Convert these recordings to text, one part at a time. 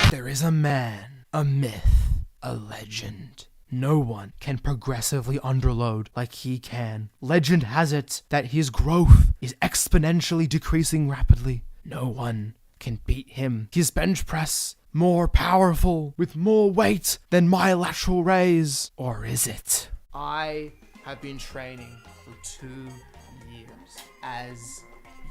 There is a man, a myth, a legend. No one can progressively underload like he can. Legend has it that his growth is exponentially decreasing rapidly. No one can beat him. His bench press more powerful with more weight than my lateral raise. Or is it? I have been training for 2 years, as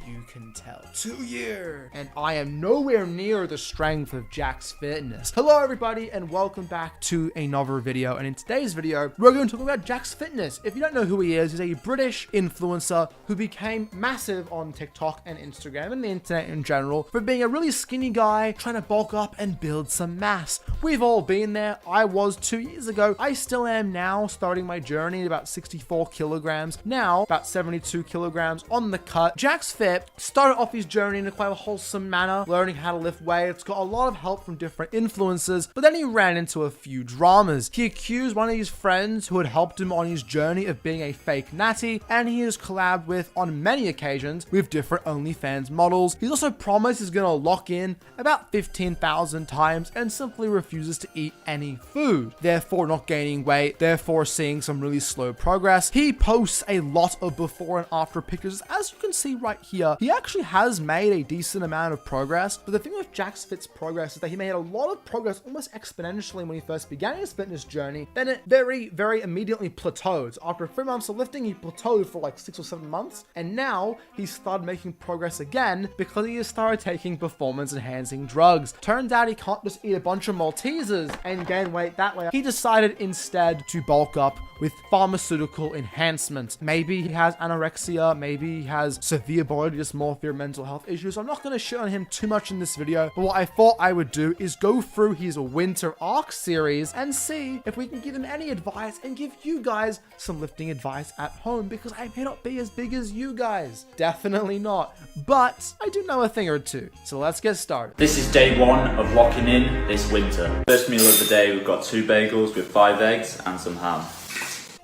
you can tell. 2 years! And I am nowhere near the strength of Jack's Fitness. Hello everybody and welcome back to another video. And in today's video, we're going to talk about Jack's Fitness. If you don't know who he is, he's a British influencer who became massive on TikTok and Instagram and the internet in general for being a really skinny guy trying to bulk up and build some mass. We've all been there. I was 2 years ago. I still am now, starting my journey at about 64 kilograms. Now, about 72 kilograms on the cut. Jack's Fit started off his journey in a quite a wholesome manner, learning how to lift weights, got a lot of help from different influencers, but then he ran into a few dramas. He accused one of his friends who had helped him on his journey of being a fake natty, and he has collabed with, on many occasions, with different OnlyFans models. He's also promised he's gonna lock in about 15,000 times and simply refuses to eat any food, therefore not gaining weight, therefore seeing some really slow progress. He posts a lot of before and after pictures, as you can see right here. He actually has made a decent amount of progress, but the thing with Jack's Fit's progress is that he made a lot of progress almost exponentially when he first began his fitness journey. Then it very immediately plateaued. After 3 months of lifting, he plateaued for like 6 or 7 months, and now he started making progress again because he has started taking performance enhancing drugs. Turns out he can't just eat a bunch of Maltesers and gain weight that way. He decided instead to bulk up with pharmaceutical enhancement. Maybe he has anorexia, maybe he has severe body dysmorphia, mental health issues. I'm not going to shit on him too much in this video, but what I thought I would do is go through his winter arc series and see if we can give him any advice and give you guys some lifting advice at home, because I may not be as big as you guys. Definitely not, but I do know a thing or two. So let's get started. This is day 1 of locking in this winter. First meal of the day, we've got 2 bagels with 5 eggs and some ham.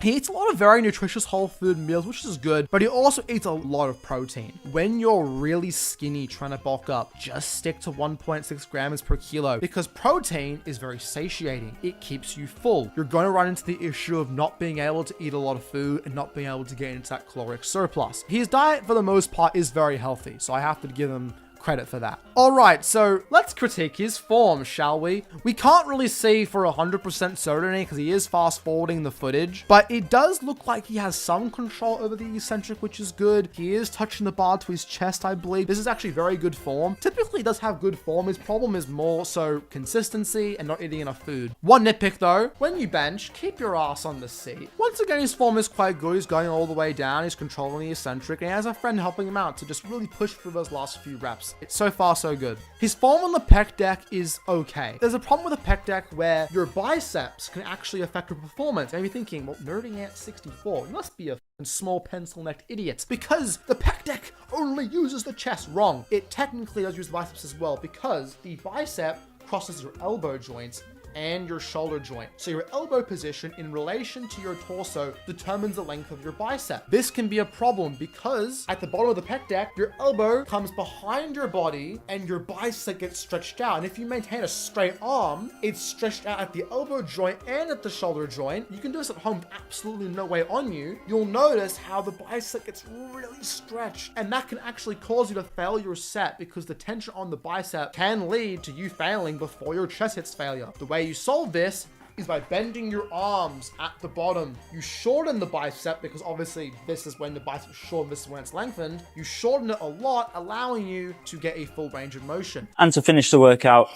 He eats a lot of very nutritious whole food meals, which is good, but he also eats a lot of protein. When you're really skinny trying to bulk up, just stick to 1.6 grams per kilo, because protein is very satiating. It keeps you full. You're going to run into the issue of not being able to eat a lot of food and not being able to get into that caloric surplus. His diet, for the most part, is very healthy, so I have to give him credit for that. Alright, so let's critique his form, shall we? We can't really see for 100% certainty because he is fast forwarding the footage, but it does look like he has some control over the eccentric, which is good. He is touching the bar to his chest, I believe. This is actually very good form. Typically he does have good form. His problem is more so consistency and not eating enough food. One nitpick though, when you bench, keep your ass on the seat. Once again, his form is quite good. He's going all the way down. He's controlling the eccentric, and he has a friend helping him out to just really push through those last few reps. It's so far so good. His form on the pec deck is okay. There's a problem with the pec deck where your biceps can actually affect your performance. And you're thinking, well, nerding at 64, you must be a small pencil-necked idiot, because the pec deck only uses the chest. Wrong. It technically does use the biceps as well, because the bicep crosses your elbow joints and your shoulder joint. So your elbow position in relation to your torso determines the length of your bicep. This can be a problem because at the bottom of the pec deck, your elbow comes behind your body and your bicep gets stretched out. And if you maintain a straight arm, it's stretched out at the elbow joint and at the shoulder joint. You can do this at home with absolutely no weight on you. You'll notice how the bicep gets really stretched, and that can actually cause you to fail your set because the tension on the bicep can lead to you failing before your chest hits failure. The way you solve this is by bending your arms at the bottom. You shorten the bicep because obviously this is when the bicep is short, this is when it's lengthened. You shorten it a lot, allowing you to get a full range of motion. And to finish the workout,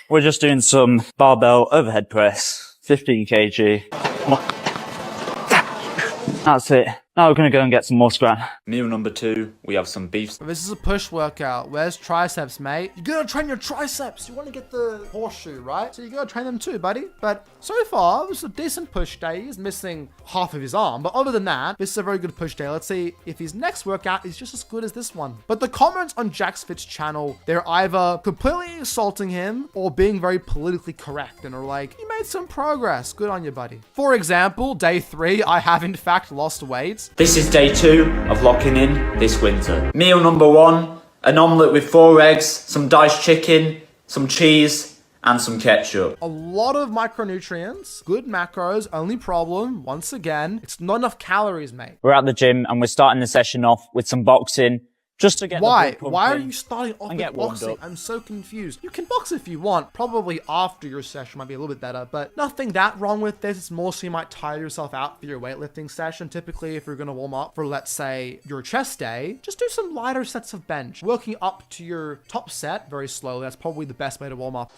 we're just doing some barbell overhead press, 15 kg. That's it. Now we're going to go and get some more scrap. Meal number 2, we have some beef. This is a push workout. Where's triceps, mate? You gotta train your triceps. You want to get the horseshoe, right? So you gotta train them too, buddy. But so far, it was a decent push day. He's missing half of his arm. But other than that, this is a very good push day. Let's see if his next workout is just as good as this one. But the comments on Jack's Fit's channel, they're either completely insulting him or being very politically correct and are like, you made some progress. Good on you, buddy. For example, day 3, I have in fact lost weight. reps. This is day 2 of locking in this winter. Meal number 1, an omelette with 4 eggs, some diced chicken, some cheese, and some ketchup. A lot of micronutrients, good macros, only problem, once again, it's not enough calories, mate. We're at the gym and we're starting the session off with some boxing. Just to get the blood pumping. Why are you starting off with boxing? Up. I'm so confused. You can box if you want. Probably after your session might be a little bit better, but nothing that wrong with this. It's more so you might tire yourself out for your weightlifting session. Typically, if you're going to warm up for, let's say, your chest day, just do some lighter sets of bench. Working up to your top set very slowly. That's probably the best way to warm up.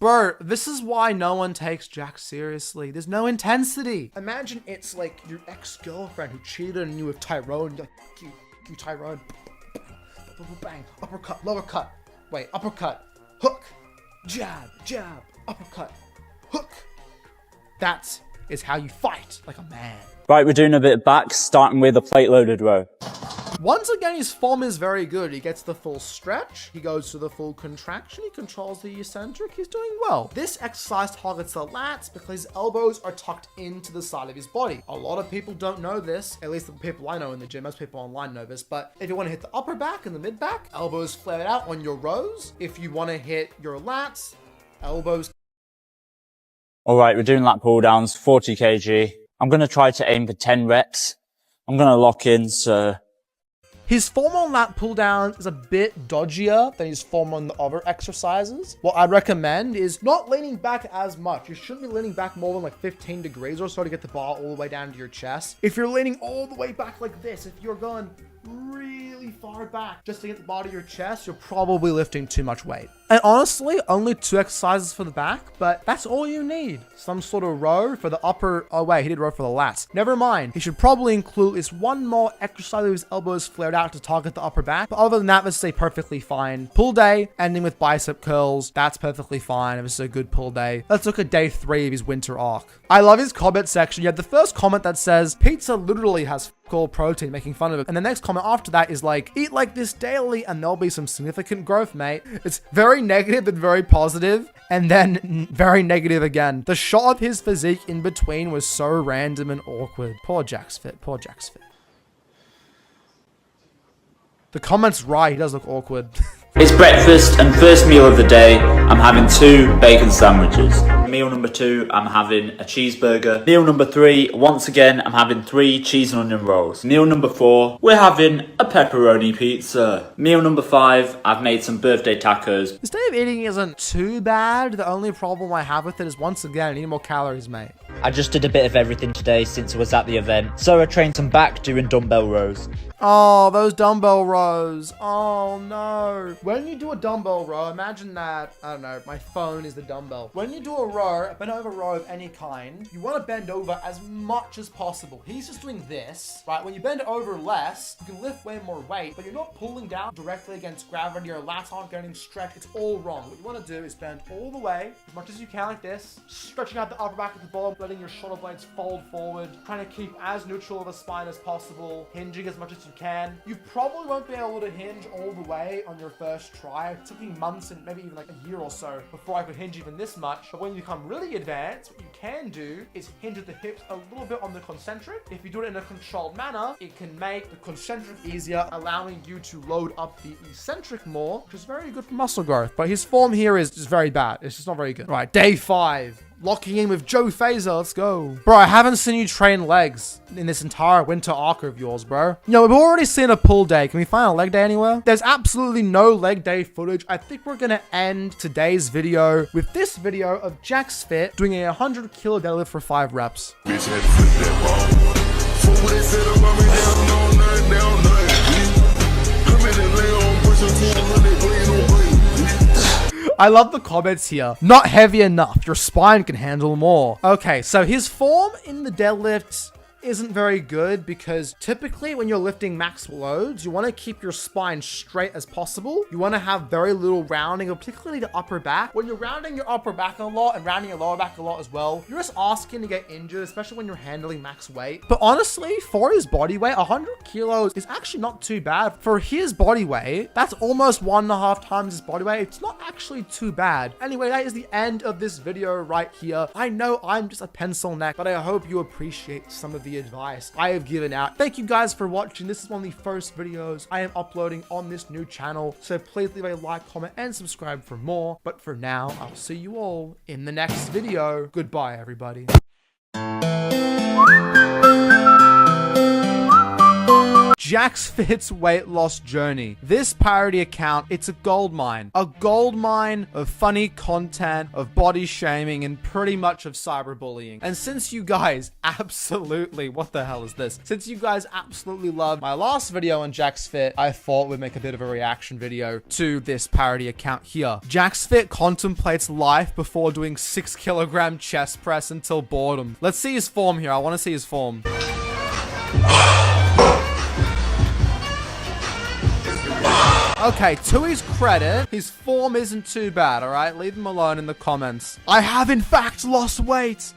Bro, this is why no one takes Jack seriously. There's no intensity. Imagine it's like your ex-girlfriend who cheated on you with Tyrone. You're like, fuck you Tyrone. Bang, uppercut, lower cut. Wait, uppercut, hook, jab, jab, uppercut, hook. That is how you fight like a man. Right, we're doing a bit of back, starting with a plate loaded row. Once again, his form is very good. He gets the full stretch. He goes to the full contraction. He controls the eccentric. He's doing well. This exercise targets the lats because his elbows are tucked into the side of his body. A lot of people don't know this, at least the people I know in the gym. Most people online know this, but if you want to hit the upper back and the mid back, elbows flared out on your rows. If you want to hit your lats, elbows. All right, we're doing lat pull downs, 40 kg. I'm going to try to aim for 10 reps. I'm going to lock in, so... His form on lat pull down is a bit dodgier than his form on the other exercises. What I'd recommend is not leaning back as much. You shouldn't be leaning back more than like 15 degrees or so to get the bar all the way down to your chest. If you're leaning all the way back like this, if you're going really far back just to get the bar to your chest, you're probably lifting too much weight. And honestly, only 2 exercises for the back, but that's all you need. Some sort of row for the upper. Oh wait, he did row for the lats. Never mind. He should probably include at least one more exercise with his elbows flared out to target the upper back. But other than that, let's say perfectly fine. Pull day, ending with bicep curls. That's perfectly fine if it's a good pull day. Let's look at day 3 of his winter arc. I love his comment section. You have the first comment that says, pizza literally has all protein, making fun of it. And the next comment after that is like, eat like this daily and there'll be some significant growth, mate. It's very negative and very positive, and then very negative again. The shot of his physique in between was so random and awkward. Poor JacksFit, poor JacksFit. The comment's right, he does look awkward. It's breakfast and first meal of the day. I'm having 2 bacon sandwiches. Meal number 2, I'm having a cheeseburger. Meal number 3, once again, I'm having 3 cheese and onion rolls. Meal number 4, we're having a pepperoni pizza. Meal number 5, I've made some birthday tacos. This day of eating isn't too bad. The only problem I have with it is, once again, I need more calories, mate. I just did a bit of everything today since I was at the event. So I trained some back doing dumbbell rows. Oh, those dumbbell rows. Oh no. When you do a dumbbell row, imagine that, I don't know, my phone is the dumbbell. When you do a row, a bend over row of any kind, you want to bend over as much as possible. He's just doing this, right? When you bend over less, you can lift way more weight, but you're not pulling down directly against gravity. Your lats aren't getting stretched. It's all wrong. What you want to do is bend all the way, as much as you can like this, stretching out the upper back of the bottom, letting your shoulder blades fold forward, trying to keep as neutral of a spine as possible, hinging as much as you can. You probably won't be able to hinge all the way on your first try. It took me months and maybe even like a year or so before I could hinge even this much. But when you become really advanced, what you can do is hinge at the hips a little bit on the concentric. If you do it in a controlled manner, it can make the concentric easier, allowing you to load up the eccentric more, which is very good for muscle growth. But his form here is just very bad. It's just not very good. Right, day 5. Locking in with Joe Phaser, let's go. Bro, I haven't seen you train legs in this entire winter arc of yours, bro. You know, we've already seen a pull day. Can we find a leg day anywhere? There's absolutely no leg day footage. I think we're gonna end today's video with this video of JacksFit doing a 100 kilo deadlift for 5 reps. I love the comments here. Not heavy enough. Your spine can handle more. Okay, so his form in the deadlift isn't very good because typically when you're lifting max loads, you want to keep your spine straight as possible. You want to have very little rounding, particularly the upper back. When you're rounding your upper back a lot and rounding your lower back a lot as well, you're just asking to get injured, especially when you're handling max weight. But honestly, for his body weight, 100 kilos is actually not too bad. For his body weight, that's almost 1.5 times his body weight. It's not actually too bad. Anyway, that is the end of this video right here. I know I'm just a pencil neck, but I hope you appreciate some of the advice I have given out. Thank you guys for watching. This is one of the first videos I am uploading on this new channel, so please leave a like, comment, and subscribe for more. But for now, I'll see you all in the next video. Goodbye, everybody. JacksFit's weight loss journey. This parody account, it's a gold mine. A gold mine of funny content, of body shaming, and pretty much of cyberbullying. And since you guys absolutely, what the hell is this? Since you guys absolutely loved my last video on JacksFit, I thought we'd make a bit of a reaction video to this parody account here. JacksFit contemplates life before doing 6 kilogram chest press until boredom. Let's see his form here. I want to see his form. Okay, to his credit, his form isn't too bad, alright? Leave him alone in the comments. I have in fact lost weight!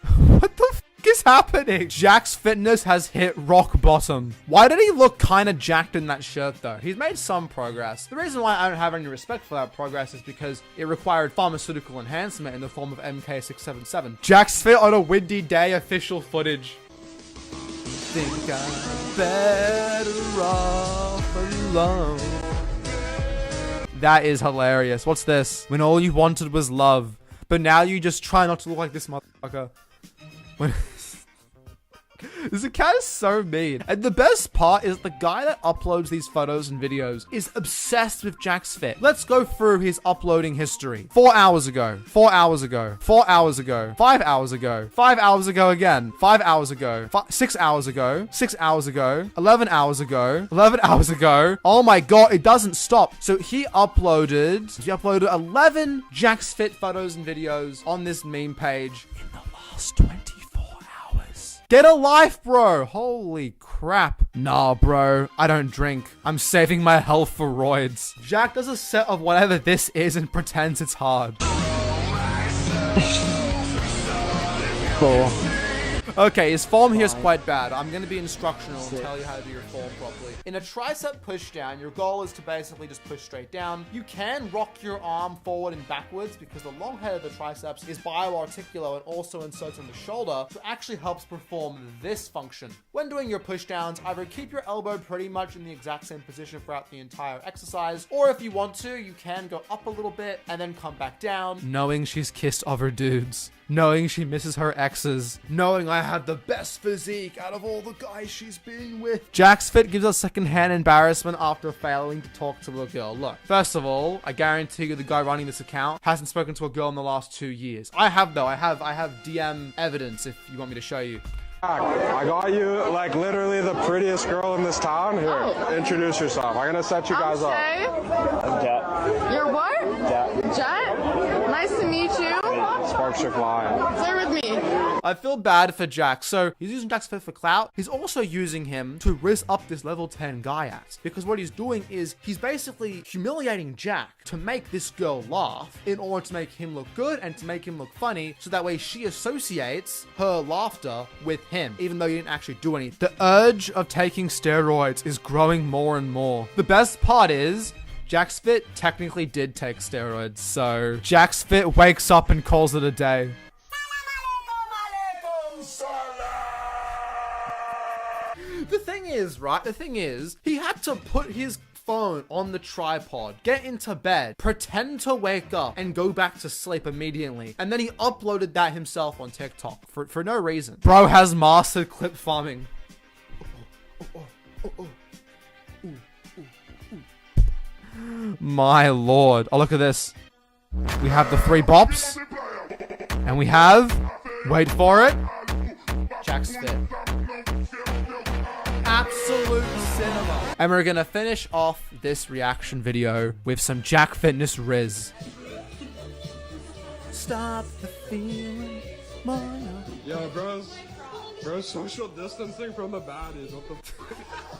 What the f is happening? Jack's fitness has hit rock bottom. Why did he look kinda jacked in that shirt though? He's made some progress. The reason why I don't have any respect for that progress is because it required pharmaceutical enhancement in the form of MK677. Jack's fit on a windy day official footage. Think I'm better off alone. That is hilarious. What's this? When all you wanted was love, but now you just try not to look like this motherfucker. When this account is so mean. And the best part is the guy that uploads these photos and videos is obsessed with JacksFit. Let's go through his uploading history. 4 hours ago, 4 hours ago, 4 hours ago, 5 hours ago, 5 hours ago again, 5 hours ago, 6 hours ago, 6 hours ago, 11 hours ago, 11 hours ago. Oh my god, it doesn't stop. So he uploaded 11 JacksFit photos and videos on this meme page in the last 24 hours. Get a life, bro. Holy crap. Nah, bro. I don't drink. I'm saving my health for roids. Jack does a set of whatever this is and pretends it's hard. Cool. Okay, his form here is quite bad. I'm going to be instructional and tell you how to do your form properly. In a tricep push down, your goal is to basically just push straight down. You can rock your arm forward and backwards because the long head of the triceps is bioarticular and also inserts on the shoulder, so it actually helps perform this function. When doing your push downs, either keep your elbow pretty much in the exact same position throughout the entire exercise, or if you want to, you can go up a little bit and then come back down. Knowing she's kissed other dudes. Knowing she misses her exes. Knowing I had the best physique out of all the guys she's been with. JacksFit gives us secondhand embarrassment after failing to talk to a girl. Look, first of all, I guarantee you the guy running this account hasn't spoken to a girl in the last 2 years. I have though. I have DM evidence if you want me to show you. I got you like literally the prettiest girl in this town. Here, introduce yourself. I'm gonna set you guys up. Jet. You're what? Jet. Jet? Nice to meet you. Sparks are flying. Stay with me. I feel bad for Jack. So he's using JacksFit for clout. He's also using him to rizz up this level 10 guy at. Because what he's doing is he's basically humiliating Jack to make this girl laugh in order to make him look good and to make him look funny. So that way she associates her laughter with him, even though he didn't actually do anything. The urge of taking steroids is growing more and more. The best part is JacksFit technically did take steroids, so JacksFit wakes up and calls it a day. The thing is, right? The thing is, he had to put his phone on the tripod, get into bed, pretend to wake up, and go back to sleep immediately. And then he uploaded that himself on TikTok for no reason. Bro has mastered clip farming. My lord. Oh, look at this. We have the 3 bops. And we have, wait for it, JacksFit. Absolute cinema. And we're gonna finish off this reaction video with some Jack Fitness Riz. Stop the feeling Yo, bro, social distancing from the baddies. What the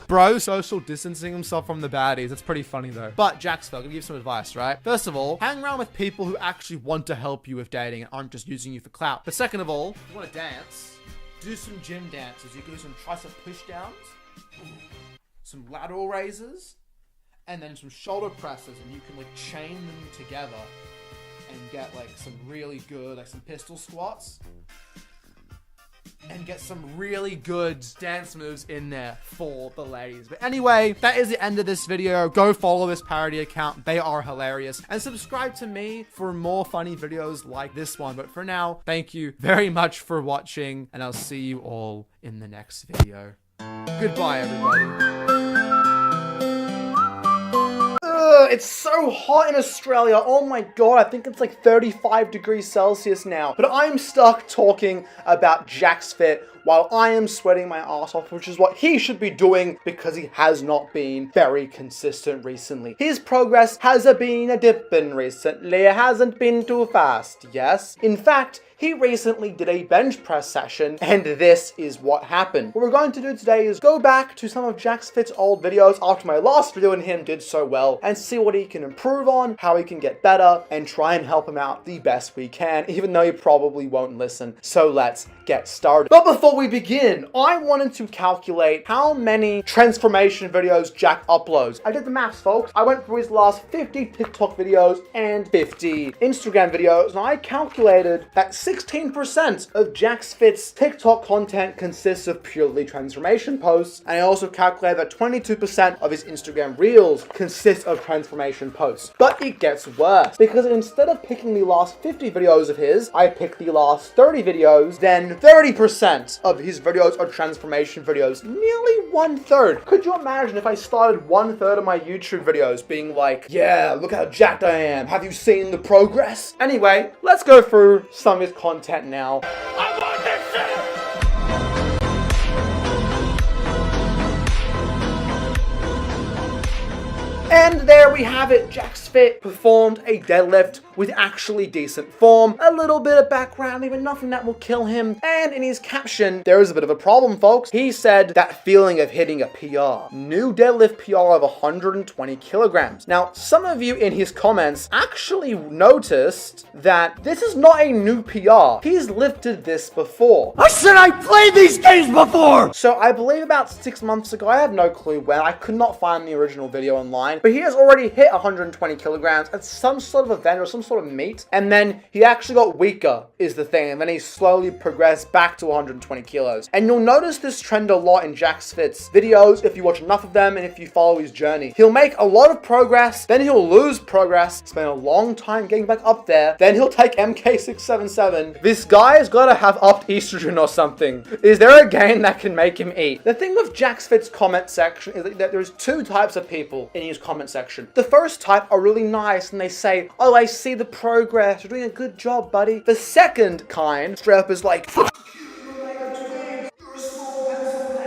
Bro, social distancing himself from the baddies. That's pretty funny though. But JacksFit, I'm gonna give you some advice, right? First of all, hang around with people who actually want to help you with dating and aren't just using you for clout. But second of all, if you want to dance, do some gym dances. You can do some tricep push downs, some lateral raises, and then some shoulder presses, and you can like chain them together and get like some really good, like some pistol squats. And get some really good dance moves in there for the ladies. But anyway, that is the end of this video. Go follow this parody account. They are hilarious. And subscribe to me for more funny videos like this one. But for now, thank you very much for watching. And I'll see you all in the next video. Goodbye, everybody. It's so hot in Australia. Oh my god, I think it's like 35 degrees Celsius now. But I'm stuck talking about JacksFit while I am sweating my ass off, which is what he should be doing because he has not been very consistent recently. His progress has been a dippin' recently. It hasn't been too fast, yes? In fact, he recently did a bench press session, and this is what happened. What we're going to do today is go back to some of JacksFit's old videos after my last video and him did so well, and see what he can improve on, how he can get better, and try and help him out the best we can, even though he probably won't listen. So let's get started. But before we begin, I wanted to calculate how many transformation videos Jack uploads. I did the maths, folks. I went through his last 50 TikTok videos and 50 Instagram videos, and I calculated that 16% of JacksFit's TikTok content consists of purely transformation posts, and I also calculated that 22% of his Instagram reels consist of transformation posts. But it gets worse, because instead of picking the last 50 videos of his, I picked the last 30 videos, then 30% of his videos are transformation videos, nearly 1/3. Could you imagine if I started 1/3 of my YouTube videos being like, yeah, look how jacked I am, have you seen the progress? Anyway, let's go through some of his content now. I want this shit! And there we have it. JacksFit performed a deadlift with actually decent form, a little bit of background, even nothing that will kill him. And in his caption, there is a bit of a problem, folks. He said that feeling of hitting a PR. New deadlift PR of 120 kilograms. Now, some of you in his comments actually noticed that this is not a new PR. He's lifted this before. I said I played these games before! So I believe about 6 months ago, I have no clue when, I could not find the original video online, but he has already hit 120 kilograms at some sort of event or some sort of meet, and then he actually got weaker is the thing, and then he slowly progressed back to 120 kilos. And you'll notice this trend a lot in JacksFit's videos if you watch enough of them and if you follow his journey. He'll make a lot of progress, then he'll lose progress, spend a long time getting back up there, then he'll take MK677. This guy has got to have upped estrogen or something. Is there a game that can make him eat? The thing with JacksFit's comment section is that there's two types of people in his comment section. The first type are really nice and they say, oh, I see the progress, you're doing a good job, buddy. The second kind straight up is like,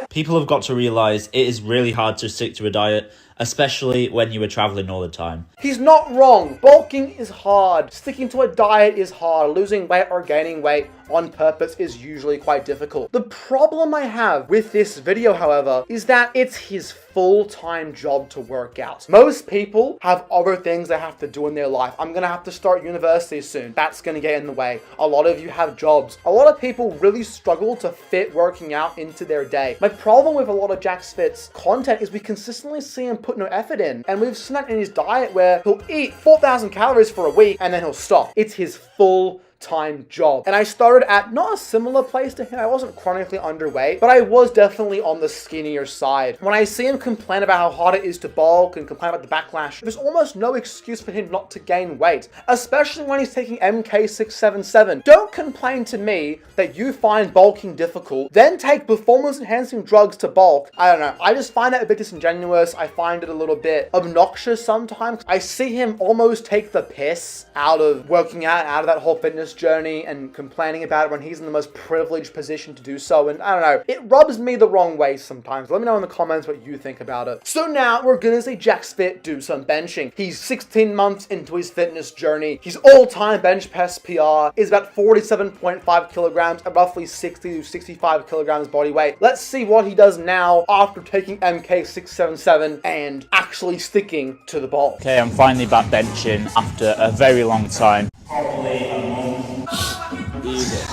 People have got to realise it is really hard to stick to a diet, especially when you are travelling all the time. He's not wrong. Bulking is hard. Sticking to a diet is hard. Losing weight or gaining weight on purpose is usually quite difficult. The problem I have with this video, however, is that it's his full-time job to work out. Most people have other things they have to do in their life. I'm gonna have to start university soon. That's gonna get in the way. A lot of you have jobs. A lot of people really struggle to fit working out into their day. My problem with a lot of JacksFit's content is we consistently see him put no effort in. And we've seen that in his diet where he'll eat 4,000 calories for a week and then he'll stop. It's his full-time job. And I started at not a similar place to him. I wasn't chronically underweight, but I was definitely on the skinnier side. When I see him complain about how hard it is to bulk and complain about the backlash, there's almost no excuse for him not to gain weight, especially when he's taking MK677. Don't complain to me that you find bulking difficult, then take performance-enhancing drugs to bulk. I don't know. I just find it a bit disingenuous. I find it a little bit obnoxious sometimes. I see him almost take the piss out of working out of that whole fitness journey and complaining about it when he's in the most privileged position to do so. And I don't know, it rubs me the wrong way sometimes. Let me know in the comments what you think about it. So now we're gonna see JacksFit do some benching. He's 16 months into his fitness journey. His all-time bench press PR is about 47.5 kilograms at roughly 60 to 65 kilograms body weight. Let's see what he does now after taking MK677 and actually sticking to the ball. Okay, I'm finally back benching after a very long time. Probably a month. Easy.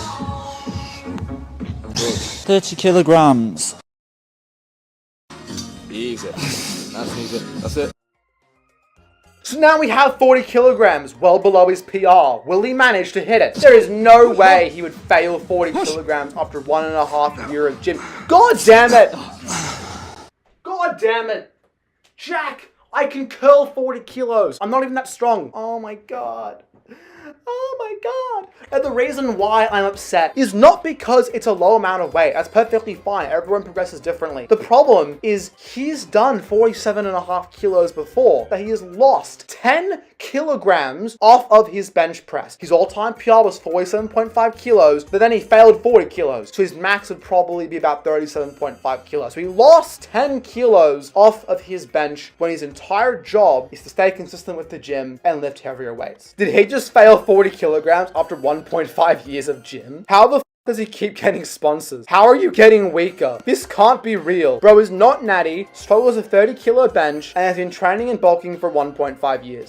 30 kilograms. Easy. That's easy. That's it. So now we have 40 kilograms, well below his PR. Will he manage to hit it? There is no way he would fail 40 kilograms after 1.5 years of gym. God damn it! God damn it! Jack, I can curl 40 kilos. I'm not even that strong. Oh my god. Oh my god. And the reason why I'm upset is not because it's a low amount of weight. That's perfectly fine. Everyone progresses differently. The problem is he's done 47.5 kilos before, but he has lost 10 kilograms off of his bench press. His all-time PR was 47.5 kilos, but then he failed 40 kilos. So his max would probably be about 37.5 kilos. So he lost 10 kilos off of his bench when his entire job is to stay consistent with the gym and lift heavier weights. Did he just fail 40 kilograms after 1.5 years of gym? How the does he keep getting sponsors? How are you getting weaker? This can't be real. Bro is not natty, struggles a 30 kilo bench, and has been training and bulking for 1.5 years.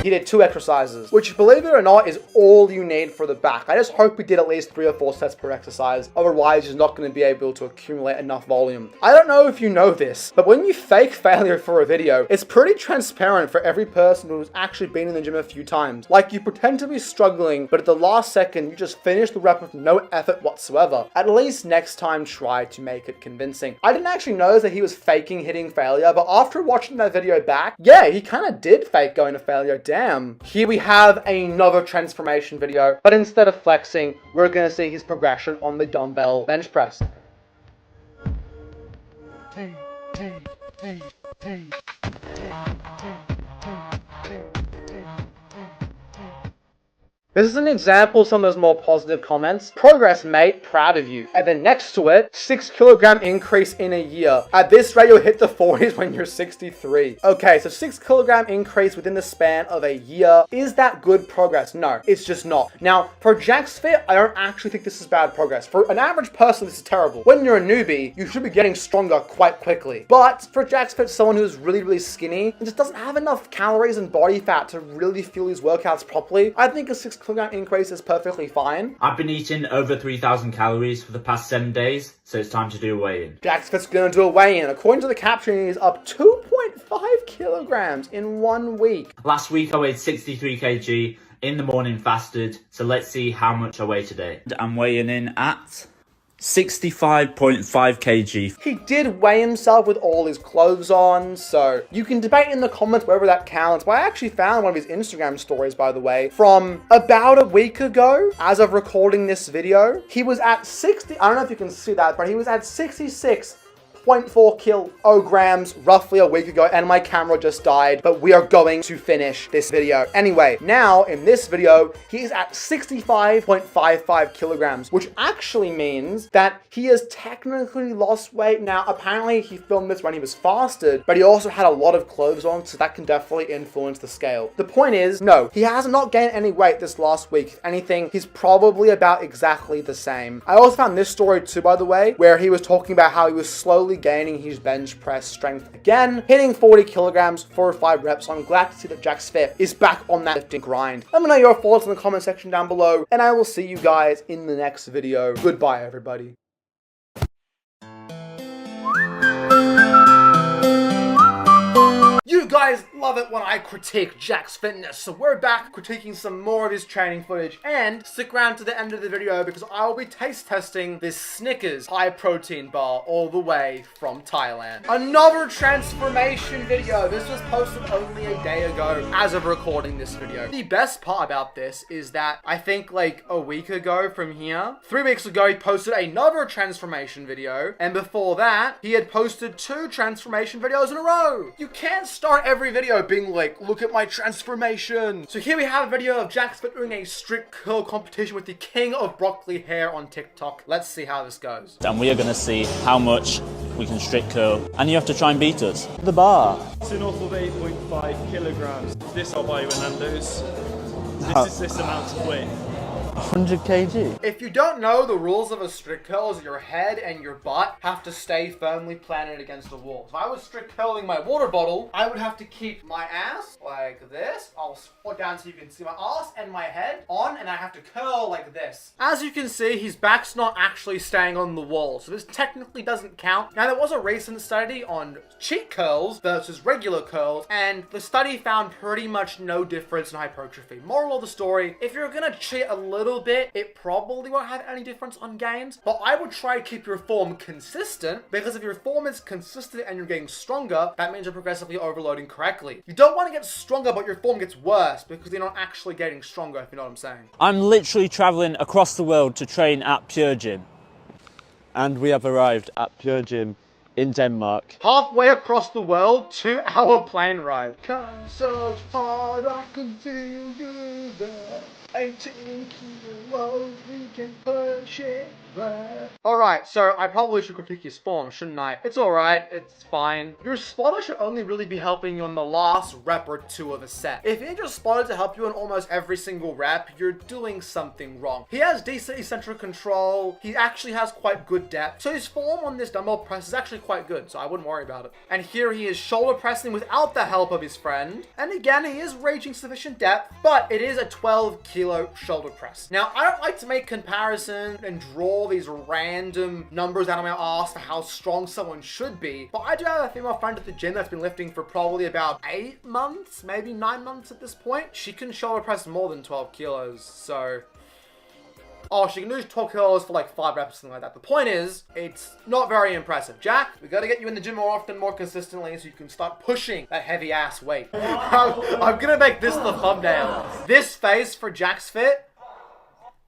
He did 2 exercises, which, believe it or not, is all you need for the back. I just hope he did at least 3 or 4 sets per exercise. Otherwise, he's not going to be able to accumulate enough volume. I don't know if you know this, but when you fake failure for a video, it's pretty transparent for every person who's actually been in the gym a few times. Like, you pretend to be struggling, but at the last second, you just finish the rep with no effort whatsoever. At least next time, try to make it convincing. I didn't actually notice that he was faking hitting failure, but after watching that video back, yeah, he kind of did fake going to failure. Damn. Here we have another transformation video, but instead of flexing, we're gonna see his progression on the dumbbell bench press. This is an example of some of those more positive comments. Progress, mate. Proud of you. And then next to it, 6 kilogram increase in a year. At this rate, you'll hit the 40s when you're 63. Okay, so 6 kilogram increase within the span of a year. Is that good progress? No, it's just not. Now, for JacksFit, I don't actually think this is bad progress. For an average person, this is terrible. When you're a newbie, you should be getting stronger quite quickly. But for JacksFit, someone who's really, really skinny and just doesn't have enough calories and body fat to really fuel his workouts properly, I think a 6 kilogram increase is perfectly fine. I've been eating over 3,000 calories for the past 7 days, so it's time to do a weigh-in. JacksFit's gonna do a weigh-in. According to the caption, he's up 2.5 kilograms in 1 week. Last week I weighed 63 kg, in the morning fasted, so let's see how much I weigh today. I'm weighing in at 65.5 kg. He did weigh himself with all his clothes on, so you can debate in the comments whether that counts. But I actually found one of his Instagram stories, by the way, from about a week ago, as of recording this video. He was at 60, I don't know if you can see that, but he was at 66.4 kilograms roughly a week ago, and my camera just died, but we are going to finish this video. Anyway, now in this video, he is at 65.55 kilograms, which actually means that he has technically lost weight. Now, apparently he filmed this when he was fasted, but he also had a lot of clothes on, so that can definitely influence the scale. The point is, no, he has not gained any weight this last week. If anything, he's probably about exactly the same. I also found this story too, by the way, where he was talking about how he was slowly gaining his bench press strength again, hitting 40 kilograms, 4 or 5 reps. So I'm glad to see that JacksFit is back on that lifting grind. Let me know your thoughts in the comment section down below, and I will see you guys in the next video. Goodbye, everybody. You guys love it when I critique Jack's fitness, so we're back critiquing some more of his training footage, and stick around to the end of the video because I will be taste testing this Snickers high protein bar all the way from Thailand. Another transformation video. This was posted only a day ago as of recording this video. The best part about this is that I think like a week ago from here, 3 weeks ago, he posted another transformation video, and before that, he had posted 2 transformation videos in a row. You can't start every video being like, look at my transformation. So here we have a video of JacksFit doing a strict curl competition with the king of broccoli hair on TikTok. Let's see how this goes. And we are going to see how much we can strict curl. And you have to try and beat us. The bar. It's an awful 8.5 kilograms. This I'll buy you in Nando's. This is this amount of weight. 100 kg. If you don't know, the rules of a strict curl is your head and your butt have to stay firmly planted against the wall. If I was strict curling my water bottle, I would have to keep my ass like this. I'll squat down so you can see my ass and my head on, and I have to curl like this. As you can see, his back's not actually staying on the wall, so this technically doesn't count. Now, there was a recent study on cheat curls versus regular curls, and the study found pretty much no difference in hypertrophy. Moral of the story, if you're gonna cheat a little bit, it probably won't have any difference on gains, but I would try to keep your form consistent, because if your form is consistent and you're getting stronger, that means you're progressively overloading correctly. You don't want to get stronger but your form gets worse because you're not actually getting stronger, if you know what I'm saying. I'm literally travelling across the world to train at Pure Gym. And we have arrived at Pure Gym in Denmark. Halfway across the world, 2-hour plane ride. Come so hard, I can feel you there. 18 kilos, we can push it back. Alright, so I probably should critique his form, shouldn't I? It's alright, it's fine. Your spotter should only really be helping you on the last rep or 2 of a set. If you need your spotter to help you in almost every single rep, you're doing something wrong. He has decent eccentric control, he actually has quite good depth, so his form on this dumbbell press is actually quite good, so I wouldn't worry about it. And here he is shoulder pressing without the help of his friend, and again he is reaching sufficient depth, but it is a 12 kilo shoulder press. Now, I don't like to make comparisons and draw these random numbers out of my ass for how strong someone should be, but I do have a female friend at the gym that's been lifting for probably about 8 months, maybe 9 months at this point. She can shoulder press more than 12 kilos, so... Oh, she can do 12 kilos for like 5 reps or something like that. The point is, it's not very impressive. Jack, we gotta get you in the gym more often, more consistently, so you can start pushing that heavy ass weight. I'm gonna make this the thumbnail. This face for JacksFit,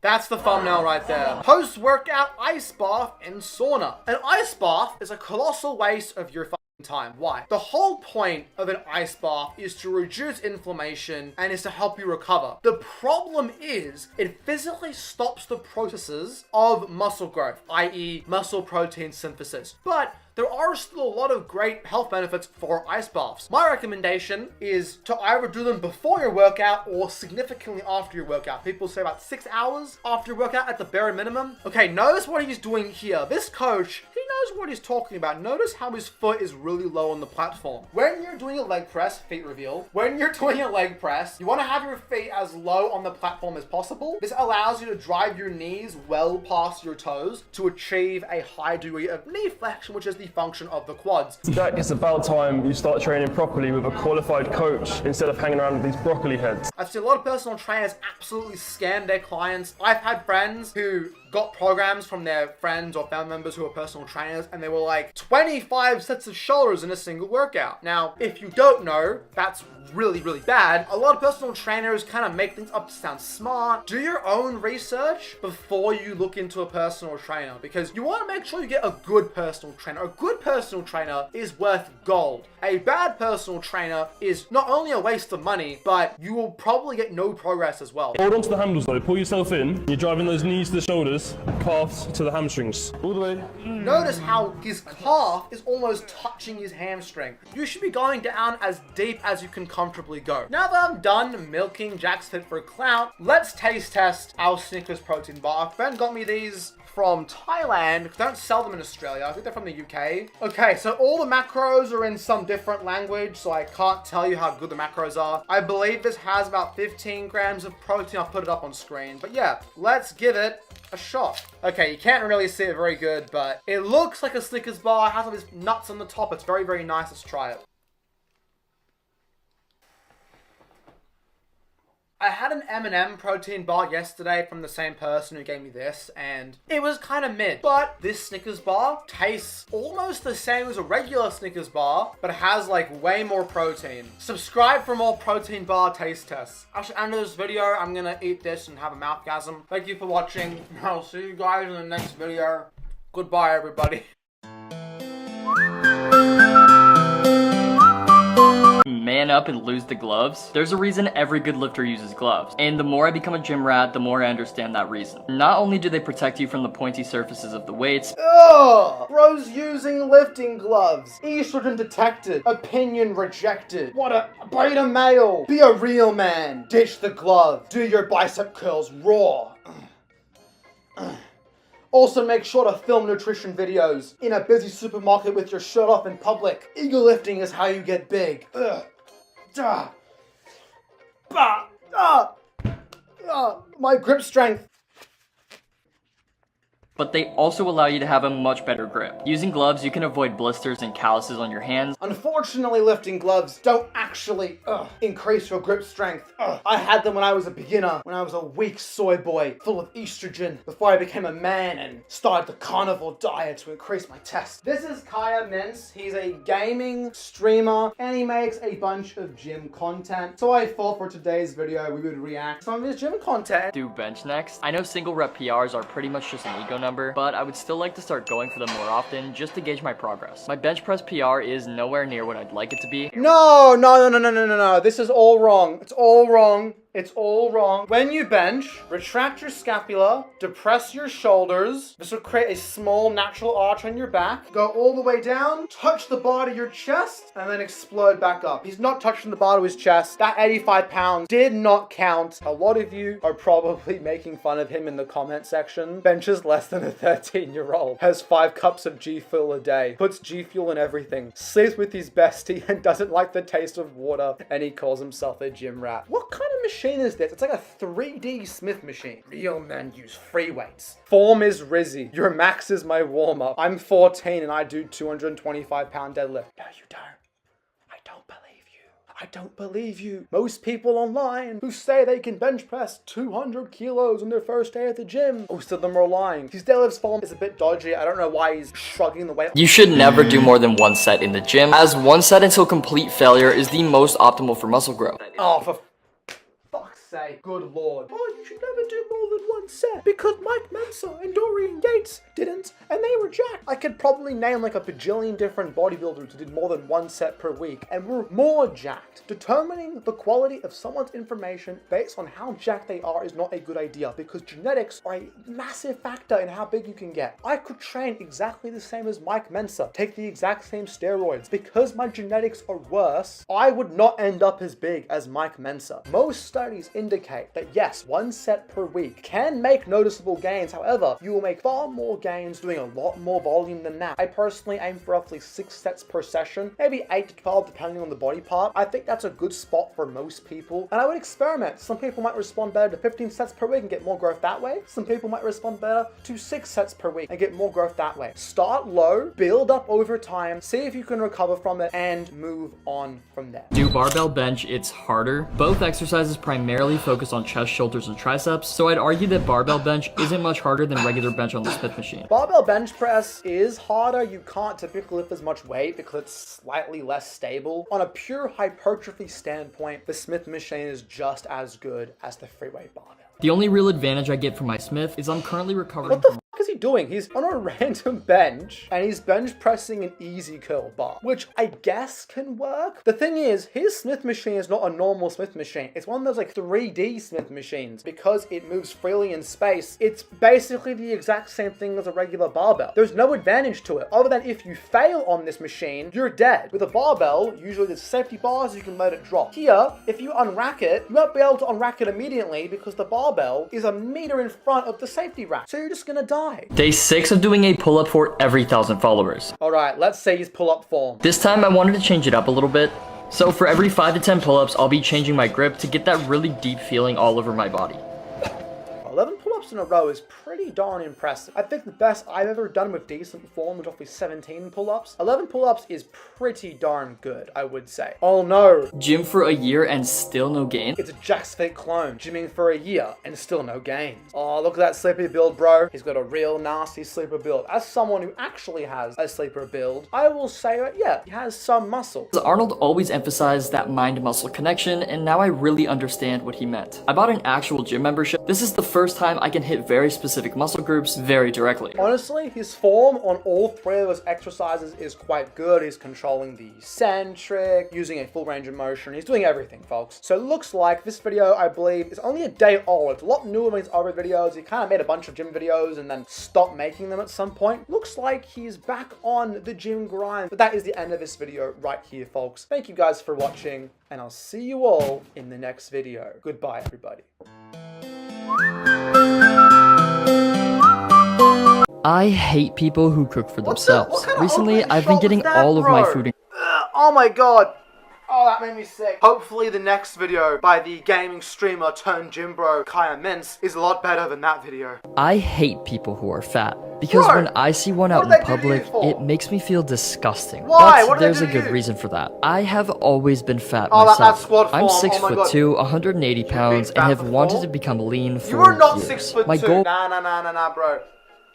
that's the thumbnail right there. Post-workout ice bath and sauna. An ice bath is a colossal waste of your time. Why? The whole point of an ice bath is to reduce inflammation and is to help you recover. The problem is it physically stops the processes of muscle growth, i.e. muscle protein synthesis. But there are still a lot of great health benefits for ice baths. My recommendation is to either do them before your workout or significantly after your workout. People say about 6 hours after your workout at the bare minimum. Okay, notice what he's doing here. This coach, he knows what he's talking about. Notice how his foot is really low on the platform. When you're doing a leg press, feet reveal, when you're doing a leg press, you want to have your feet as low on the platform as possible. This allows you to drive your knees well past your toes to achieve a high degree of knee flexion, which is the function of the quads. Jack, it's about time you start training properly with a qualified coach instead of hanging around with these broccoli heads. I've seen a lot of personal trainers absolutely scam their clients. I've had friends who got programs from their friends or family members who are personal trainers, and they were like 25 sets of shoulders in a single workout. Now, if you don't know, that's really, really bad. A lot of personal trainers kind of make things up to sound smart. Do your own research before you look into a personal trainer, because you want to make sure you get a good personal trainer. A good personal trainer is worth gold. A bad personal trainer is not only a waste of money, but you will probably get no progress as well. Hold on to the handles though, pull yourself in. You're driving those knees to the shoulders, calves to the hamstrings. All the way. Notice how his calf is almost touching his hamstring. You should be going down as deep as you can comfortably go. Now that I'm done milking JacksFit for clout, let's taste test our Snickers protein bar. A friend got me these from Thailand, because they don't sell them in Australia. I think they're from the UK. Okay, so all the macros are in some different language, so I can't tell you how good the macros are. I believe this has about 15 grams of protein. I'll put it up on screen. But yeah, let's give it a shot. Okay, you can't really see it very good, but it looks like a Snickers bar. It has all these nuts on the top. It's very, very nice. Let's try it. I had an M&M protein bar yesterday from the same person who gave me this, and it was kind of mid. But this Snickers bar tastes almost the same as a regular Snickers bar, but it has like way more protein. Subscribe for more protein bar taste tests. After the end of this video, I'm gonna eat this and have a mouthgasm. Thank you for watching. I'll see you guys in the next video. Goodbye, everybody. Man up and lose the gloves? There's a reason every good lifter uses gloves. And the more I become a gym rat, the more I understand that reason. Not only do they protect you from the pointy surfaces of the weights. Ugh! Bro's using lifting gloves. Estrogen detected. Opinion rejected. What a beta male. Be a real man. Ditch the glove. Do your bicep curls raw. Also, make sure to film nutrition videos in a busy supermarket with your shirt off in public. Ego lifting is how you get big. Ugh. Duh. Bah. My grip strength. But they also allow you to have a much better grip. Using gloves, you can avoid blisters and calluses on your hands. Unfortunately, lifting gloves don't actually increase your grip strength. I had them when I was a beginner, when I was a weak soy boy full of estrogen, before I became a man and started the carnivore diet to increase my test. This is Kaya Mintz. He's a gaming streamer and he makes a bunch of gym content. So I thought for today's video we would react to some of his gym content. Do bench next. I know single rep PRs are pretty much just an ego number, but I would still like to start going for them more often just to gauge my progress. My bench press PR is nowhere near what I'd like it to be. No. This is all wrong. It's all wrong. It's all wrong. When you bench, retract your scapula, depress your shoulders. This will create a small natural arch on your back. Go all the way down, touch the bar to your chest, and then explode back up. He's not touching the bar to his chest. That 85 pounds did not count. A lot of you are probably making fun of him in the comment section. Benches less than a 13-year-old. Has 5 cups of G Fuel a day. Puts G Fuel in everything. Sleeps with his bestie and doesn't like the taste of water. And he calls himself a gym rat. What kind of machine is this? It's like a 3D Smith machine. Real men use free weights. Form is Rizzy. Your max is my warm-up. I'm 14 and I do 225-pound deadlift. No, you don't. I don't believe you. I don't believe you. Most people online who say they can bench press 200 kilos on their first day at the gym, most of them are lying. His deadlift form is a bit dodgy. I don't know why he's shrugging the weight. You should never do more than one set in the gym, as one set until complete failure is the most optimal for muscle growth. Oh, for fuck's sake. Good lord. Oh, you should never do more than one set. Because Mike Mensa and Dorian Yates didn't, and they were jacked. I could probably name like a bajillion different bodybuilders who did more than one set per week and were more jacked. Determining the quality of someone's information based on how jacked they are is not a good idea because genetics are a massive factor in how big you can get. I could train exactly the same as Mike Mensa, take the exact same steroids. Because my genetics are worse, I would not end up as big as Mike Mensa. Most studies indicate that yes, one set per week can make noticeable gains. However, you will make far more gains doing a lot more volume than that. I personally aim for roughly 6 sets per session, maybe 8 to 12 depending on the body part. I think that's a good spot for most people, and I would experiment. Some people might respond better to 15 sets per week and get more growth that way. Some people might respond better to 6 sets per week and get more growth that way. Start low, build up over time, see if you can recover from it, and move on from there. Do barbell bench, it's harder. Both exercises primarily focus on chest, shoulders, and triceps, so I'd argue that barbell bench isn't much harder than regular bench on the Smith machine. Barbell bench press is harder. You can't typically lift as much weight because it's slightly less stable. On a pure hypertrophy standpoint, the Smith machine is just as good as the free weight barbell. The only real advantage I get from my Smith is I'm currently recovering What the from fuck is he doing? He's on a random bench and he's bench pressing an easy curl bar, which I guess can work. The thing is, his Smith machine is not a normal Smith machine. It's one of those like 3D Smith machines because it moves freely in space. It's basically the exact same thing as a regular barbell. There's no advantage to it other than if you fail on this machine, you're dead. With a barbell, usually there's safety bars, you can let it drop. Here, if you unrack it, you won't be able to unrack it immediately because the barbell is a meter in front of the safety rack. So you're just gonna die. Day 6 of doing a pull-up for every 1,000 followers. Alright, let's say his pull-up form. This time I wanted to change it up a little bit. So for every 5 to 10 pull-ups, I'll be changing my grip to get that really deep feeling all over my body. 11 pull-ups pull-ups in a row is pretty darn impressive. I think the best I've ever done with decent form was roughly 17 pull-ups. 11 pull-ups is pretty darn good, I would say. Oh no. Gym for a year and still no gains? It's a JacksFit clone, gymming for a year and still no gains. Oh, look at that sleeper build, bro. He's got a real nasty sleeper build. As someone who actually has a sleeper build, I will say that, yeah, he has some muscle. Arnold always emphasized that mind-muscle connection, and now I really understand what he meant. I bought an actual gym membership. This is the first time I can hit very specific muscle groups very directly. Honestly, his form on all 3 of those exercises is quite good. He's controlling the centric, using a full range of motion. He's doing everything, folks. So it looks like this video, I believe, is only a day old. It's a lot newer than his other videos. He kind of made a bunch of gym videos and then stopped making them at some point. Looks like he's back on the gym grind. But that is the end of this video right here, folks. Thank you guys for watching, and I'll see you all in the next video. Goodbye, everybody. I hate people who cook for themselves. What kind of Recently, open I've been shot getting was that, all of my bro? food. Oh my god. Oh, that made me sick. Hopefully the next video by the gaming streamer turned gym bro Kaya Mintz is a lot better than that video. I hate people who are fat. Because Bro, when I see one out what did in they do to you public, for? it makes me feel disgusting. Why? But What did they there's do a to good you? reason for that. I have always been fat Oh, myself. that's squad I'm form. 6 Oh my foot God. 2, 180 pounds, and fat have wanted before? to become lean for You are not years. 6 foot My 2. goal. Nah, bro.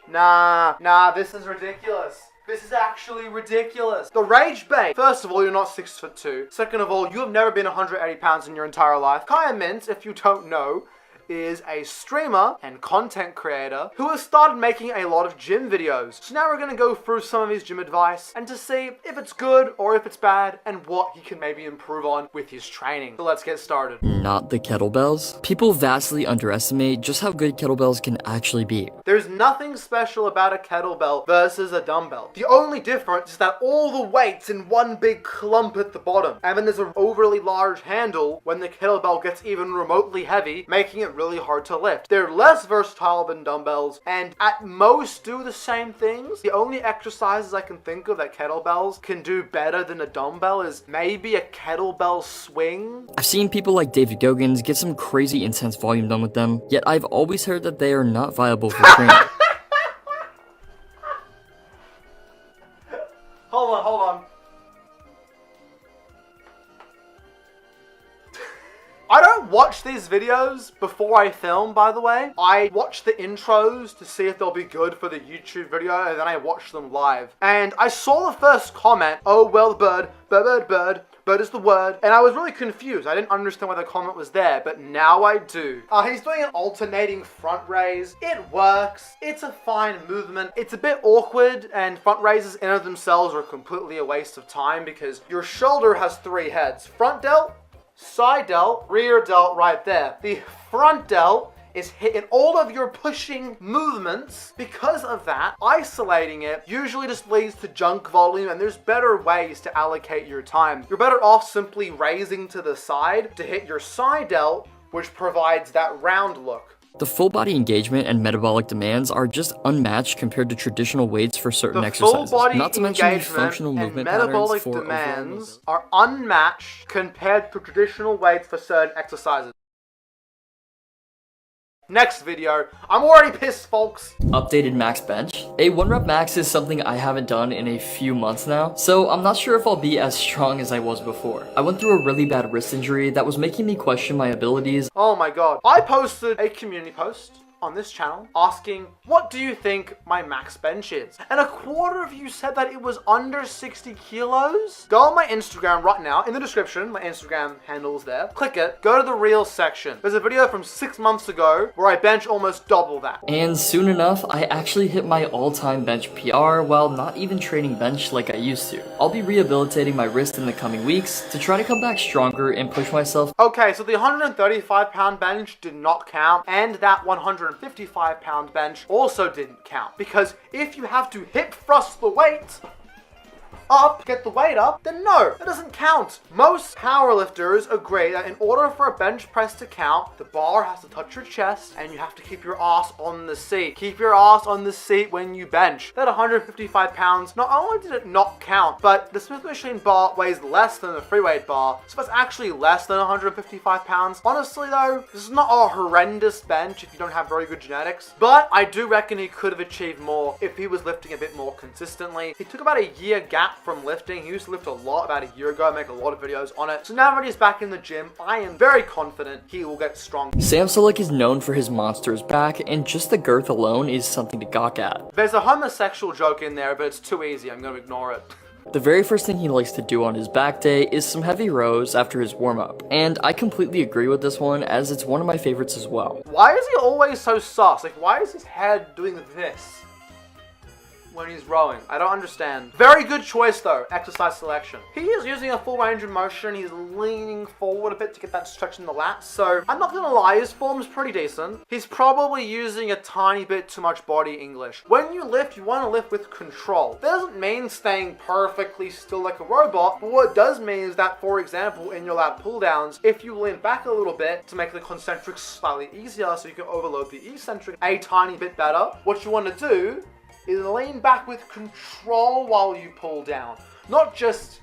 Nah, this is ridiculous. This is actually ridiculous. The rage bait. First of all, you're not 6 foot 2. Second of all, you have never been 180 pounds in your entire life. Kaya Mintz, if you don't know, is a streamer and content creator who has started making a lot of gym videos. So now we're going to go through some of his gym advice and to see if it's good or if it's bad and what he can maybe improve on with his training. So let's get started. Not the kettlebells. People vastly underestimate just how good kettlebells can actually be. There's nothing special about a kettlebell versus a dumbbell. The only difference is that all the weight's in one big clump at the bottom. And then there's an overly large handle when the kettlebell gets even remotely heavy, making it really hard to lift. They're less versatile than dumbbells and at most do the same things. The only exercises I can think of that kettlebells can do better than a dumbbell is maybe a kettlebell swing. I've seen people like David Goggins get some crazy intense volume done with them, yet I've always heard that they are not viable for training. Hold on. I don't watch these videos before I film, by the way. I watch the intros to see if they'll be good for the YouTube video, and then I watch them live. And I saw the first comment, oh, well, bird is the word. And I was really confused. I didn't understand why the comment was there, but now I do. He's doing an alternating front raise. It works. It's a fine movement. It's a bit awkward, and front raises in and of themselves are completely a waste of time because your shoulder has 3 heads. Front delt, side delt, rear delt right there. The front delt is hitting all of your pushing movements. Because of that, isolating it usually just leads to junk volume, and there's better ways to allocate your time. You're better off simply raising to the side to hit your side delt, which provides that round look. The full body engagement and metabolic demands are just unmatched compared to traditional weights for certain The exercises. full body Not to mention the engagement functional and movement metabolic patterns for demands are unmatched compared to traditional weights for certain exercises. Next video. I'm already pissed, folks. Updated max bench. A 1 rep max is something I haven't done in a few months now, so I'm not sure if I'll be as strong as I was before. I went through a really bad wrist injury that was making me question my abilities. Oh my god. I posted a community post on this channel asking, what do you think my max bench is? And a quarter of you said that it was under 60 kilos. Go on my Instagram right now, in the description, my Instagram handle is there. Click it, go to the Reels section. There's a video from 6 months ago where I bench almost double that. And soon enough, I actually hit my all-time bench PR while not even training bench like I used to. I'll be rehabilitating my wrist in the coming weeks to try to come back stronger and push myself. Okay, so the 135 pound bench did not count, and that 155 pound bench also didn't count, because if you have to hip thrust the weight up, get the weight up, then no, that doesn't count. Most powerlifters agree that in order for a bench press to count, the bar has to touch your chest and you have to keep your ass on the seat. Keep your ass on the seat when you bench. That 155 pounds, not only did it not count, but the Smith machine bar weighs less than the free weight bar, so that's actually less than 155 pounds. Honestly though, this is not a horrendous bench if you don't have very good genetics, but I do reckon he could have achieved more if he was lifting a bit more consistently. He took about a year gap from lifting. He used to lift a lot about a year ago, make a lot of videos on it. So now that he's back in the gym, I am very confident he will get strong. Sam Sulek is known for his monster's back, and just the girth alone is something to gawk at. There's a homosexual joke in there, but it's too easy. I'm going to ignore it. The very first thing he likes to do on his back day is some heavy rows after his warm-up, and I completely agree with this one as it's one of my favorites as well. Why is he always so sus? Like, why is his head doing this when he's rowing? I don't understand. Very good choice though, exercise selection. He is using a full range of motion. He's leaning forward a bit to get that stretch in the lats. So I'm not gonna lie, his form's pretty decent. He's probably using a tiny bit too much body English. When you lift, you wanna lift with control. That doesn't mean staying perfectly still like a robot, but what it does mean is that, for example, in your lat pull downs, if you lean back a little bit to make the concentric slightly easier so you can overload the eccentric a tiny bit better, what you wanna do is lean back with control while you pull down. Not just,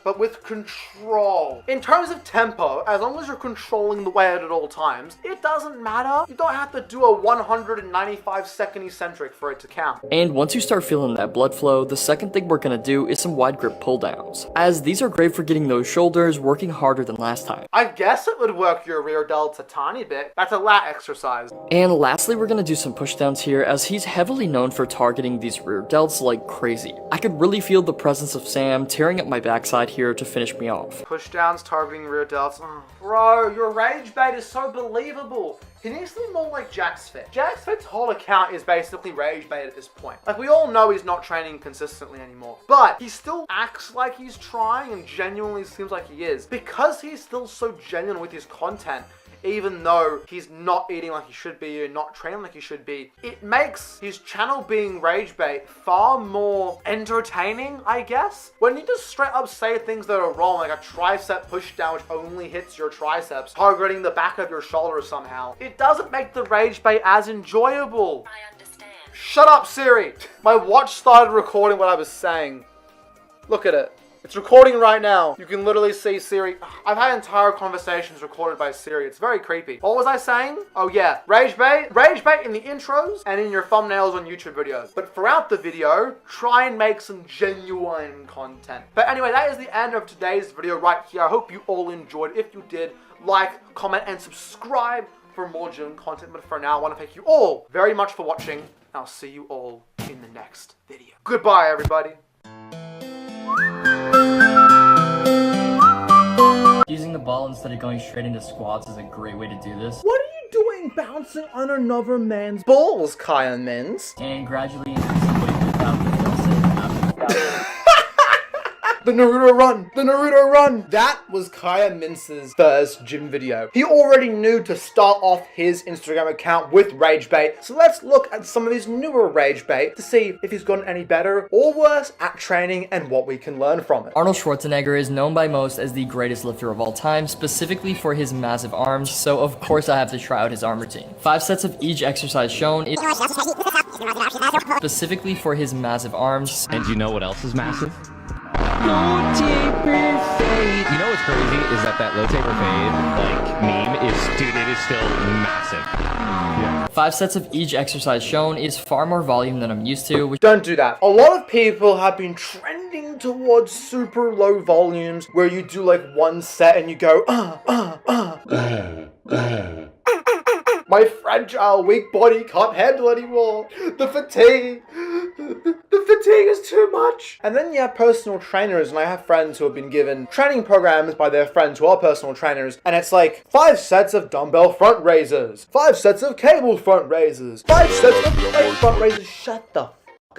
but with control. In terms of tempo, as long as you're controlling the weight at all times, it doesn't matter. You don't have to do a 195 second eccentric for it to count. And once you start feeling that blood flow, the second thing we're gonna do is some wide grip pull downs, as these are great for getting those shoulders working harder than last time. I guess it would work your rear delts a tiny bit. That's a lat exercise. And lastly, we're gonna do some push downs here, as he's heavily known for targeting these rear delts like crazy. I could really feel the presence of Sam tearing up my backside here to finish me off. Push downs targeting rear delts. Oh. Bro, your rage bait is so believable. He needs to be more like JacksFit. JacksFit's whole account is basically rage bait at this point. Like, we all know he's not training consistently anymore, but he still acts like he's trying and genuinely seems like he is. Because he's still so genuine with his content, even though he's not eating like he should be or not training like he should be, it makes his channel being rage bait far more entertaining, I guess. When you just straight up say things that are wrong, like a tricep push down which only hits your triceps, targeting the back of your shoulder somehow, it doesn't make the rage bait as enjoyable. I understand. Shut up, Siri! My watch started recording what I was saying. Look at it. It's recording right now. You can literally see Siri. I've had entire conversations recorded by Siri. It's very creepy. What was I saying? Oh yeah, rage bait in the intros and in your thumbnails on YouTube videos. But throughout the video, try and make some genuine content. But anyway, that is the end of today's video right here. I hope you all enjoyed. If you did, like, comment, and subscribe for more gym content. But for now, I want to thank you all very much for watching. And I'll see you all in the next video. Goodbye, everybody. Using the ball instead of going straight into squats is a great way to do this. What are you doing bouncing on another man's balls, Kaya Mins? And gradually increasing weight without the fail-safe after. The Naruto run! The Naruto run! That was Kaya Mince's first gym video. He already knew to start off his Instagram account with rage bait. So let's look at some of his newer rage bait to see if he's gotten any better or worse at training and what we can learn from it. Arnold Schwarzenegger is known by most as the greatest lifter of all time, specifically for his massive arms, so of course I have to try out his arm routine. 5 sets of each exercise shown is specifically for his massive arms. And do you know what else is massive? Low taper fade. You know what's crazy is that low taper fade like meme is, dude, it is still massive. Yeah. 5 sets of each exercise shown is far more volume than I'm used to, which don't do that. A lot of people have been trending towards super low volumes where you do like 1 set and you go my fragile, weak body can't handle anymore. The fatigue. The fatigue is too much. And then you have personal trainers, and I have friends who have been given training programs by their friends who are personal trainers, and it's like 5 sets of dumbbell front raises, 5 sets of cable front raises, 5 sets of plate front raises. Shut the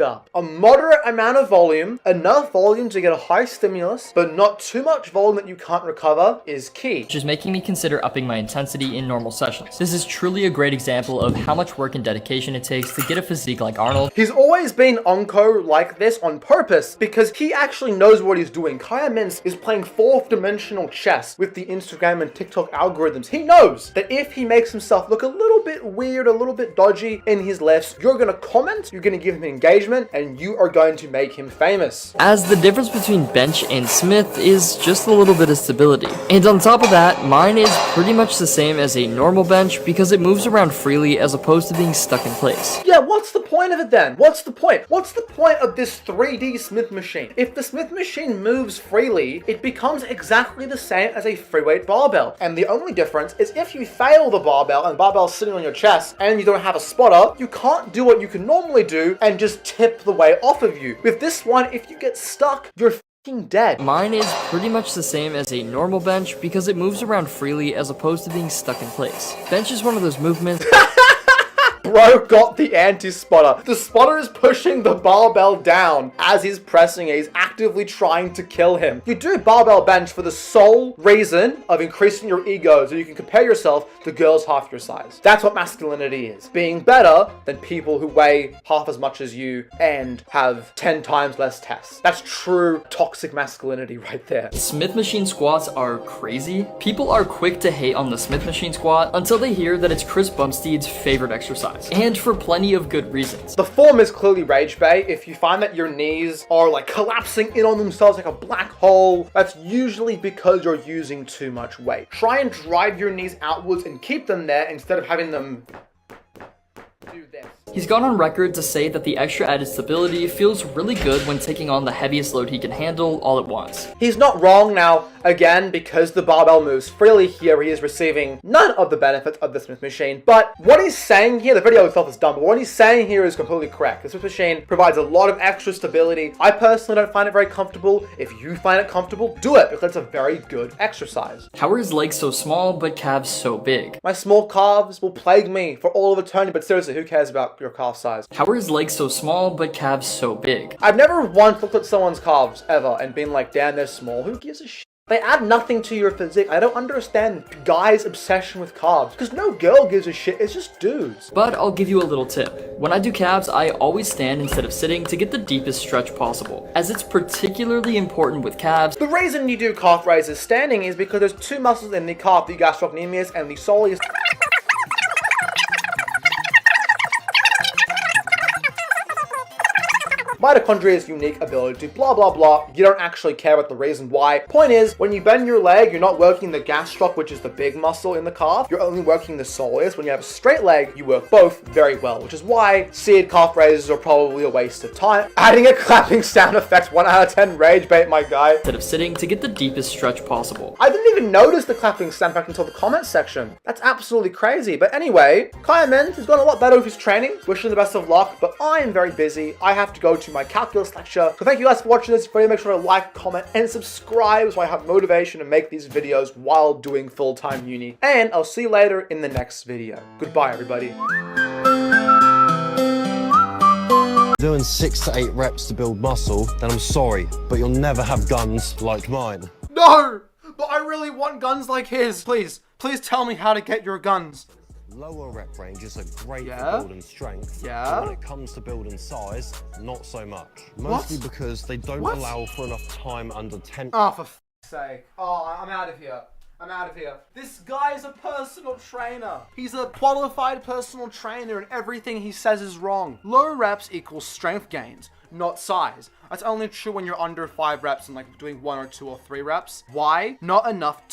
up. A moderate amount of volume, enough volume to get a high stimulus, but not too much volume that you can't recover is key. Which is making me consider upping my intensity in normal sessions. This is truly a great example of how much work and dedication it takes to get a physique like Arnold. He's always been onco like this on purpose because he actually knows what he's doing. Kaya Mintz is playing fourth dimensional chess with the Instagram and TikTok algorithms. He knows that if he makes himself look a little bit weird, a little bit dodgy in his lifts, you're gonna comment, you're gonna give him engagement, and you are going to make him famous. As the difference between bench and Smith is just a little bit of stability. And on top of that, mine is pretty much the same as a normal bench because it moves around freely as opposed to being stuck in place. Yeah, what's the point of it then? What's the point? What's the point of this 3D Smith machine? If the Smith machine moves freely, it becomes exactly the same as a free weight barbell. And the only difference is if you fail the barbell and the barbell's sitting on your chest and you don't have a spotter, you can't do what you can normally do and just tip the weight off of you. With this one, if you get stuck, you're dead. Mine is pretty much the same as a normal bench because it moves around freely as opposed to being stuck in place. Bench is one of those movements Bro got the anti-spotter. The spotter is pushing the barbell down as he's pressing it. He's actively trying to kill him. You do barbell bench for the sole reason of increasing your ego so you can compare yourself to girls half your size. That's what masculinity is. Being better than people who weigh half as much as you and have 10 times less tests. That's true toxic masculinity right there. Smith machine squats are crazy. People are quick to hate on the Smith machine squat until they hear that it's Chris Bumstead's favorite exercise. And for plenty of good reasons. The form is clearly rage bait. If you find that your knees are like collapsing in on themselves like a black hole, that's usually because you're using too much weight. Try and drive your knees outwards and keep them there instead of having them do this. He's gone on record to say that the extra added stability feels really good when taking on the heaviest load he can handle all at once. He's not wrong. Now, again, because the barbell moves freely here, he is receiving none of the benefits of the Smith machine. But what he's saying here, the video itself is dumb, but what he's saying here is completely correct. The Smith machine provides a lot of extra stability. I personally don't find it very comfortable. If you find it comfortable, do it because it's a very good exercise. How are his legs so small but calves so big? My small calves will plague me for all of eternity, but seriously, who cares about your calf size? How are his legs so small but calves so big? I've never once looked at someone's calves ever and been like, damn, they're small. Who gives a shit? They add nothing to your physique. I don't understand guys' obsession with calves because no girl gives a shit. It's just dudes. But I'll give you a little tip. When I do calves, I always stand instead of sitting to get the deepest stretch possible, as it's particularly important with calves. The reason you do calf raises standing is because there's two muscles in the calf, the gastrocnemius and the soleus. Mitochondria's unique ability to blah blah blah. You don't actually care about the reason why. Point is, when you bend your leg, you're not working the gastroc, which is the big muscle in the calf. You're only working the soleus. When you have a straight leg, you work both very well, which is why seated calf raises are probably a waste of time. Adding a clapping sound effect, 1 out of 10 rage bait, my guy. Instead of sitting to get the deepest stretch possible. I didn't even notice the clapping sound effect until the comment section. That's absolutely crazy. But anyway, Kaya Mintz has gone a lot better with his training. Wish him the best of luck, but I am very busy. I have to go to my calculus lecture. So thank you guys for watching this video. Make sure to like, comment, and subscribe so I have motivation to make these videos while doing full-time uni. And I'll see you later in the next video. Goodbye, everybody. Doing 6 to 8 reps to build muscle, then I'm sorry, but you'll never have guns like mine. No! But I really want guns like his. Please tell me how to get your guns. Lower rep ranges are great for building strength, but when it comes to building size, not so much. Mostly because they don't allow for enough time under tension. Oh, for f***'s sake. Oh, I'm out of here. I'm out of here. This guy is a personal trainer. He's a qualified personal trainer and everything he says is wrong. Low reps equals strength gains, not size. That's only true when you're under 5 reps and like doing 1 or 2 or 3 reps. Why? Not enough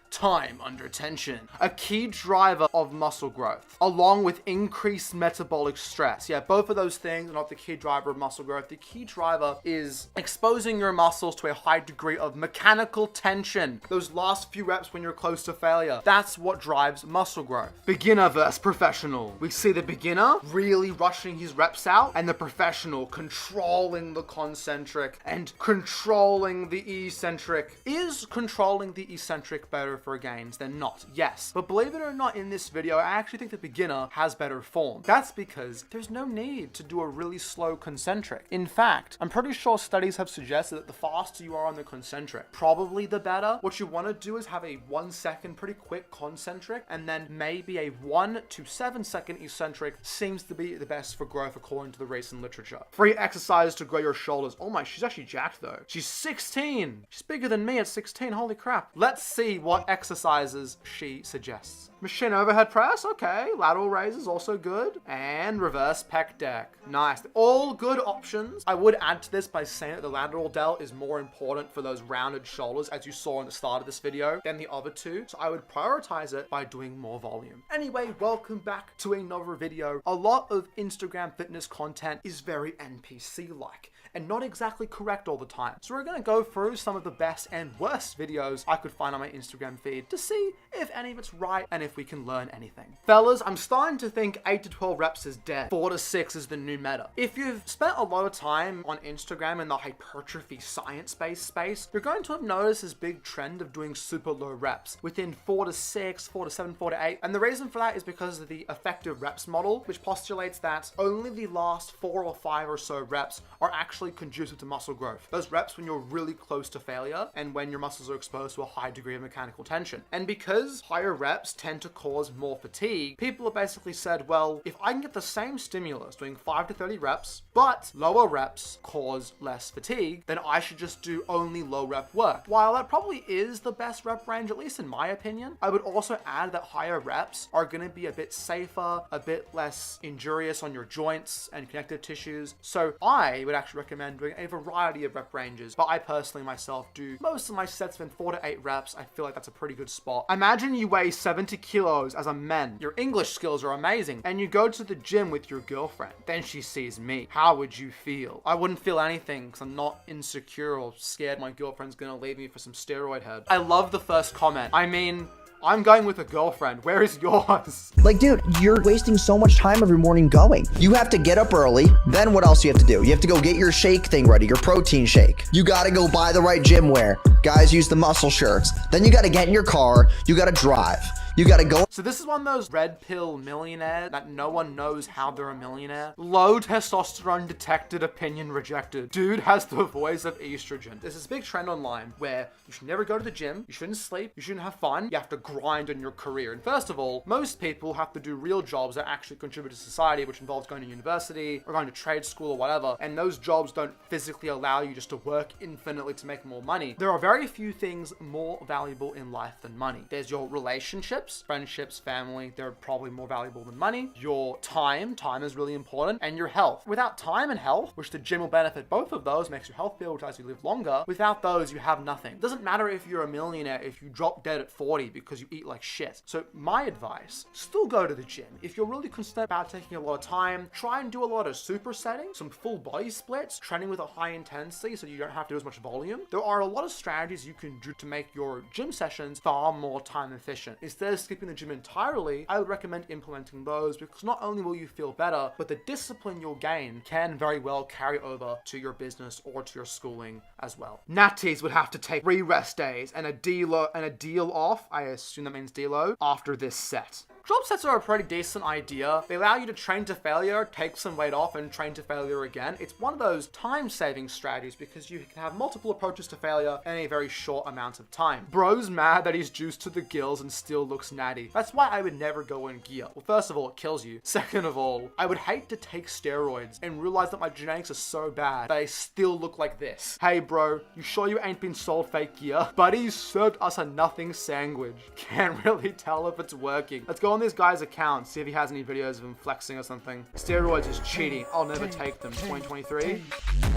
time under tension. A key driver of muscle growth, along with increased metabolic stress. Yeah, both of those things are not the key driver of muscle growth. The key driver is exposing your muscles to a high degree of mechanical tension. Those last few reps when you're close to failure. That's what drives muscle growth. Beginner versus professional. We see the beginner really rushing his reps out and the professional controlling the concentric and controlling the eccentric. Is controlling the eccentric better hypertrophy gains than not, yes. But believe it or not, in this video, I actually think the beginner has better form. That's because there's no need to do a really slow concentric. In fact, I'm pretty sure studies have suggested that the faster you are on the concentric, probably the better. What you want to do is have a 1 second pretty quick concentric, and then maybe a 1 to 7 second eccentric seems to be the best for growth according to the recent literature. Free exercise to grow your shoulders. Oh my, she's actually jacked though. She's 16. She's bigger than me at 16. Holy crap. Let's see what exercises she suggests. Machine overhead press, okay. Lateral raises, also good. And reverse pec deck. Nice. All good options. I would add to this by saying that the lateral delt is more important for those rounded shoulders, as you saw in the start of this video, than the other two. So I would prioritize it by doing more volume. Anyway, welcome back to another video. A lot of Instagram fitness content is very NPC-like and not exactly correct all the time. So we're going to go through some of the best and worst videos I could find on my Instagram feed to see if any of it's right and if we can learn anything. Fellas, I'm starting to think 8 to 12 reps is dead. 4 to 6 is the new meta. If you've spent a lot of time on Instagram in the hypertrophy science-based space, you're going to have noticed this big trend of doing super low reps within 4 to 6, 4 to 7, 4 to 8. And the reason for that is because of the effective reps model, which postulates that only the last 4 or 5 or so reps are actually conducive to muscle growth. Those reps when you're really close to failure and when your muscles are exposed to a high degree of mechanical tension. And because higher reps tend to cause more fatigue, people have basically said, well, if I can get the same stimulus doing 5 to 30 reps, but lower reps cause less fatigue, then I should just do only low rep work. While that probably is the best rep range, at least in my opinion, I would also add that higher reps are going to be a bit safer, a bit less injurious on your joints and connective tissues. So I would actually recommend doing a variety of rep ranges, but I personally myself do most of my sets within 4 to 8 reps. I feel like that's a pretty good spot. Imagine you weigh 70 kilos as a man. Your English skills are amazing, and you go to the gym with your girlfriend. Then she sees me. How would you feel? I wouldn't feel anything because I'm not insecure or scared my girlfriend's gonna leave me for some steroid head. I love the first comment. I mean, I'm going with a girlfriend. Where is yours? Like, dude, you're wasting so much time every morning going. You have to get up early. Then what else do you have to do? You have to go get your shake thing ready, your protein shake. You gotta go buy the right gym wear. Guys use the muscle shirts. Then you gotta get in your car. You gotta drive. You gotta go. So this is one of those red pill millionaires that no one knows how they're a millionaire. Low testosterone detected, opinion rejected. Dude has the voice of estrogen. There's this big trend online where you should never go to the gym, you shouldn't sleep, you shouldn't have fun, you have to grind on your career. And first of all, most people have to do real jobs that actually contribute to society, which involves going to university or going to trade school or whatever. And those jobs don't physically allow you just to work infinitely to make more money. There are very few things more valuable in life than money. There's your relationships, friendships, family. They're probably more valuable than money. Your time is really important, and your health. Without time and health, which the gym will benefit both of those, makes you healthier, which as you live longer. Without those, you have nothing. It doesn't matter if you're a millionaire if you drop dead at 40 because you eat like shit. So my advice, still go to the gym. If you're really concerned about taking a lot of time, try and do a lot of supersetting, some full body splits, training with a high intensity so you don't have to do as much volume. There are a lot of strategies you can do to make your gym sessions far more time efficient. Instead of skipping the gym entirely, I would recommend implementing those because not only will you feel better, but the discipline you'll gain can very well carry over to your business or to your schooling as well. Natties would have to take 3 rest days and a deal off, I assume that means deload, after this set. Drop sets are a pretty decent idea. They allow you to train to failure, take some weight off, and train to failure again. It's one of those time-saving strategies because you can have multiple approaches to failure in a very short amount of time. Bro's mad that he's juiced to the gills and still looks natty. That's why I would never go in gear. Well, first of all, it kills you. Second of all, I would hate to take steroids and realize that my genetics are so bad that I still look like this. Hey bro, you sure you ain't been sold fake gear? Buddy served us a nothing sandwich. Can't really tell if it's working. Let's go on this guy's account, see if he has any videos of him flexing or something. Steroids is cheating. I'll never take them. 2023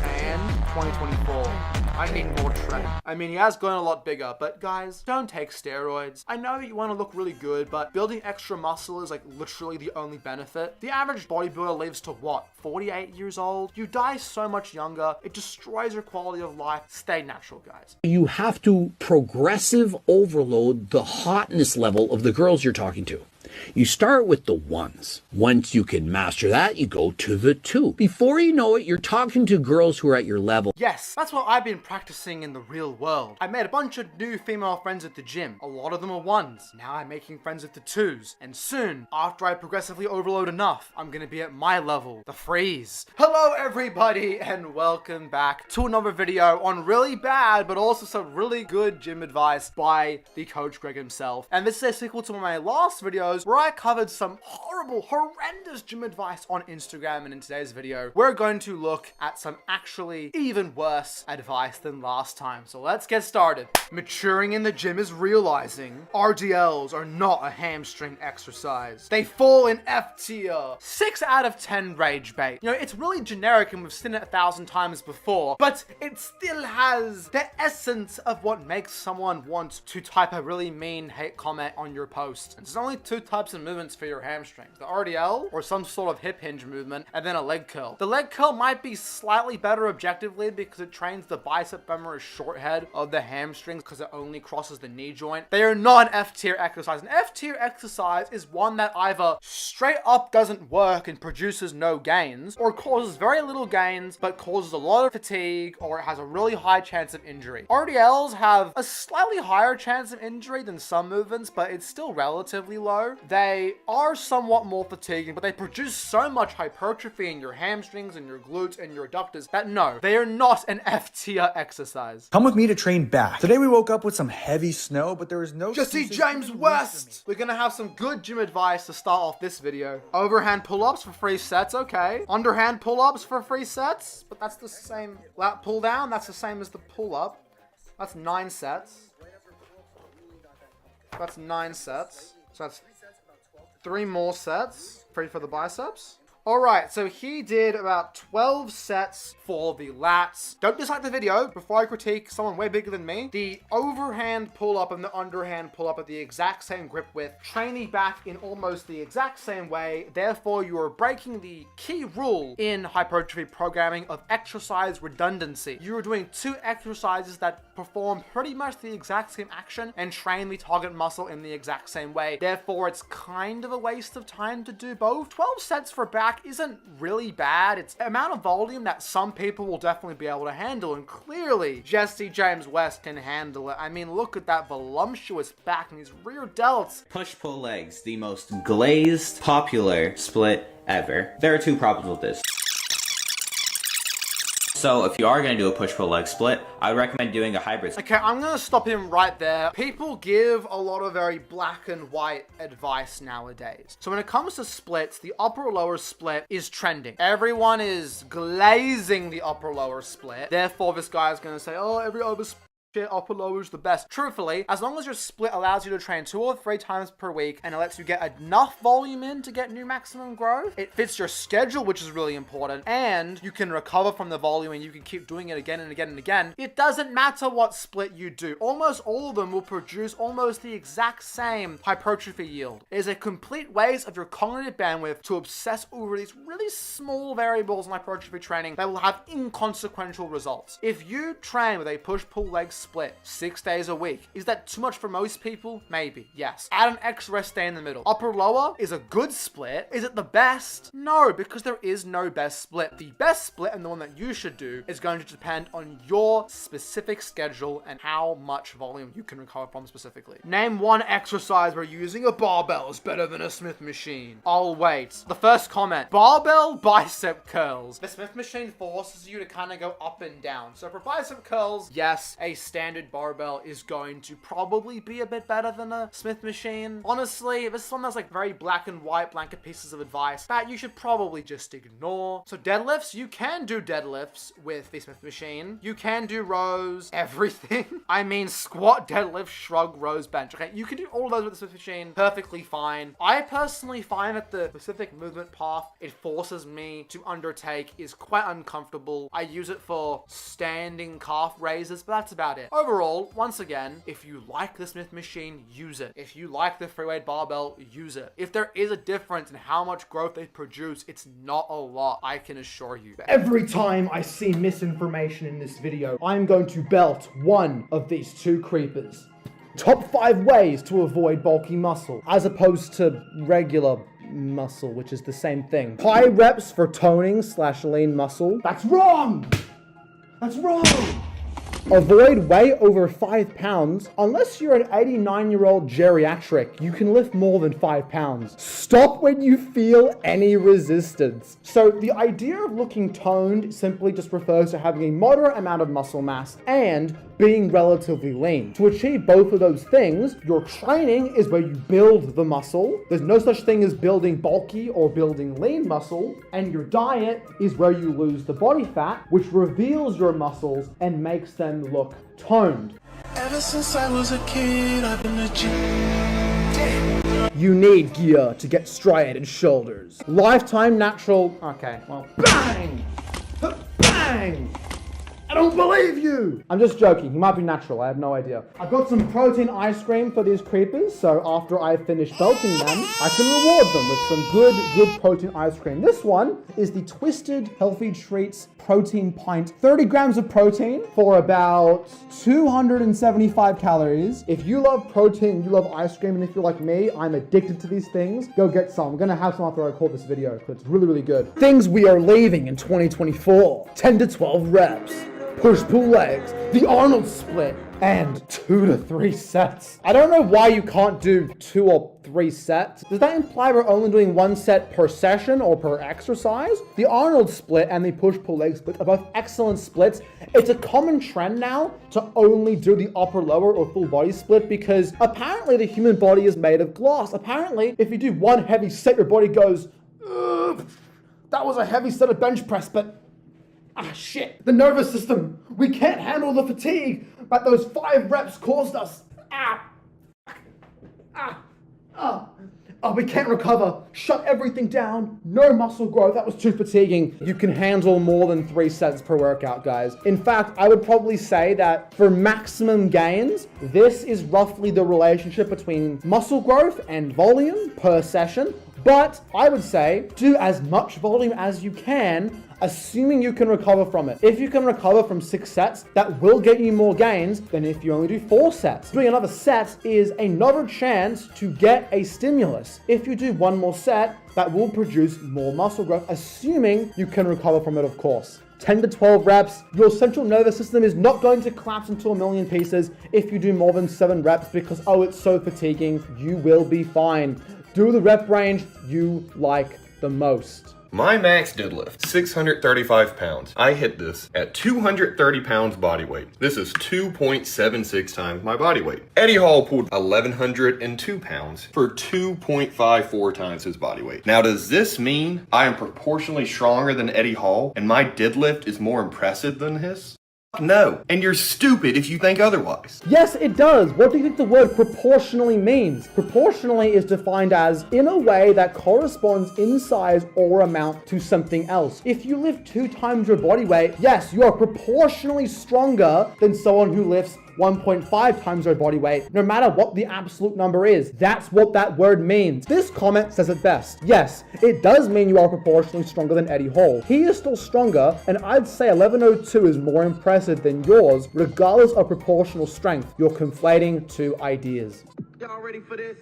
and 2024. I need more trend. I mean, he has grown a lot bigger, but guys, don't take steroids. I know you want to look really good, but building extra muscle is like literally the only benefit. The average bodybuilder lives to what? 48 years old? You die so much younger. It destroys your quality of life. Stay natural, guys. You have to progressive overload the hotness level of the girls you're talking to. You start with the ones. Once you can master that, you go to the two. Before you know it, you're talking to girls who are at your level. Yes, that's what I've been practicing in the real world. I made a bunch of new female friends at the gym. A lot of them are ones. Now I'm making friends with the twos. And soon, after I progressively overload enough, I'm gonna be at my level, the threes. Hello everybody, and welcome back to another video on really bad, but also some really good gym advice by the Coach Greg himself. And this is a sequel to one of my last videos where I covered some horrible, horrendous gym advice on Instagram, and in today's video, we're going to look at some actually even worse advice than last time. So let's get started. Maturing in the gym is realizing RDLs are not a hamstring exercise. They fall in F tier. 6 out of 10 rage bait. You know, it's really generic and we've seen it 1,000 times before, but it still has the essence of what makes someone want to type a really mean hate comment on your post. And there's only 2 types of movements for your hamstrings: the RDL, or some sort of hip hinge movement, and then a leg curl. The leg curl might be slightly better objectively because it trains the bicep femoris short head of the hamstrings because it only crosses the knee joint. They are not an F tier exercise. An F tier exercise is one that either straight up doesn't work and produces no gains, or causes very little gains but causes a lot of fatigue, or it has a really high chance of injury. RDLs have a slightly higher chance of injury than some movements, but it's still relatively low. They are somewhat more fatiguing, but they produce so much hypertrophy in your hamstrings and your glutes and your adductors that no, they are not an F tier exercise. Come with me to train back. Today we woke up with some heavy snow, but there was no Jesse James West! We're gonna have some good gym advice to start off this video. Overhand pull-ups for 3 sets, okay. Underhand pull-ups for 3 sets, but that's the same. Lat pull down, that's the same as the pull-up. That's 9 sets. That's 9 sets. So that's 3 more sets. 3 for the biceps. Alright, so he did about 12 sets for the lats. Don't dislike the video before I critique someone way bigger than me. The overhand pull-up and the underhand pull-up at the exact same grip width, training back in almost the exact same way. Therefore, you are breaking the key rule in hypertrophy programming of exercise redundancy. You are doing 2 exercises that perform pretty much the exact same action and train the target muscle in the exact same way. Therefore, it's kind of a waste of time to do both. 12 sets for back isn't really bad. It's the amount of volume that some people will definitely be able to handle, and clearly Jesse James West can handle it. I mean, look at that voluptuous back and these rear delts. Push-pull legs, the most glazed, popular split ever. There are 2 problems with this. So if you are going to do a push-pull leg split, I would recommend doing a hybrid. Okay, I'm going to stop him right there. People give a lot of very black and white advice nowadays. So when it comes to splits, the upper-lower split is trending. Everyone is glazing the upper-lower split. Therefore, this guy is going to say, oh, every other split upper lower is the best. Truthfully, as long as your split allows you to train 2 or 3 times per week and it lets you get enough volume in to get new maximum growth, it fits your schedule, which is really important, and you can recover from the volume and you can keep doing it again and again and again. It doesn't matter what split you do. Almost all of them will produce almost the exact same hypertrophy yield. It is a complete waste of your cognitive bandwidth to obsess over these really small variables in hypertrophy training that will have inconsequential results. If you train with a push-pull leg split 6 days a week, is that too much for most people? Maybe, yes. Add an extra rest day in the middle. Upper lower is a good split. Is it the best? No, because there is no best split. The best split, and the one that you should do, is going to depend on your specific schedule and how much volume you can recover from specifically. Name one exercise where using a barbell is better than a Smith machine. I'll wait. The first comment: barbell bicep curls. The Smith machine forces you to kind of go up and down. So for bicep curls, yes, a standard barbell is going to probably be a bit better than a Smith machine. Honestly, this is one that's like very black and white blanket pieces of advice that you should probably just ignore. So deadlifts, you can do deadlifts with the Smith machine. You can do rows, everything. I mean, squat, deadlift, shrug, rows, bench. Okay, you can do all of those with the Smith machine perfectly fine. I personally find that the specific movement path it forces me to undertake is quite uncomfortable. I use it for standing calf raises, but that's about it. Overall, once again, if you like the Smith machine, use it. If you like the free-weight barbell, use it. If there is a difference in how much growth they produce, it's not a lot, I can assure you. Every time I see misinformation in this video, I'm going to belt one of these 2 creepers. Top 5 ways to avoid bulky muscle, as opposed to regular muscle, which is the same thing. High reps for toning / lean muscle. That's wrong! That's wrong! Avoid weight over 5 pounds. Unless you're an 89-year-old geriatric, you can lift more than 5 pounds. Stop when you feel any resistance. So the idea of looking toned simply just refers to having a moderate amount of muscle mass and being relatively lean. To achieve both of those things, your training is where you build the muscle. There's no such thing as building bulky or building lean muscle. And your diet is where you lose the body fat, which reveals your muscles and makes them look toned. Ever since I was a kid, I've been a gym. You need gear to get striated shoulders. Lifetime natural. Okay, well, bang! Bang! I don't believe you! I'm just joking, he might be natural, I have no idea. I've got some protein ice cream for these creepers, so after I finish belting them, I can reward them with some good protein ice cream. This one is the Twisted Healthy Treats Protein Pint. 30 grams of protein for about 275 calories. If you love protein, you love ice cream, and if you're like me, I'm addicted to these things, go get some. I'm gonna have some after I record this video, because it's really good. Things we are leaving in 2024. 10 to 12 reps. Push-pull legs, the Arnold split, and 2 to 3 sets. I don't know why you can't do 2 or 3 sets. Does that imply we're only doing 1 set per session or per exercise? The Arnold split and the push-pull leg split are both excellent splits. It's a common trend now to only do the upper-lower or full body split because apparently the human body is made of glass. Apparently, if you do 1 heavy set, your body goes, ugh, that was a heavy set of bench press, but ah, shit. The nervous system. We can't handle the fatigue that those 5 reps caused us. We can't recover. Shut everything down. No muscle growth. That was too fatiguing. You can handle more than 3 sets per workout, guys. In fact, I would probably say that for maximum gains, this is roughly the relationship between muscle growth and volume per session. But I would say do as much volume as you can, assuming you can recover from it. If you can recover from 6 sets, that will get you more gains than if you only do 4 sets. Doing another set is another chance to get a stimulus. If you do 1 more set, that will produce more muscle growth, assuming you can recover from it, of course. 10 to 12 reps, your central nervous system is not going to collapse into a million pieces if you do more than 7 reps because, oh, it's so fatiguing. You will be fine. Do the rep range you like the most. My max deadlift, 635 pounds. I hit this at 230 pounds body weight. This is 2.76 times my body weight. Eddie Hall pulled 1,102 pounds for 2.54 times his body weight. Now, does this mean I am proportionally stronger than Eddie Hall and my deadlift is more impressive than his? No, and you're stupid if you think otherwise. Yes, it does. What do you think the word proportionally means? Proportionally is defined as in a way that corresponds in size or amount to something else. If you lift 2 times your body weight, yes, you are proportionally stronger than someone who lifts 1.5 times their body weight, no matter what the absolute number is. That's what that word means. This comment says it best. Yes, it does mean you are proportionally stronger than Eddie Hall. He is still stronger, and I'd say 1102 is more impressive than yours, regardless of proportional strength. You're conflating 2 ideas. Y'all ready for this?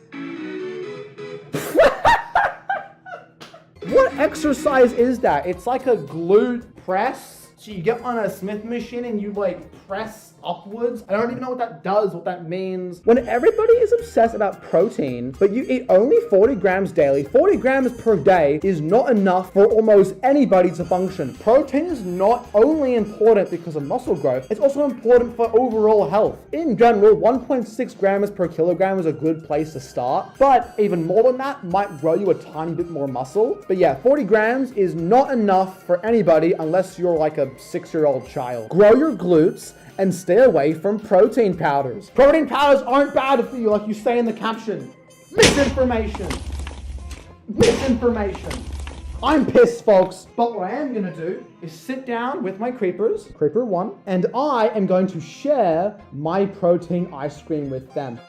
What exercise is that? It's like a glute press. So you get on a Smith machine and you like press upwards. I don't even know what that does, what that means. When everybody is obsessed about protein, but you eat only 40 grams daily, 40 grams per day is not enough for almost anybody to function. Protein is not only important because of muscle growth, it's also important for overall health. In general, 1.6 grams per kilogram is a good place to start, but even more than that might grow you a tiny bit more muscle. But yeah, 40 grams is not enough for anybody unless you're like a 6-year-old child. Grow your glutes and stay away from protein powders. Protein powders aren't bad for you like you say in the caption. Misinformation. Misinformation. I'm pissed, folks. But what I am gonna do is sit down with my creepers, creeper 1, and I am going to share my protein ice cream with them.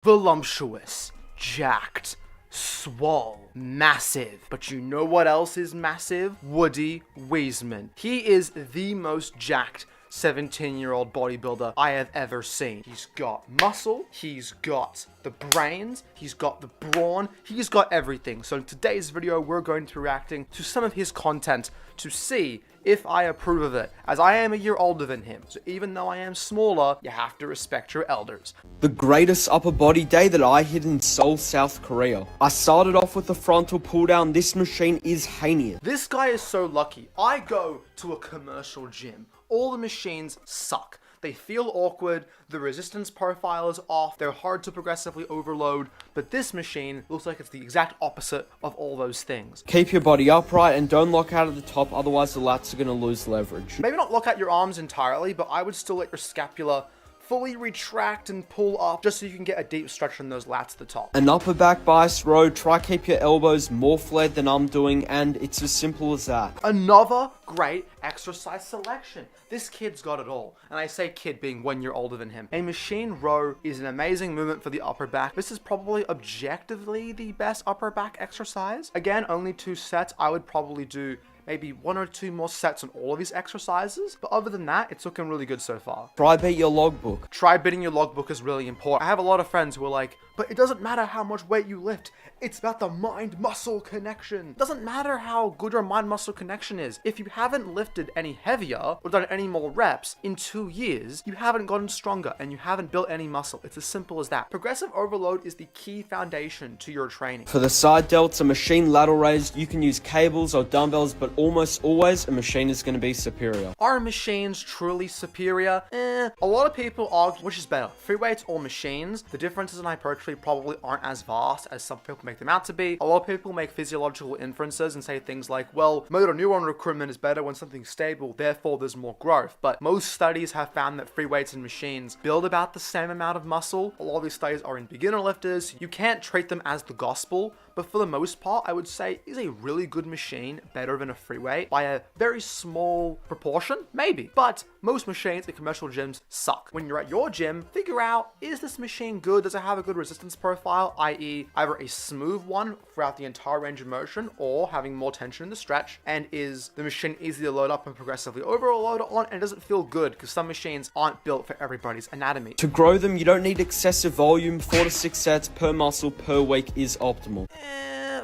voluptuous, jacked, swole, massive. But you know what else is massive? Woody Weissman. He is the most jacked 17-year-old bodybuilder I have ever seen. He's got muscle, he's got the brains, he's got the brawn, he's got everything. So in today's video, we're going to be reacting to some of his content to see if I approve of it, as I am a year older than him. So even though I am smaller, you have to respect your elders. The greatest upper body day that I hit in Seoul, South Korea. I started off with the frontal pull down. This machine is heinous. This guy is so lucky. I go to a commercial gym. All the machines suck. They feel awkward, the resistance profile is off, they're hard to progressively overload, but this machine looks like it's the exact opposite of all those things. Keep your body upright and don't lock out at the top, otherwise the lats are going to lose leverage. Maybe not lock out your arms entirely, but I would still let your scapula fully retract and pull up just so you can get a deep stretch in those lats at the top. An upper back bias row, try keep your elbows more flared than I'm doing, and it's as simple as that. Another great exercise selection. This kid's got it all. And I say kid being 1 year older than him. A machine row is an amazing movement for the upper back. This is probably objectively the best upper back exercise. Again, only 2 sets. I would probably do maybe 1 or 2 more sets on all of these exercises. But other than that, it's looking really good so far. Try beat your logbook. Try beating your logbook is really important. I have a lot of friends who are like, but it doesn't matter how much weight you lift. It's about the mind-muscle connection. It doesn't matter how good your mind-muscle connection is. If you haven't lifted any heavier or done any more reps in 2 years, you haven't gotten stronger and you haven't built any muscle. It's as simple as that. Progressive overload is the key foundation to your training. For the side delts, a machine lateral raise, you can use cables or dumbbells, but almost always a machine is going to be superior. Are machines truly superior? A lot of people argue which is better, free weights or machines. The differences in hypertrophy probably aren't as vast as some people make them out to be. A lot of people make physiological inferences and say things like, well, motor neuron recruitment is better when something's stable, therefore there's more growth. But most studies have found that free weights and machines build about the same amount of muscle. A lot of these studies are in beginner lifters. You can't treat them as the gospel, but for the most part, I would say is a really good machine better than a free weight by a very small proportion? Maybe. But most machines in commercial gyms suck. When you're at your gym, figure out, is this machine good? Does it have a good resistance profile, i.e. either a smooth one throughout the entire range of motion or having more tension in the stretch? And is the machine easy to load up and progressively overload it on? And does it feel good? Because some machines aren't built for everybody's anatomy. To grow them, you don't need excessive volume. 4 to 6 sets per muscle per week is optimal.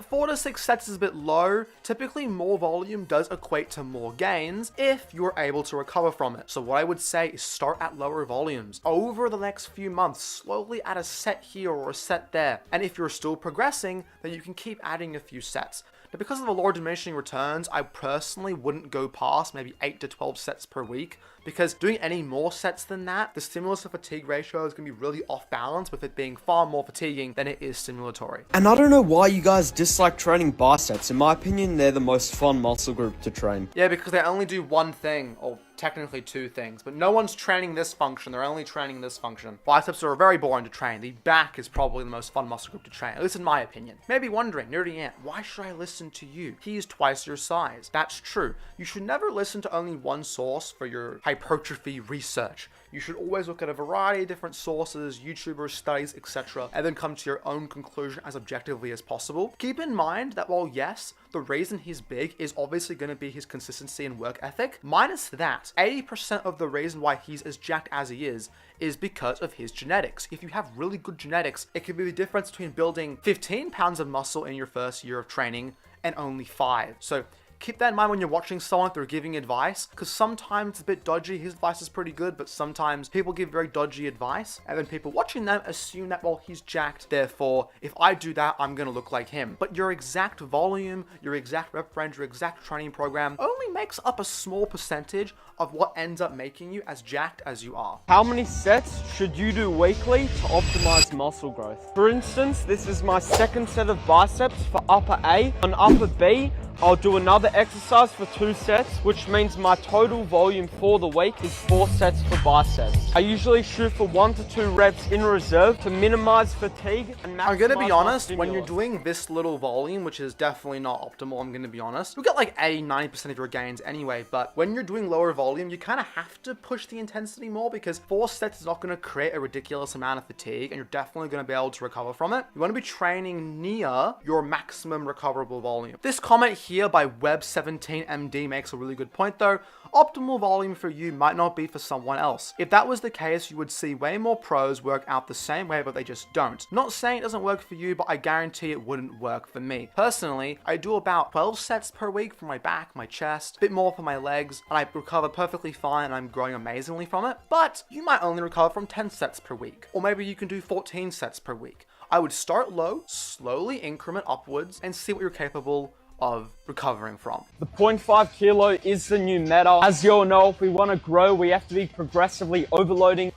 4 to 6 sets is a bit low. Typically, more volume does equate to more gains if you're able to recover from it. So what I would say is start at lower volumes. Over the next few months, slowly add a set here or a set there. And if you're still progressing, then you can keep adding a few sets. Now, because of the lower diminishing returns, I personally wouldn't go past maybe 8 to 12 sets per week, because doing any more sets than that, the stimulus to fatigue ratio is going to be really off balance, with it being far more fatiguing than it is stimulatory. And I don't know why you guys dislike training biceps. In my opinion, they're the most fun muscle group to train. Yeah, because they only do one thing, or technically 2 things, but no one's training this function, they're only training this function. Biceps are very boring to train. The back is probably the most fun muscle group to train, at least in my opinion. Maybe wondering, Nerdy Ant, why should I listen to you? He's twice your size. That's true. You should never listen to only one source for your hypertrophy research. You should always look at a variety of different sources, YouTubers, studies, etc., and then come to your own conclusion as objectively as possible. Keep in mind that while yes, the reason he's big is obviously going to be his consistency and work ethic, minus that, 80% of the reason why he's as jacked as he is because of his genetics. If you have really good genetics, it could be the difference between building 15 pounds of muscle in your first year of training and only 5. So keep that in mind when you're watching someone if they're giving advice, because sometimes it's a bit dodgy. His advice is pretty good, but sometimes people give very dodgy advice, and then people watching them assume that, well, he's jacked, therefore, if I do that, I'm gonna look like him. But your exact volume, your exact rep range, your exact training program only makes up a small percentage of what ends up making you as jacked as you are. How many sets should you do weekly to optimize muscle growth? For instance, this is my second set of biceps for upper A. On upper B, I'll do another exercise for 2 sets, which means my total volume for the week is 4 sets for biceps. I usually shoot for 1 to 2 reps in reserve to minimize fatigue and maximize I'm gonna be my honest, when you're stimulus. doing this little volume, which is definitely not optimal, I'm gonna be honest, you'll get like 80-90% of your gains anyway, but when you're doing lower volume, you kind of have to push the intensity more because 4 sets is not gonna create a ridiculous amount of fatigue and you're definitely gonna be able to recover from it. You wanna be training near your maximum recoverable volume. This comment here by Web17MD makes a really good point though. Optimal volume for you might not be for someone else. If that was the case, you would see way more pros work out the same way, but they just don't. Not saying it doesn't work for you, but I guarantee it wouldn't work for me. Personally, I do about 12 sets per week for my back, my chest, a bit more for my legs, and I recover perfectly fine and I'm growing amazingly from it. But you might only recover from 10 sets per week, or maybe you can do 14 sets per week. I would start low, slowly increment upwards, and see what you're capable of recovering from. The 0.5 kilo is the new meta. As you all know, if we want to grow, we have to be progressively overloading,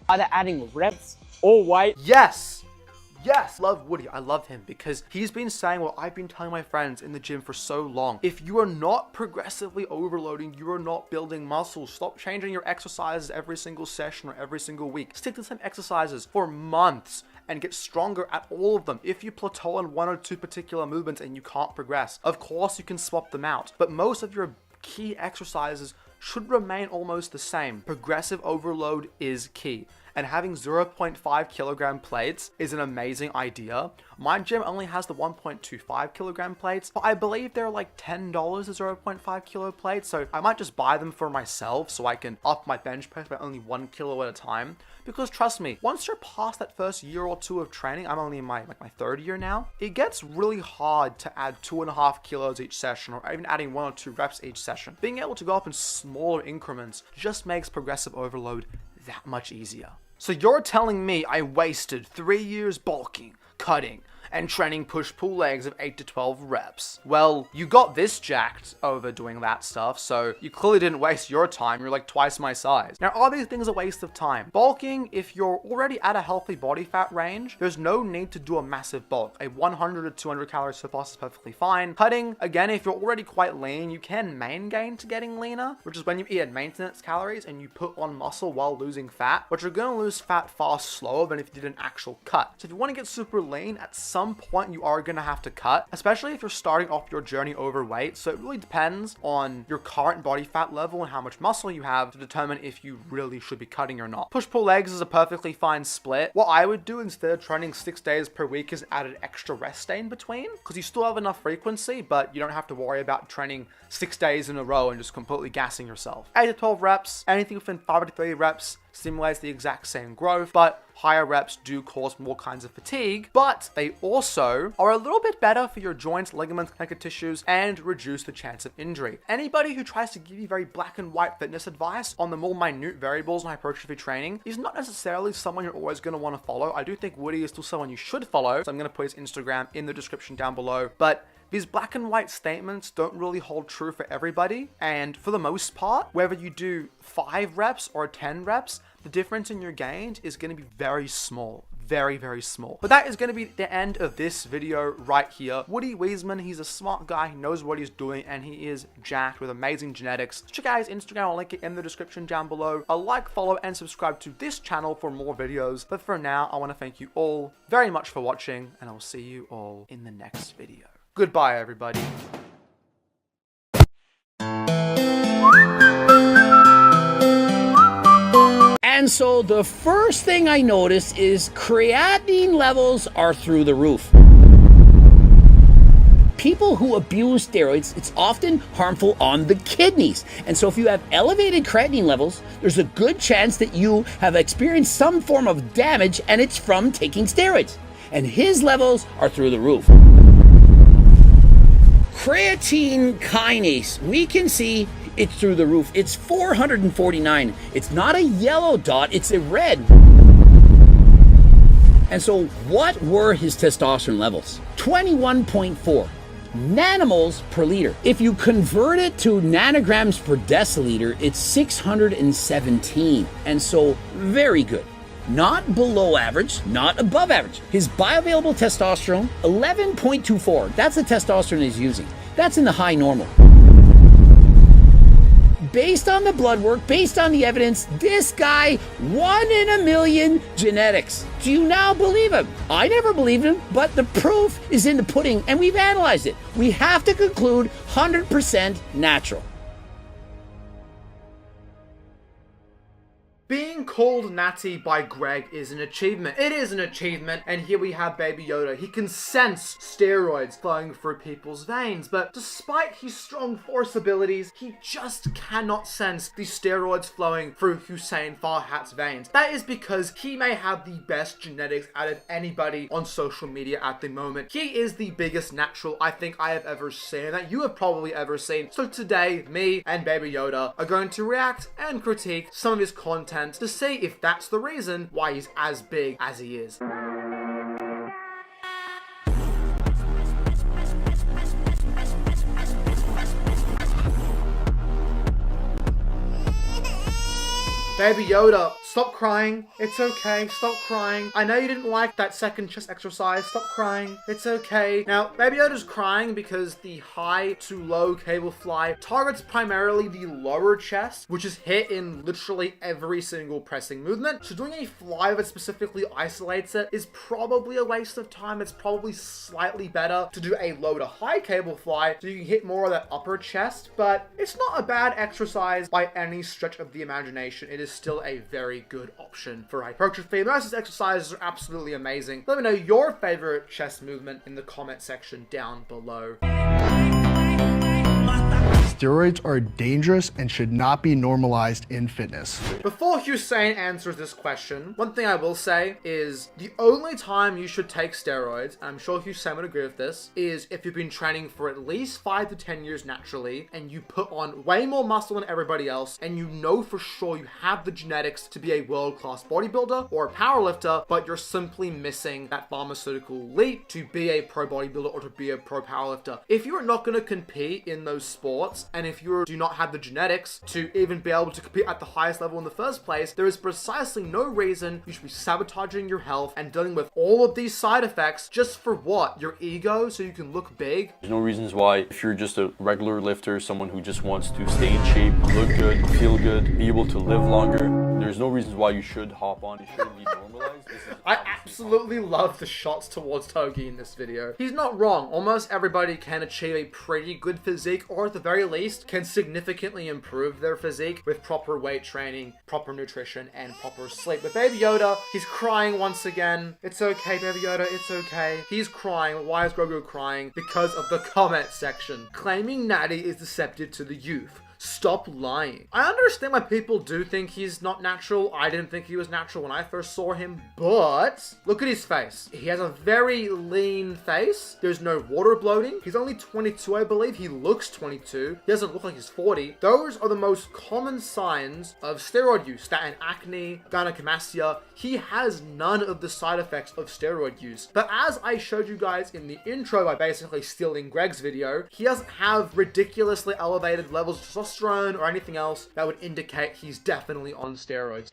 either adding reps or weight. Yes! Yes! Love Woody. I love him because he's been saying what I've been telling my friends in the gym for so long. If you are not progressively overloading, you are not building muscles. Stop changing your exercises every single session or every single week. Stick to the same exercises for months and get stronger at all of them. If you plateau on 1 or 2 particular movements and you can't progress, of course you can swap them out. But most of your key exercises should remain almost the same. Progressive overload is key. And having 0.5 kilogram plates is an amazing idea. My gym only has the 1.25 kilogram plates, but I believe they're like $10 the 0.5 kilo plates, so I might just buy them for myself so I can up my bench press by only 1 kilo at a time. Because trust me, once you're past that first year or 2 of training, I'm only in my 3rd year now, it gets really hard to add 2.5 kilos each session, or even adding 1 or 2 reps each session. Being able to go up in smaller increments just makes progressive overload that much easier. So you're telling me I wasted 3 years bulking, cutting, and training push-pull legs of 8 to 12 reps. Well, you got this jacked over doing that stuff, so you clearly didn't waste your time. You're like twice my size. Now, are these things a waste of time? Bulking, if you're already at a healthy body fat range, there's no need to do a massive bulk. A 100 to 200 calorie surplus is perfectly fine. Cutting, again, if you're already quite lean, you can main gain to getting leaner, which is when you eat at maintenance calories and you put on muscle while losing fat, but you're gonna lose fat far slower than if you did an actual cut. So if you wanna get super lean, at some point you are going to have to cut, especially if you're starting off your journey overweight. So it really depends on your current body fat level and how much muscle you have to determine if you really should be cutting or not. Push-pull legs is a perfectly fine split. What I would do instead of training 6 days per week is add an extra rest day in between, because you still have enough frequency, but you don't have to worry about training 6 days in a row and just completely gassing yourself. 8 to 12 reps, anything within 5 to 30 reps simulates the exact same growth, but higher reps do cause more kinds of fatigue, but they also are a little bit better for your joints, ligaments, connective tissues, and reduce the chance of injury. Anybody who tries to give you very black and white fitness advice on the more minute variables in hypertrophy training is not necessarily someone you're always going to want to follow. I do think Woody is still someone you should follow, so I'm going to put his Instagram in the description down below, but these black and white statements don't really hold true for everybody, and for the most part, whether you do 5 reps or 10 reps, the difference in your gains is going to be very small. Very, very small. But that is going to be the end of this video right here. Woody Weissman, he's a smart guy, he knows what he's doing, and he is jacked with amazing genetics. Check out his Instagram, I'll link it in the description down below. A like, follow, and subscribe to this channel for more videos. But for now, I want to thank you all very much for watching, and I will see you all in the next video. Goodbye, everybody. And so the first thing I noticed is creatinine levels are through the roof. People who abuse steroids, it's often harmful on the kidneys. And so if you have elevated creatinine levels, there's a good chance that you have experienced some form of damage and it's from taking steroids. And his levels are through the roof. Creatine kinase, we can see it's through the roof. It's 449. It's not a yellow dot, it's a red. And so what were his testosterone levels? 21.4 nanomoles per liter. If you convert it to nanograms per deciliter, it's 617. And so very good. Not below average, not above average. His bioavailable testosterone, 11.24. That's the testosterone he's using. that's in the high normal. Based on the blood work, based on the evidence, this guy, 1 in a million genetics. Do you now believe him? I never believed him, but the proof is in the pudding, and we've analyzed it. We have to conclude 100% natural. Being called natty by Greg is an achievement. It is an achievement, and here we have Baby Yoda. He can sense steroids flowing through people's veins, but despite his strong force abilities, he just cannot sense the steroids flowing through Hussein Farhat's veins. That is because he may have the best genetics out of anybody on social media at the moment. He is the biggest natural I think I have ever seen, that you have probably ever seen. So today, me and Baby Yoda are going to react and critique some of his content to see if that's the reason why he's as big as he is. Baby Yoda, stop crying. It's okay. Stop crying. I know you didn't like that second chest exercise. Stop crying. It's okay. Now, Baby Yoda's crying because the high to low cable fly targets primarily the lower chest, which is hit in literally every single pressing movement. So doing a fly that specifically isolates it is probably a waste of time. It's probably slightly better to do a low to high cable fly so you can hit more of that upper chest, but it's not a bad exercise by any stretch of the imagination. It is still a very good option for hypertrophy. Most of these exercises are absolutely amazing. Let me know your favorite chest movement in the comment section down below. Steroids are dangerous and should not be normalized in fitness. Before Hussein answers this question, one thing I will say is the only time you should take steroids, and I'm sure Hussein would agree with this, is if you've been training for at least 5 to 10 years naturally and you put on way more muscle than everybody else and you know for sure you have the genetics to be a world-class bodybuilder or a powerlifter, but you're simply missing that pharmaceutical leap to be a pro bodybuilder or to be a pro powerlifter. If you're not going to compete in those sports, and if you do not have the genetics to even be able to compete at the highest level in the first place, there is precisely no reason you should be sabotaging your health and dealing with all of these side effects just for what? Your ego, so you can look big? There's no reasons why, if you're just a regular lifter, someone who just wants to stay in shape, look good, feel good, be able to live longer, there's no reasons why you should hop on. It shouldn't be normalized. I absolutely love the shots towards Togi in this video. He's not wrong. Almost everybody can achieve a pretty good physique, or at the very least can significantly improve their physique with proper weight training, proper nutrition, and proper sleep. But Baby Yoda, he's crying once again. It's okay, Baby Yoda, it's okay. He's crying. Why is Grogu crying? Because of the comment section. Claiming Natty is deceptive to the youth. Stop lying. I understand why people do think he's not natural. I didn't think he was natural when I first saw him, but look at his face. He has a very lean face. There's no water bloating. He's only 22, I believe. He looks 22. He doesn't look like he's 40. Those are the most common signs of steroid use. That and acne, gynecomastia. He has none of the side effects of steroid use. But as I showed you guys in the intro by basically stealing Greg's video, he doesn't have ridiculously elevated levels of testosterone or anything else that would indicate he's definitely on steroids.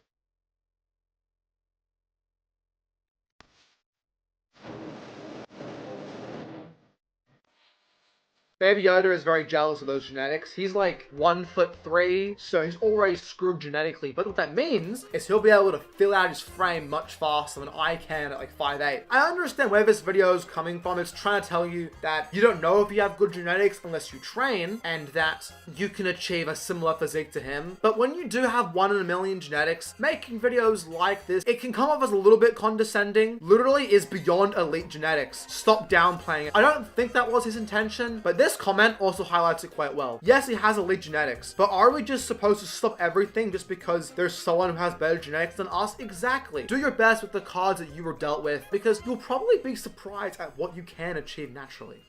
Baby Yoda is very jealous of those genetics. He's like 1'3", so he's already screwed genetically. But what that means is he'll be able to fill out his frame much faster than I can at like 5'8". I understand where this video is coming from. It's trying to tell you that you don't know if you have good genetics unless you train, and that you can achieve a similar physique to him. But when you do have 1 in a million genetics, making videos like this, it can come off as a little bit condescending. Literally is beyond elite genetics. Stop downplaying it. I don't think that was his intention, but this comment also highlights it quite well. Yes, he has elite genetics, but are we just supposed to stop everything just because there's someone who has better genetics than us? Exactly. Do your best with the cards that you were dealt with, because you'll probably be surprised at what you can achieve naturally.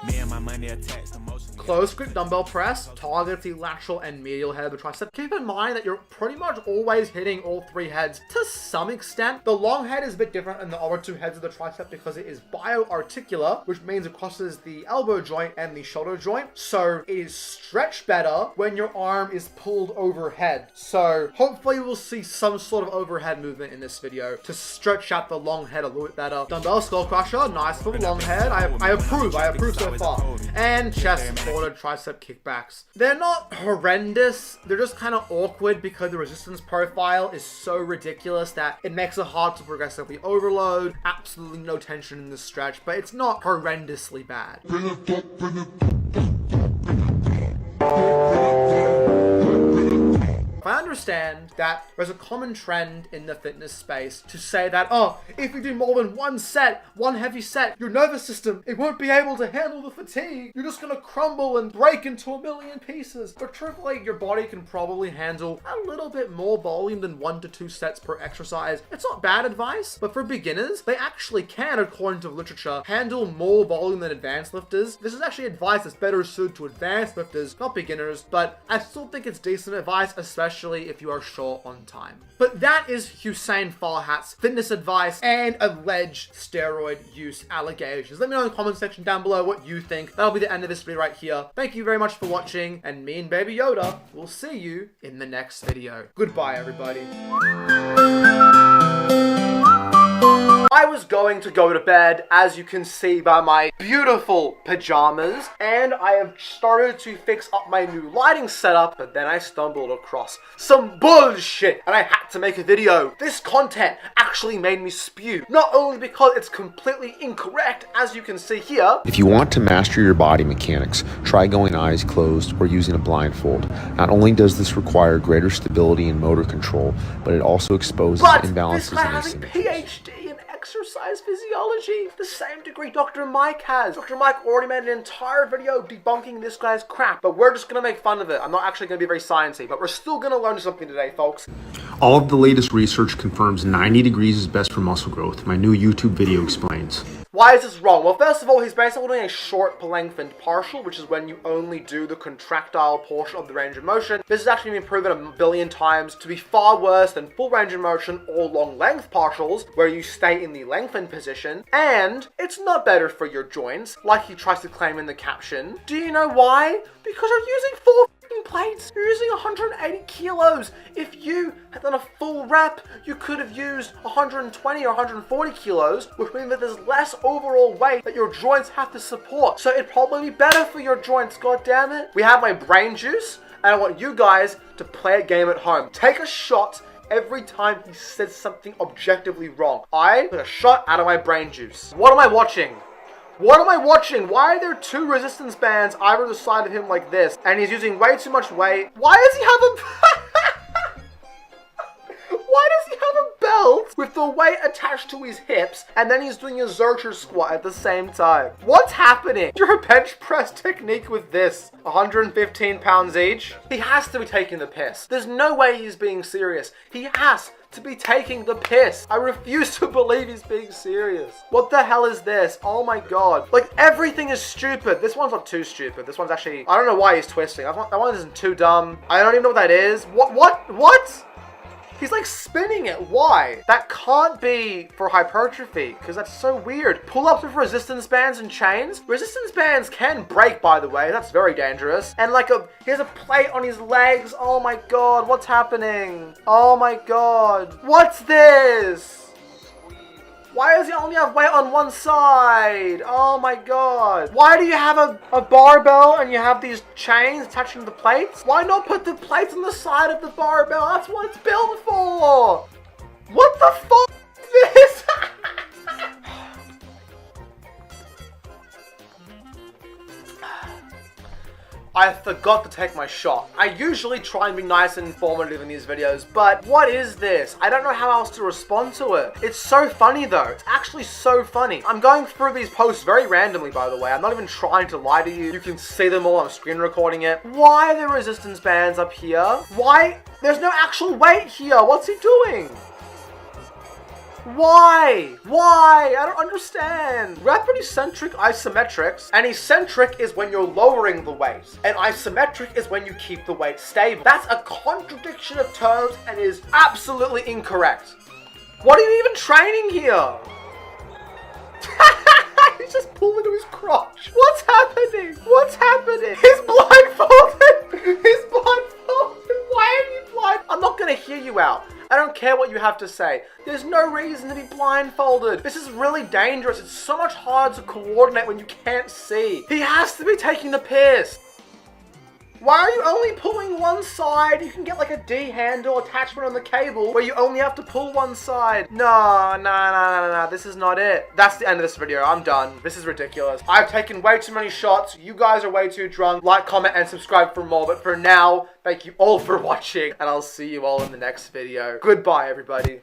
Me and my money attached emotion. Close grip dumbbell press targets the lateral and medial head of the tricep. Keep in mind that you're pretty much always hitting all three heads to some extent. The long head is a bit different than the other two heads of the tricep because it is bioarticular, which means it crosses the elbow joint and the shoulder joint. So it is stretched better when your arm is pulled overhead. So hopefully we'll see some sort of overhead movement in this video to stretch out the long head a little bit better. Dumbbell skull crusher, nice for the long head. I approve so far. And chest supported tricep kickbacks. They're not horrendous, they're just kind of awkward because the resistance profile is so ridiculous that it makes it hard to progressively overload. Absolutely no tension in this stretch, but it's not horrendously bad. I understand that there's a common trend in the fitness space to say that, oh, if you do more than one heavy set, your nervous system, it won't be able to handle the fatigue. You're just gonna crumble and break into a million pieces. But truthfully, your body can probably handle a little bit more volume than 1 to 2 sets per exercise. It's not bad advice, but for beginners, they actually can, according to literature, handle more volume than advanced lifters. This is actually advice that's better suited to advanced lifters, not beginners, but I still think it's decent advice, especially if you are short on time. But that is Hussein Farhat's fitness advice and alleged steroid use allegations. Let me know in the comment section down below what you think. That'll be the end of this video right here. Thank you very much for watching, and me and Baby Yoda will see you in the next video. Goodbye, everybody. I was going to go to bed, as you can see by my beautiful pajamas, and I have started to fix up my new lighting setup, but then I stumbled across some bullshit, and I had to make a video. This content actually made me spew, not only because it's completely incorrect, as you can see here. If you want to master your body mechanics, try going eyes closed or using a blindfold. Not only does this require greater stability and motor control, but it also exposes imbalances this guy and has a asymmetries. PhD in exercise physiology, the same degree Dr. Mike has. Dr. Mike already made an entire video debunking this guy's crap, but we're just gonna make fun of it. I'm not actually gonna be very sciencey, but we're still gonna learn something today, folks. All of the latest research confirms 90 degrees is best for muscle growth. My new YouTube video explains. Why is this wrong? Well, first of all, he's basically doing a short lengthened partial, which is when you only do the contractile portion of the range of motion. This has actually been proven a billion times to be far worse than full range of motion or long length partials, where you stay in the lengthened position. And it's not better for your joints, like he tries to claim in the caption. Do you know why? Because you're using 4 plates. You're using 180 kilos. If you had done a full rep, you could have used 120 or 140 kilos, which means that there's less overall weight that your joints have to support. So it'd probably be better for your joints, god damn it. We have my brain juice, and I want you guys to play a game at home. Take a shot every time he says something objectively wrong. I took a shot out of my brain juice. What am I watching? What am I watching? Why are there 2 resistance bands either side of him like this? And he's using way too much weight. Why does he have a... Why does he have a belt with the weight attached to his hips, and then he's doing a Zercher squat at the same time? What's happening? Your bench press technique with this. 115 pounds each? He has to be taking the piss. There's no way he's being serious. He has to be taking the piss. I refuse to believe he's being serious. What the hell is this? Oh my god. Like, everything is stupid. This one's not too stupid. This one's actually... I don't know why he's twisting. That one isn't too dumb. I don't even know what that is. What? He's like spinning it. Why? That can't be for hypertrophy, because that's so weird. Pull-ups with resistance bands and chains? Resistance bands can break, by the way. That's very dangerous. And like he has a plate on his legs. Oh my god, what's happening? Oh my god. What's this? Why does he only have weight on one side? Oh my god. Why do you have a barbell and you have these chains attaching to the plates? Why not put the plates on the side of the barbell? That's what it's built for. What the fuck is this? I forgot to take my shot. I usually try and be nice and informative in these videos, but what is this? I don't know how else to respond to it. It's so funny though. It's actually so funny. I'm going through these posts very randomly, by the way. I'm not even trying to lie to you. You can see them all. I'm screen recording it. Why are there resistance bands up here? Why? There's no actual weight here. What's he doing? Why? Why? I don't understand. Rapid eccentric isometrics, and eccentric is when you're lowering the weight, and isometric is when you keep the weight stable. That's a contradiction of terms and is absolutely incorrect. What are you even training here? He's just pulling on his crotch. What's happening? What's happening? He's blindfolded. He's blindfolded. Why are you blind? I'm not gonna hear you out. I don't care what you have to say. There's no reason to be blindfolded. This is really dangerous. It's so much harder to coordinate when you can't see. He has to be taking the piss. Why are you only pulling one side? You can get like a D handle attachment on the cable where you only have to pull one side. No, this is not it. That's the end of this video. I'm done. This is ridiculous. I've taken way too many shots. You guys are way too drunk. Like, comment, and subscribe for more. But for now, thank you all for watching, and I'll see you all in the next video. Goodbye, everybody.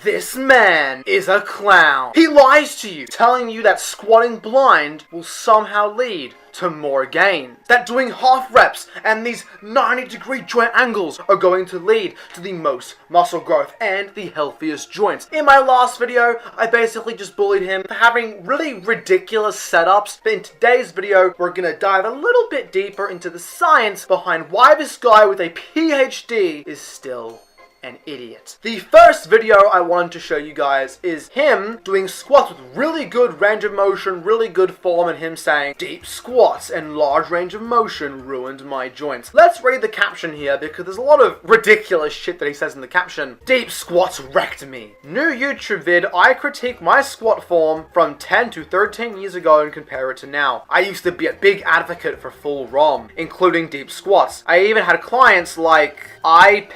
This man is a clown. He lies to you, telling you that squatting blind will somehow lead to more gain. That doing half reps and these 90-degree joint angles are going to lead to the most muscle growth and the healthiest joints. In my last video, I basically just bullied him for having really ridiculous setups. But in today's video, we're gonna dive a little bit deeper into the science behind why this guy with a PhD is still an idiot. The first video I wanted to show you guys is him doing squats with really good range of motion, really good form, and him saying, deep squats and large range of motion ruined my joints. Let's read the caption here because there's a lot of ridiculous shit that he says in the caption. Deep squats wrecked me. New YouTube vid, I critique my squat form from 10 to 13 years ago and compare it to now. I used to be a big advocate for full ROM, including deep squats. I even had clients like I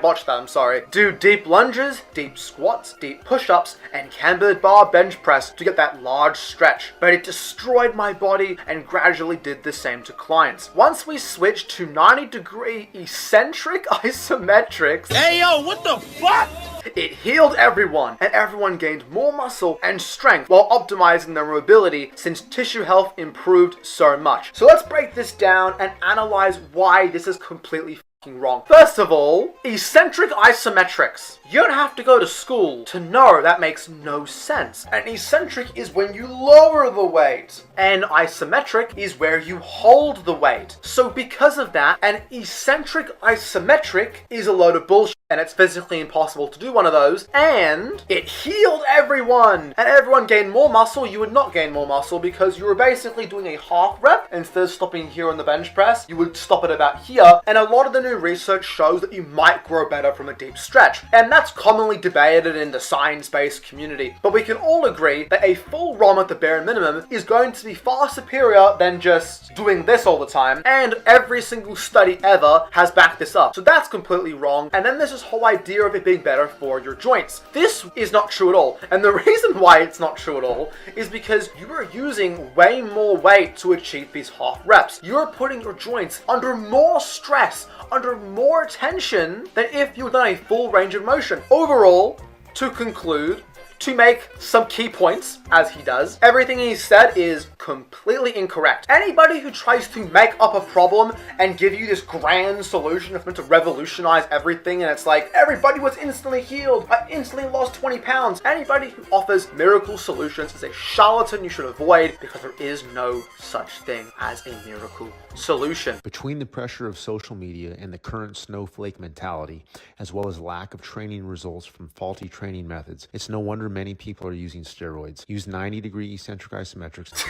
botched that, I'm sorry. Do deep lunges, deep squats, deep push-ups, and cambered bar bench press to get that large stretch. But it destroyed my body and gradually did the same to clients. Once we switched to 90-degree eccentric isometrics, hey yo, what the fuck? It healed everyone, and everyone gained more muscle and strength while optimizing their mobility since tissue health improved so much. So let's break this down and analyze why this is completely wrong. First of all, eccentric isometrics. You don't have to go to school to know that makes no sense. An eccentric is when you lower the weight, and isometric is where you hold the weight. So because of that, an eccentric isometric is a load of bullshit, and it's physically impossible to do one of those, and it healed everyone, and everyone gained more muscle. You would not gain more muscle because you were basically doing a half rep. Instead of stopping here on the bench press, you would stop it about here, and a lot of the new research shows that you might grow better from a deep stretch, and that's commonly debated in the science-based community. But we can all agree that a full ROM at the bare minimum is going to be far superior than just doing this all the time, and every single study ever has backed this up. So that's completely wrong. And then there's this whole idea of it being better for your joints. This is not true at all, and the reason why it's not true at all is because you are using way more weight to achieve these half reps. You're putting your joints under more stress, under more tension than if you had done a full range of motion. Overall, to conclude, to make some key points, as he does, everything he said is completely incorrect. Anybody who tries to make up a problem and give you this grand solution of meant to revolutionize everything, and it's like, everybody was instantly healed, I instantly lost 20 pounds. Anybody who offers miracle solutions is a charlatan you should avoid, because there is no such thing as a miracle solution. Between the pressure of social media and the current snowflake mentality, as well as lack of training results from faulty training methods, it's no wonder many people are using steroids. Use 90-degree eccentric isometrics.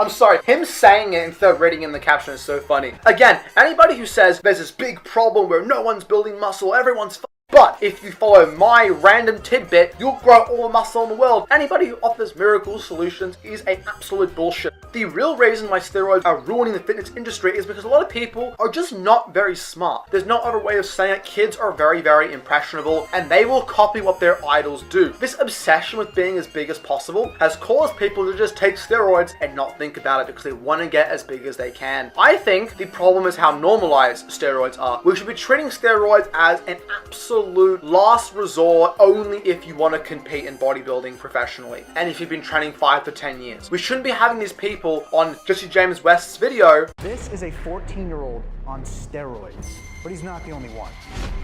I'm sorry, him saying it instead of reading in the caption is so funny. Again, anybody who says there's this big problem where no one's building muscle, everyone's but if you follow my random tidbit, you'll grow all the muscle in the world. Anybody who offers miracle solutions is an absolute bullshit. The real reason why steroids are ruining the fitness industry is because a lot of people are just not very smart. There's no other way of saying it. Kids are very, very impressionable, and they will copy what their idols do. This obsession with being as big as possible has caused people to just take steroids and not think about it because they want to get as big as they can. I think the problem is how normalized steroids are. We should be treating steroids as an absolute absolute last resort only if you want to compete in bodybuilding professionally and if you've been training 5 to 10 years. We shouldn't be having these people on Jesse James West's video. This is a 14-year-old on steroids, but he's not the only one.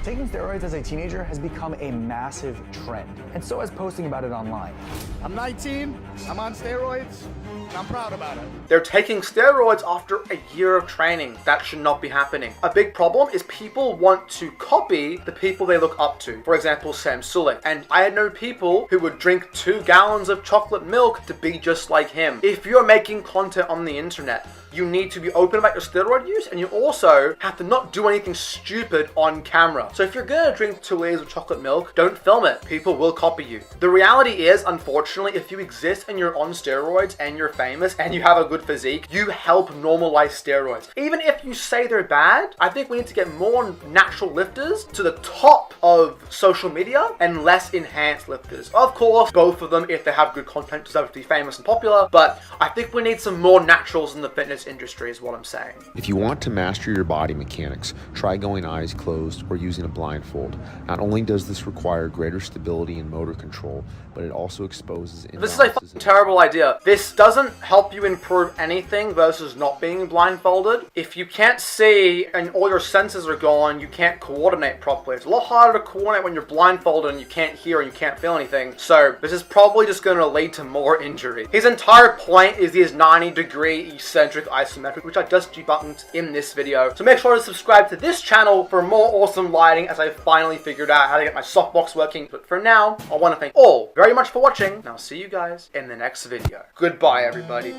Taking steroids as a teenager has become a massive trend, and so has posting about it online. I'm 19, I'm on steroids, and I'm proud about it. They're taking steroids after a year of training. That should not be happening. A big problem is people want to copy the people they look up to. For example, Sam Sulek. And I had known people who would drink 2 gallons of chocolate milk to be just like him. If you're making content on the internet, you need to be open about your steroid use, and you also have to not do anything stupid on camera. So if you're gonna drink 2 liters of chocolate milk, don't film it. People will copy you. The reality is, unfortunately, if you exist and you're on steroids and you're famous and you have a good physique, you help normalize steroids. Even if you say they're bad, I think we need to get more natural lifters to the top of social media and less enhanced lifters. Of course, both of them, if they have good content, deserve to be famous and popular, but I think we need some more naturals in the fitness industry is what I'm saying. If you want to master your body mechanics, try going eyes closed or using a blindfold. Not only does this require greater stability and motor control, but it also exposes This is a fucking terrible idea. This doesn't help you improve anything versus not being blindfolded. If you can't see and all your senses are gone, you can't coordinate properly. It's a lot harder to coordinate when you're blindfolded and you can't hear and you can't feel anything. So this is probably just going to lead to more injury. His entire point is his 90-degree eccentric isometric, which I just debunked in this video. So make sure to subscribe to this channel for more awesome lighting as I finally figured out how to get my softbox working. But for now, I want to thank all very much for watching, and I'll see you guys in the next video. Goodbye, everybody.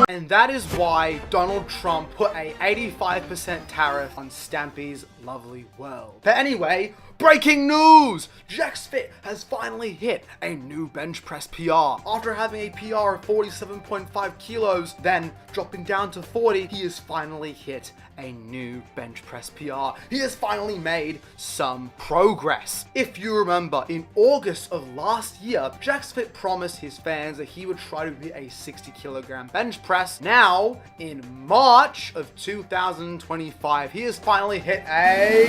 And that is why Donald Trump put a 85% tariff on Stampy's lovely world. But anyway, breaking news! JacksFit has finally hit a new bench press PR. After having a PR of 47.5 kilos, then dropping down to 40, he has finally hit a new bench press PR. He has finally made some progress. If you remember, in August of last year, JacksFit promised his fans that he would try to hit a 60-kilogram bench press. Now, in March of 2025, he has finally hit a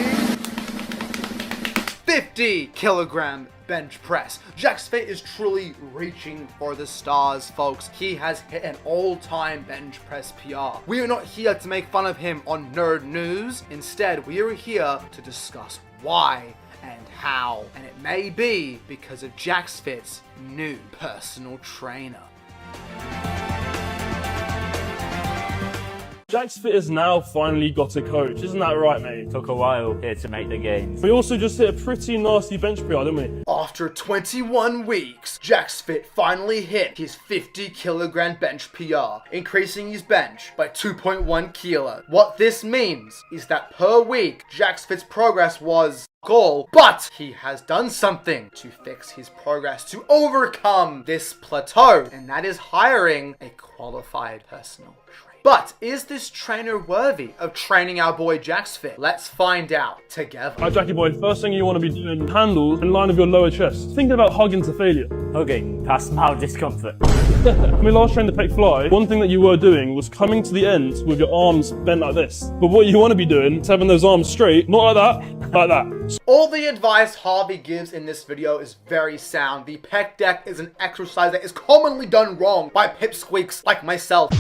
50-kilogram bench press. JacksFit is truly reaching for the stars, folks. He has hit an all-time bench press PR. We are not here to make fun of him on Nerd News. Instead, we are here to discuss why and how. And it may be because of JacksFit's new personal trainer. JacksFit has now finally got a coach, isn't that right, mate? Took a while here to make the gains. We also just hit a pretty nasty bench PR, didn't we? After 21 weeks, JacksFit finally hit his 50-kilogram bench PR, increasing his bench by 2.1 kilos. What this means is that per week, JacksFit's progress was goal, but he has done something to fix his progress, to overcome this plateau, and that is hiring a qualified personal trainer. But is this trainer worthy of training our boy JacksFit? Let's find out together. Alright, Jackie boy, first thing you want to be doing, handles in line of your lower chest. Thinking about hugging to failure. Hugging past mild discomfort. When we last trained the pec fly, one thing that you were doing was coming to the end with your arms bent like this. But what you want to be doing is having those arms straight, not like that, like that. All the advice Harvey gives in this video is very sound. The pec deck is an exercise that is commonly done wrong by pipsqueaks like myself.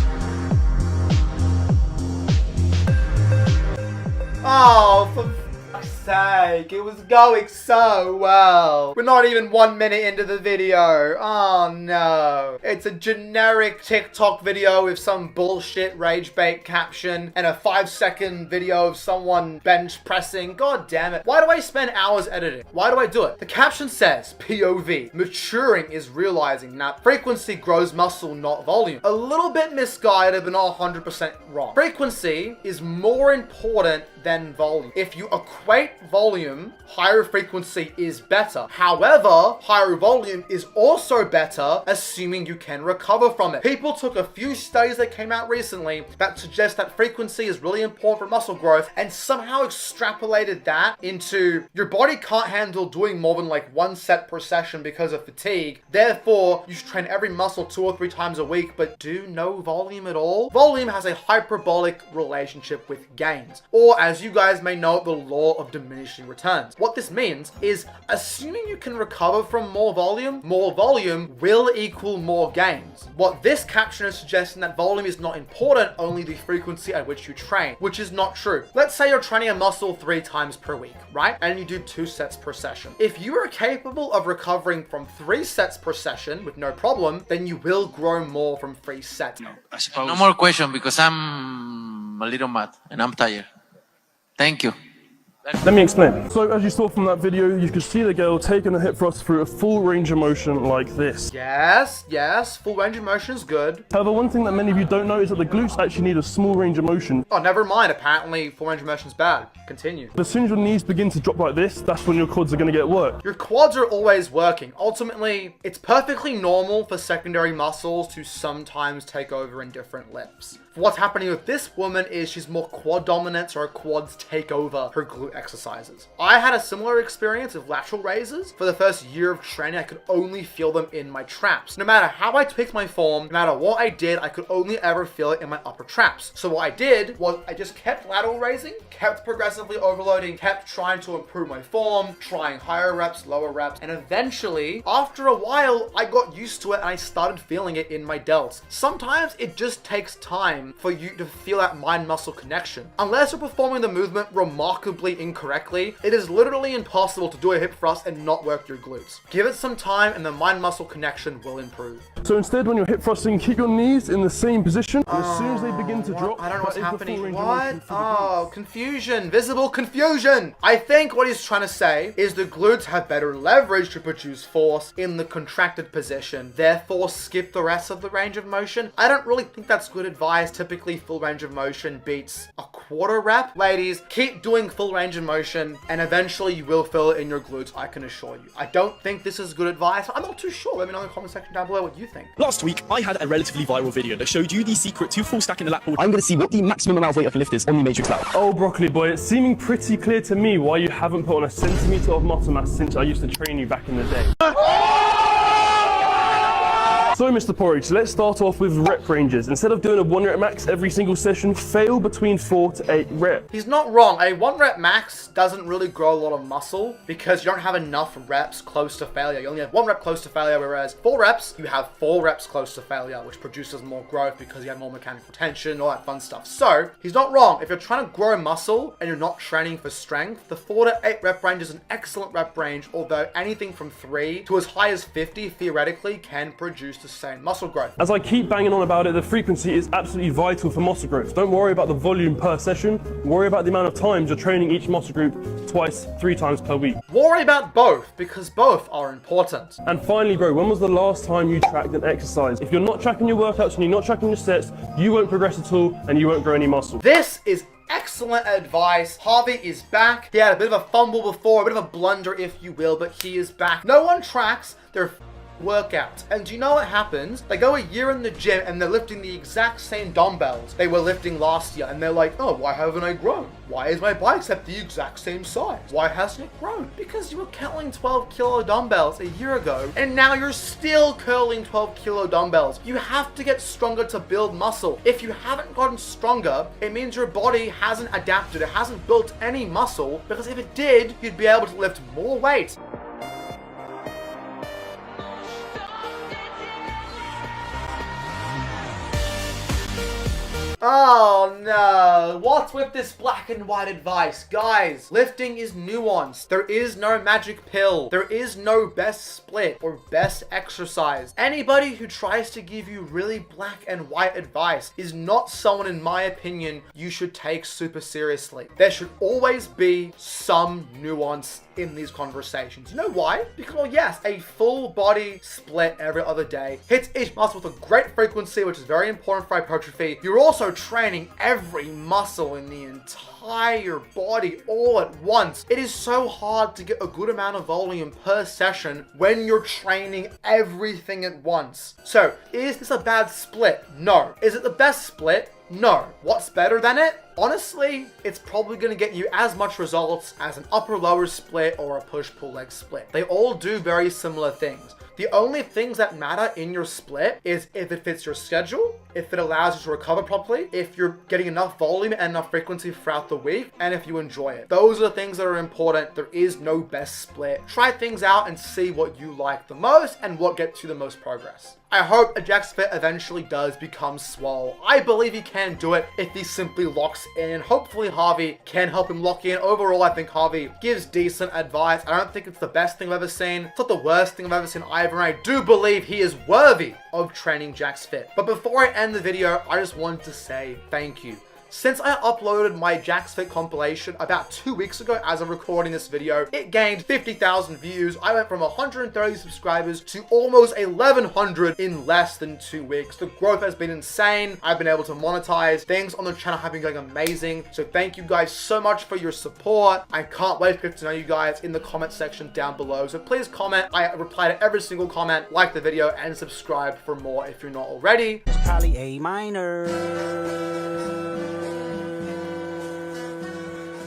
Oh, for fuck's sake, it was going so well. We're not even 1 minute into the video. Oh no. It's a generic TikTok video with some bullshit rage bait caption and a 5-second video of someone bench pressing. God damn it. Why do I spend hours editing? Why do I do it? The caption says, POV, maturing is realizing that frequency grows muscle, not volume. A little bit misguided, but not 100% wrong. Frequency is more important than volume. If you equate volume, higher frequency is better. However, higher volume is also better, assuming you can recover from it. People took a few studies that came out recently that suggest that frequency is really important for muscle growth and somehow extrapolated that into your body can't handle doing more than like 1 set per session because of fatigue. Therefore, you should train every muscle 2 or 3 times a week, but do no volume at all. Volume has a hyperbolic relationship with gains, or as As you guys may know, the law of diminishing returns. What this means is, assuming you can recover from more volume will equal more gains. What this caption is suggesting that volume is not important, only the frequency at which you train, which is not true. Let's say you're training a muscle 3 times per week, right? And you do 2 sets per session. If you are capable of recovering from 3 sets per session with no problem, then you will grow more from 3 sets. No more question because I'm a little mad and I'm tired. Thank you. Let me explain. So as you saw from that video, you could see the girl taking the hip thrust through a full range of motion like this. Yes, full range of motion is good. However, one thing that many of you don't know is that the glutes actually need a small range of motion. Oh, never mind. Apparently, full range of motion is bad. Continue. As soon as your knees begin to drop like this, that's when your quads are going to get work. Your quads are always working. Ultimately, it's perfectly normal for secondary muscles to sometimes take over in different lifts. What's happening with this woman is she's more quad dominant, so her quads take over her glute exercises. I had a similar experience with lateral raises. For the first year of training, I could only feel them in my traps. No matter how I tweaked my form, no matter what I did, I could only ever feel it in my upper traps. So what I did was I just kept lateral raising, kept progressively overloading, kept trying to improve my form, trying higher reps, lower reps, and eventually, after a while, I got used to it and I started feeling it in my delts. Sometimes it just takes time for you to feel that mind-muscle connection. Unless you're performing the movement remarkably incorrectly, it is literally impossible to do a hip thrust and not work your glutes. Give it some time and the mind-muscle connection will improve. So instead, when you're hip thrusting, keep your knees in the same position, and as soon as they begin to drop, I don't know what's happening. What? Oh, confusion. Visible confusion. I think what he's trying to say is the glutes have better leverage to produce force in the contracted position, therefore skip the rest of the range of motion. I don't really think that's good advice. Typically, full range of motion beats a quarter rep. Ladies, keep doing full range of motion, and eventually you will feel it in your glutes, I can assure you. I don't think this is good advice. I'm not too sure. Let me know in the comment section down below what you think. Last week, I had a relatively viral video that showed you the secret to full stacking the lat pull. I'm going to see what the maximum amount of weight I can lift is on the matrix lat. Oh, broccoli boy, it's seeming pretty clear to me why you haven't put on a centimetre of muscle mass since I used to train you back in the day. So Mr. Porridge, let's start off with rep ranges. Instead of doing a 1 rep max every single session, fail between 4 to 8 reps. He's not wrong. A 1 rep max doesn't really grow a lot of muscle because you don't have enough reps close to failure. You only have 1 rep close to failure, whereas 4 reps, you have 4 reps close to failure, which produces more growth because you have more mechanical tension, all that fun stuff. So he's not wrong. If you're trying to grow muscle and you're not training for strength, the 4 to 8 rep range is an excellent rep range, although anything from 3 to as high as 50 theoretically can produce the same muscle growth. As I keep banging on about it, the frequency is absolutely vital for muscle growth. Don't worry about the volume per session, worry about the amount of times you're training each muscle group twice, 3 times per week. Worry about both, because both are important. And finally, bro, when was the last time you tracked an exercise? If you're not tracking your workouts and you're not tracking your sets, you won't progress at all and you won't grow any muscle. This is excellent advice. Harvey is back. He had a bit of a fumble before, a bit of a blunder if you will, but he is back. No one tracks their workouts. And do you know what happens? They go a year in the gym and they're lifting the exact same dumbbells they were lifting last year, and they're like, oh, why haven't I grown? Why is my bicep the exact same size? Why hasn't it grown? Because you were curling 12 kilo dumbbells a year ago and now you're still curling 12 kilo dumbbells. You have to get stronger to build muscle. If you haven't gotten stronger, it means your body hasn't adapted. It hasn't built any muscle, because if it did, you'd be able to lift more weight. Oh no, what's with this black and white advice? Guys, lifting is nuanced. There is no magic pill. There is no best split or best exercise. Anybody who tries to give you really black and white advice is not someone, in my opinion, you should take super seriously. There should always be some nuance in these conversations. You know why? Because, well, yes, a full body split every other day hits each muscle with a great frequency, which is very important for hypertrophy. You're also training every muscle in the entire body all at once. It is so hard to get a good amount of volume per session when you're training everything at once. So, is this a bad split? No. Is it the best split? No. What's better than it? Honestly, it's probably going to get you as much results as an upper-lower split or a push-pull leg split. They all do very similar things. The only things that matter in your split is if it fits your schedule, if it allows you to recover properly, if you're getting enough volume and enough frequency throughout the week, and if you enjoy it. Those are the things that are important. There is no best split. Try things out and see what you like the most and what gets you the most progress. I hope JacksFit eventually does become swole. I believe he can do it if he simply locks in. Hopefully Harvey can help him lock in. Overall, I think Harvey gives decent advice. I don't think it's the best thing I've ever seen. It's not the worst thing I've ever seen either. And I do believe he is worthy of training JacksFit. But before I end the video, I just want to say thank you. Since I uploaded my JacksFit compilation about 2 weeks ago as I'm recording this video, it gained 50,000 views. I went from 130 subscribers to almost 1,100 in less than 2 weeks. The growth has been insane. I've been able to monetize. Things on the channel have been going amazing. So thank you guys so much for your support. I can't wait to get to know you guys in the comment section down below. So please comment. I reply to every single comment, like the video, and subscribe for more if you're not already. It's probably A minor.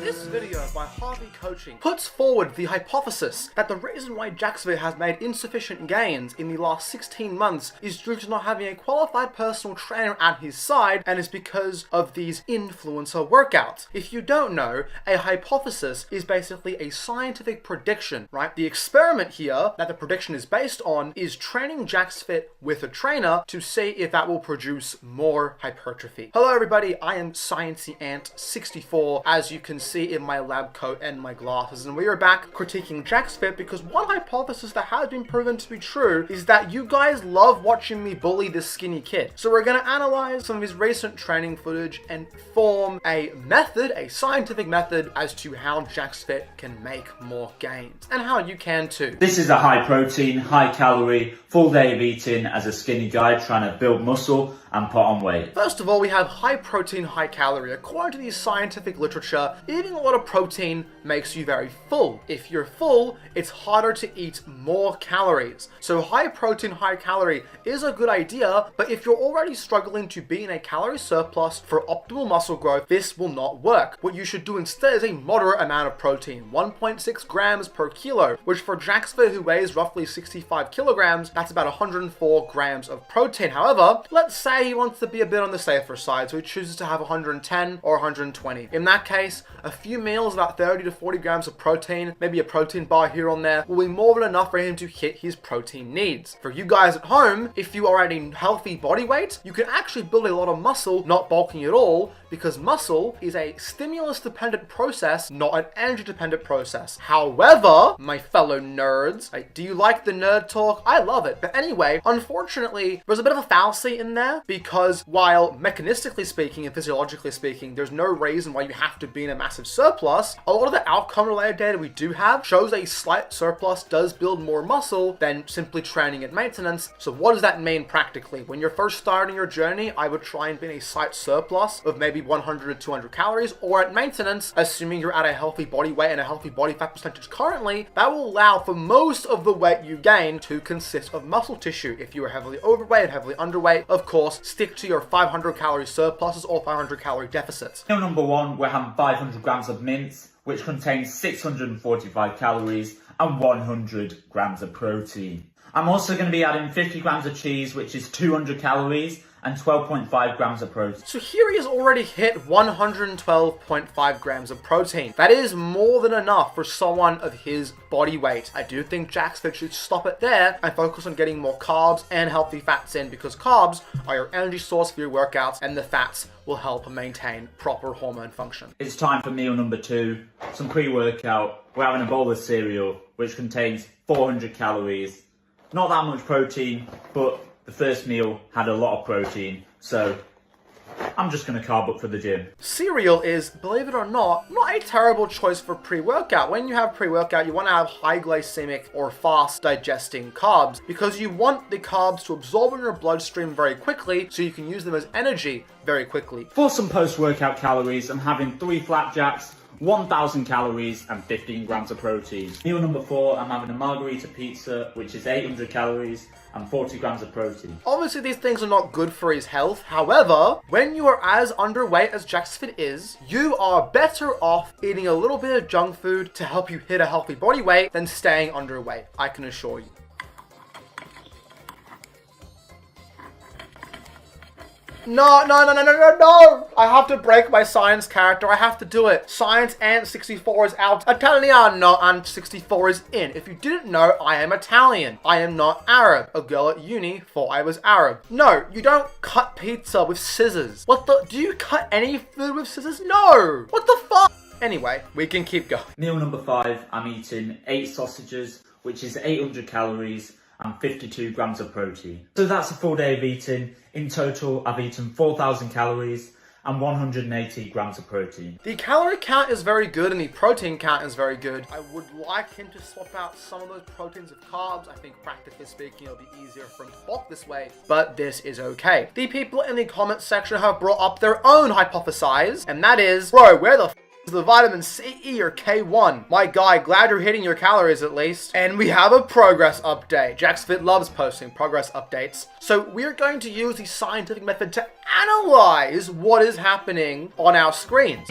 This video by Harvey Coaching puts forward the hypothesis that the reason why JacksFit has made insufficient gains in the last 16 months is due to not having a qualified personal trainer at his side, and is because of these influencer workouts. If you don't know, a hypothesis is basically a scientific prediction, right? The experiment here that the prediction is based on is training JacksFit with a trainer to see if that will produce more hypertrophy. Hello everybody, I am Sciencey Ant 64, as you can see in my lab coat and my glasses, and we are back critiquing JacksFit because one hypothesis that has been proven to be true is that you guys love watching me bully this skinny kid. So we're going to analyze some of his recent training footage and form a method, a scientific method, as to how JacksFit can make more gains and how you can too. This is a high protein, high calorie, full day of eating as a skinny guy trying to build muscle and put on weight. First of all, we have high protein, high calorie. According to the scientific literature, eating a lot of protein makes you very full. If you're full, it's harder to eat more calories. So high protein, high calorie is a good idea, but if you're already struggling to be in a calorie surplus for optimal muscle growth, this will not work. What you should do instead is a moderate amount of protein, 1.6 grams per kilo, which for JacksFit, who weighs roughly 65 kilograms, that's about 104 grams of protein. However, let's say he wants to be a bit on the safer side, so he chooses to have 110 or 120. In that case, a few meals, about 30 to 40 grams of protein, maybe a protein bar here and there, will be more than enough for him to hit his protein needs. For you guys at home, if you are at a healthy body weight, you can actually build a lot of muscle, not bulking at all, because muscle is a stimulus-dependent process, not an energy-dependent process. However, my fellow nerds, do you like the nerd talk? I love it. But anyway, unfortunately, there's a bit of a fallacy in there, because while mechanistically speaking and physiologically speaking, there's no reason why you have to be in a massive surplus, a lot of the outcome-related data we do have shows a slight surplus does build more muscle than simply training at maintenance. So what does that mean practically? When you're first starting your journey, I would try and be in a slight surplus of maybe 100 to 200 calories, or at maintenance, assuming you're at a healthy body weight and a healthy body fat percentage currently, that will allow for most of the weight you gain to consist of muscle tissue. If you are heavily overweight and heavily underweight, of course, stick to your 500 calorie surpluses or 500 calorie deficits. Meal number one, we're having 500 grams of mince, which contains 645 calories and 100 grams of protein. I'm also going to be adding 50 grams of cheese, which is 200 calories, and 12.5 grams of protein. So here he has already hit 112.5 grams of protein. That is more than enough for someone of his body weight. I do think JacksFit should stop it there and focus on getting more carbs and healthy fats in, because carbs are your energy source for your workouts, and the fats will help maintain proper hormone function. It's time for meal number two, some pre-workout. We're having a bowl of cereal, which contains 400 calories. Not that much protein, but the first meal had a lot of protein, so I'm just going to carb up for the gym. Cereal is, believe it or not a terrible choice for pre-workout. When you have pre-workout, you want to have high glycemic or fast digesting carbs, because you want the carbs to absorb in your bloodstream very quickly so you can use them as energy very quickly. For some post-workout calories, I'm having 3 flapjacks, 1,000 calories and 15 grams of protein. Meal number 4, I'm having a margarita pizza, which is 800 calories and 40 grams of protein. Obviously, these things are not good for his health. However, when you are as underweight as JacksFit is, you are better off eating a little bit of junk food to help you hit a healthy body weight than staying underweight, I can assure you. No, no, no, no, no, no, no! I have to break my science character. I have to do it. Science and 64 is out. Italiano and 64 is in. If you didn't know, I am Italian. I am not Arab. A girl at uni thought I was Arab. No, you don't cut pizza with scissors. What the? Do you cut any food with scissors? No! What the fuck? Anyway, we can keep going. Meal number 5, I'm eating 8 sausages, which is 800 calories and 52 grams of protein. So that's a full day of eating. In total, I've eaten 4,000 calories and 180 grams of protein. The calorie count is very good and the protein count is very good. I would like him to swap out some of those proteins with carbs. I think practically speaking, it'll be easier for him to bulk this way, but this is okay. The people in the comment section have brought up their own hypothesis, and that is, bro, where the is the vitamin C, E, or K1? My guy, glad you're hitting your calories at least. And we have a progress update. JacksFit loves posting progress updates. So we're going to use the scientific method to analyze what is happening on our screens.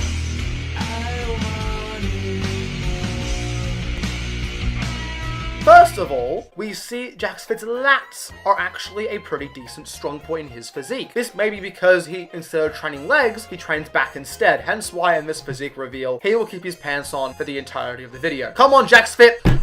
First of all, we see JacksFit's lats are actually a pretty decent strong point in his physique. This may be because he, instead of training legs, he trains back instead. Hence why in this physique reveal, he will keep his pants on for the entirety of the video. Come on, JacksFit!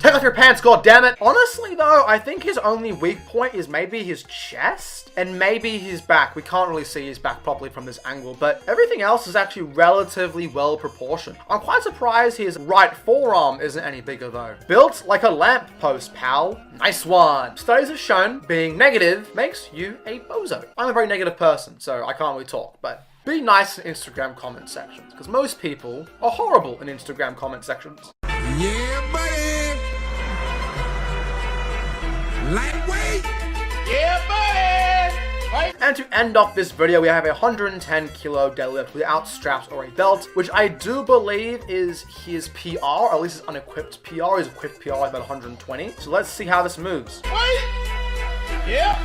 Take off your pants, goddammit! Honestly though, I think his only weak point is maybe his chest and maybe his back. We can't really see his back properly from this angle, but everything else is actually relatively well proportioned. I'm quite surprised his right forearm isn't any bigger though. Built like a lamppost, pal. Nice one. Studies have shown being negative makes you a bozo. I'm a very negative person, so I can't really talk, but be nice in Instagram comment sections, because most people are horrible in Instagram comment sections. Yeah, buddy. Lightweight. Yeah, buddy. And to end off this video, we have a 110 kilo deadlift without straps or a belt, which I do believe is his PR, or at least his unequipped PR. His equipped PR is about 120. So let's see how this moves. Wait. Yeah.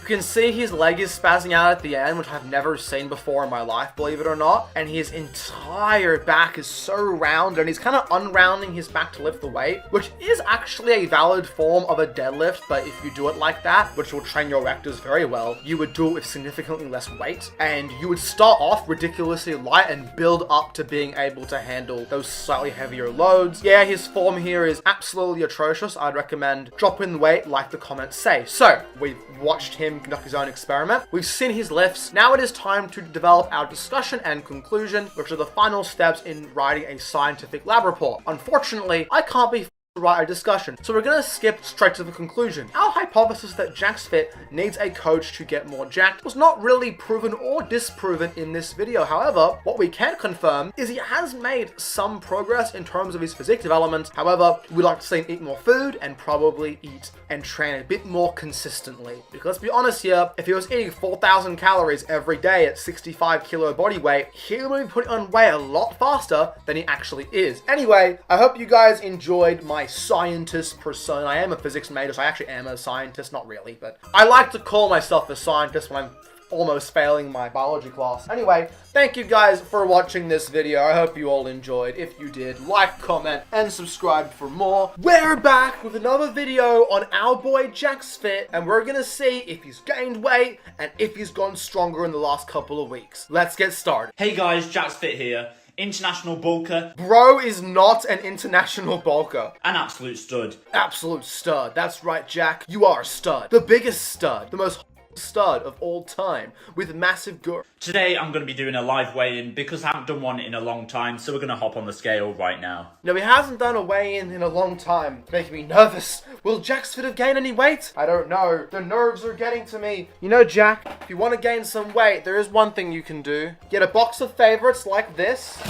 You can see his leg is spazzing out at the end, which I've never seen before in my life, believe it or not. And his entire back is so round, and he's kind of unrounding his back to lift the weight, which is actually a valid form of a deadlift. But if you do it like that, which will train your erectors very well, you would do it with significantly less weight, and you would start off ridiculously light and build up to being able to handle those slightly heavier loads. Yeah, his form here is absolutely atrocious. I'd recommend dropping the weight like the comments say. So we've watched him conduct his own experiment. We've seen his lifts. Now it is time to develop our discussion and conclusion, which are the final steps in writing a scientific lab report. Unfortunately, I can't be to write a discussion, so we're gonna skip straight to the conclusion. Our hypothesis that JacksFit needs a coach to get more jacked was not really proven or disproven in this video. However, what we can confirm is he has made some progress in terms of his physique development. However, we'd like to see him eat more food and probably eat and train a bit more consistently. Because let's be honest here, if he was eating 4,000 calories every day at 65 kilo body weight, he would be putting on weight a lot faster than he actually is. Anyway, I hope you guys enjoyed my scientist persona. I am a physics major, so I actually am a scientist, not really, but I like to call myself a scientist when I'm almost failing my biology class. Anyway, thank you guys for watching this video. I hope you all enjoyed. If you did, like, comment, and subscribe for more. We're back with another video on our boy JacksFit, and we're gonna see if he's gained weight and if he's gone stronger in the last couple of weeks. Let's get started. Hey guys, JacksFit here. International bulker. Bro is not an international bulker. An absolute stud. Absolute stud. That's right, Jack. You are a stud. The biggest stud. The most stud of all time with massive girth. Today I'm going to be doing a live weigh-in because I haven't done one in a long time, so we're going to hop on the scale right now. No, he hasn't done a weigh-in in a long time. It's making me nervous. Will JacksFit have gained any weight? I don't know. The nerves are getting to me. You know, Jack, if you want to gain some weight, there is one thing you can do. Get a box of favorites like this,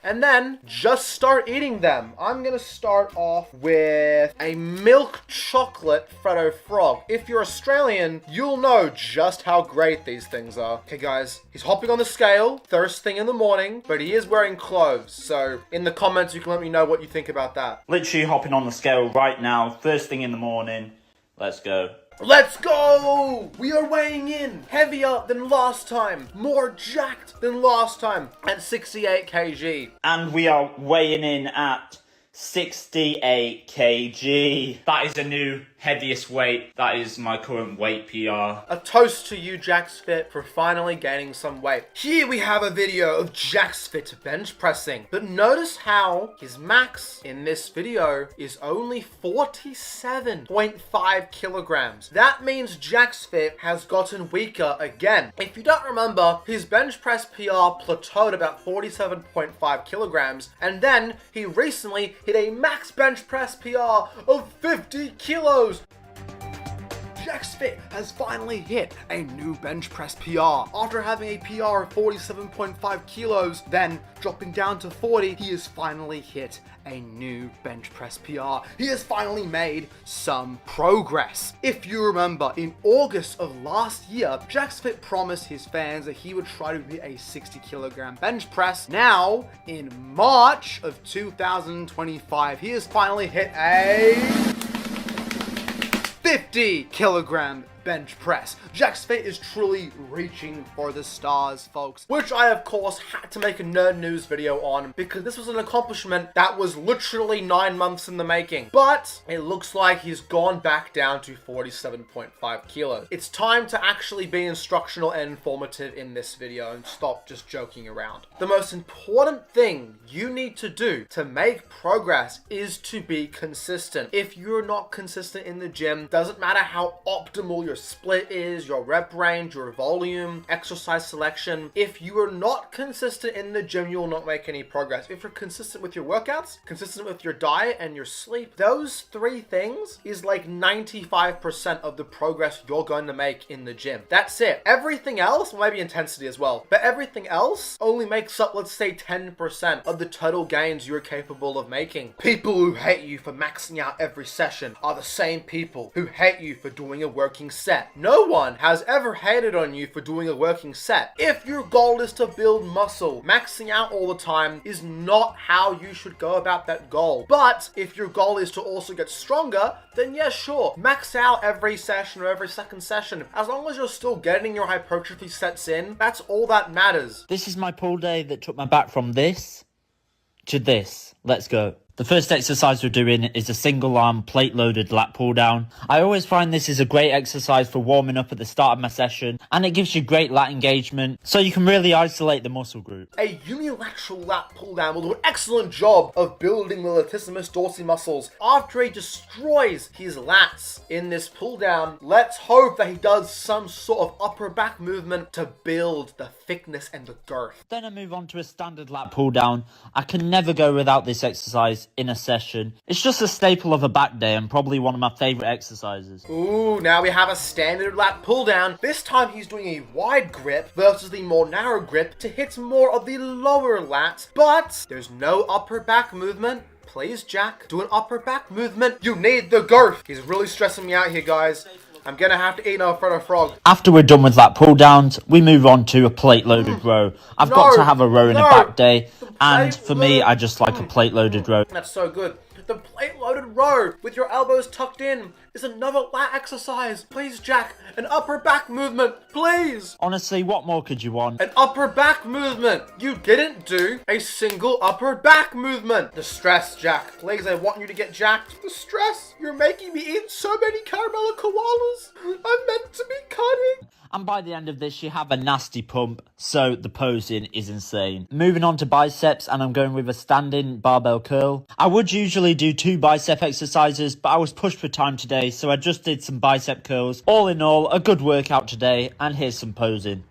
and then just start eating them. I'm gonna start off with a milk chocolate Freddo Frog. If you're Australian, you'll know just how great these things are. Okay guys, he's hopping on the scale first thing in the morning, but he is wearing clothes. So in the comments, you can let me know what you think about that. Literally hopping on the scale right now, first thing in the morning. Let's go. Let's go! We are weighing in heavier than last time, more jacked than last time, at 68 kg. And we are weighing in at 68 kg. That is a new heaviest weight. That is my current weight PR. A toast to you, JacksFit, for finally gaining some weight. Here we have a video of JacksFit bench pressing, but notice how his max in this video is only 47.5 kilograms. That means JacksFit has gotten weaker again. If you don't remember, his bench press PR plateaued about 47.5 kilograms, and then he recently hit a max bench press PR of 50 kilos. JacksFit has finally hit a new bench press PR. After having a PR of 47.5 kilos, then dropping down to 40, he has finally hit a new bench press PR. He has finally made some progress. If you remember, in August of last year, JacksFit promised his fans that he would try to be a 60 kilogram bench press. Now, in March of 2025, he has finally hit a 50 kilogram bench press. JacksFit is truly reaching for the stars, folks, which I of course had to make a nerd news video on because this was an accomplishment that was literally 9 months in the making. But it looks like he's gone back down to 47.5 kilos. It's time to actually be instructional and informative in this video and stop just joking around. The most important thing you need to do to make progress is to be consistent. If you're not consistent in the gym, doesn't matter how optimal your split is, your rep range, your volume, exercise selection. If you are not consistent in the gym, you will not make any progress. If you're consistent with your workouts, consistent with your diet and your sleep, those three things is like 95% of the progress you're going to make in the gym. That's it. Everything else, well, maybe intensity as well, but everything else only makes up, let's say, 10% of the total gains you're capable of making. People who hate you for maxing out every session are the same people who hate you for doing a working set. No one has ever hated on you for doing a working set. If your goal is to build muscle, maxing out all the time is not how you should go about that goal. But if your goal is to also get stronger, then yeah, sure, max out every session or every second session. As long as you're still getting your hypertrophy sets in, that's all that matters. This is my pull day that took my back from this to this. Let's go. The first exercise we're doing is a single arm plate loaded lat pull down. I always find this is a great exercise for warming up at the start of my session, and it gives you great lat engagement so you can really isolate the muscle group. A unilateral lat pull down will do an excellent job of building the latissimus dorsi muscles. After he destroys his lats in this pull down, let's hope that he does some sort of upper back movement to build the thickness and the girth. Then I move on to a standard lat pull down. I can never go without this exercise in a session. It's just a staple of a back day and probably one of my favorite exercises. Ooh, now we have a standard lat pull down. This time he's doing a wide grip versus the more narrow grip to hit more of the lower lats, but there's no upper back movement. Please, Jack, do an upper back movement. You need the girth. He's really stressing me out here, guys. I'm gonna have to eat no further frog. After we're done with lat pull downs, we move on to a plate loaded row. I've got to have a row in a back day, and for me, I just like a plate loaded row. That's so good. The plate loaded row with your elbows tucked in is another lat exercise. Please, Jack, an upper back movement, please. Honestly, what more could you want? An upper back movement. You didn't do a single upper back movement. The stress, Jack. Please, I want you to get jacked. The stress. You're making me eat so many caramel koalas. I'm meant to be cutting. And by the end of this, you have a nasty pump, so the posing is insane. Moving on to biceps, and I'm going with a standing barbell curl. I would usually do 2 bicep exercises, but I was pushed for time today, so I just did some bicep curls. All in all, a good workout today, and here's some posing.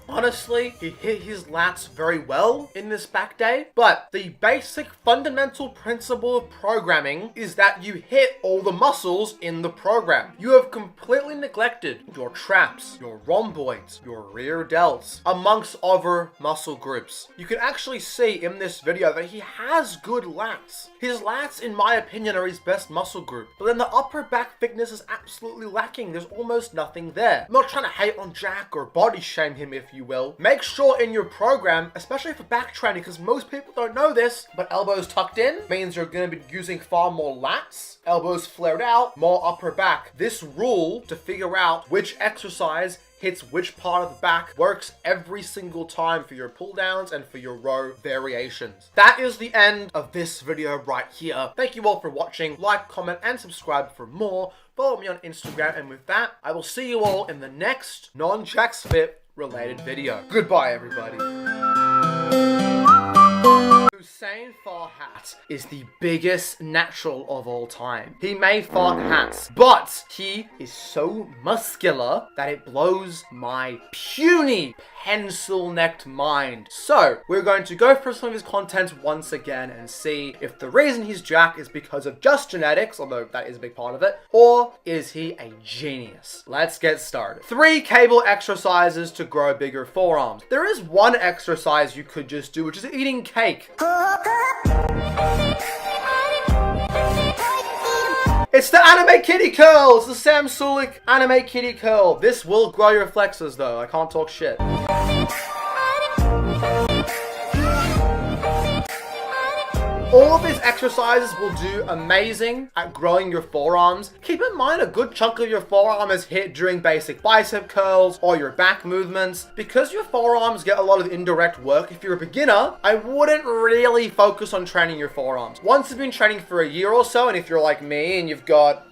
Honestly, he hit his lats very well in this back day, but the basic fundamental principle of programming is that you hit all the muscles in the program. You have completely neglected your traps, your rhomboids, your rear delts, amongst other muscle groups. You can actually see in this video that he has good lats. His lats, in my opinion, are his best muscle group, but then the upper back thickness is absolutely lacking. There's almost nothing there. I'm not trying to hate on Jack or body shame him if you will. Make sure in your program, especially for back training, because most people don't know this, but elbows tucked in means you're going to be using far more lats. Elbows flared out, more upper back. This rule to figure out which exercise hits which part of the back works every single time for your pull downs and for your row variations. That is the end of this video right here. Thank you all for watching. Like, comment, and subscribe for more. Follow me on Instagram, and with that, I will see you all in the next non-JacksFit related video. Goodbye, everybody. Hussein Farhat is the biggest natural of all time. He may fart hats, but he is so muscular that it blows my puny pencil-necked mind. So, we're going to go through some of his content once again and see if the reason he's jacked is because of just genetics, although that is a big part of it, or is he a genius? Let's get started. 3 cable exercises to grow bigger forearms. There is one exercise you could just do, which is eating cake. It's the anime kitty curl! It's the Sam Sulik anime kitty curl. This will grow your flexors though, I can't talk shit. All of these exercises will do amazing at growing your forearms. Keep in mind a good chunk of your forearm is hit during basic bicep curls or your back movements. Because your forearms get a lot of indirect work, if you're a beginner, I wouldn't really focus on training your forearms. Once you've been training for a year or so, and if you're like me and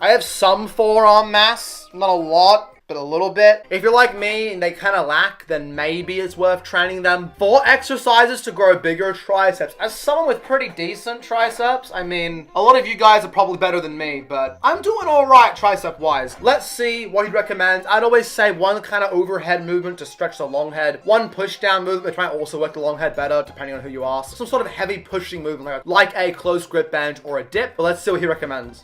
I have some forearm mass, not a lot, but a little bit. If you're like me and they kind of lack, then maybe it's worth training them. 4 exercises to grow bigger triceps. As someone with pretty decent triceps, I mean, a lot of you guys are probably better than me, but I'm doing all right tricep wise. Let's see what he recommends. I'd always say 1 kind of overhead movement to stretch the long head, 1 push down movement to try and also work the long head better, depending on who you ask. Some sort of heavy pushing movement, like a close grip bench or a dip, but let's see what he recommends.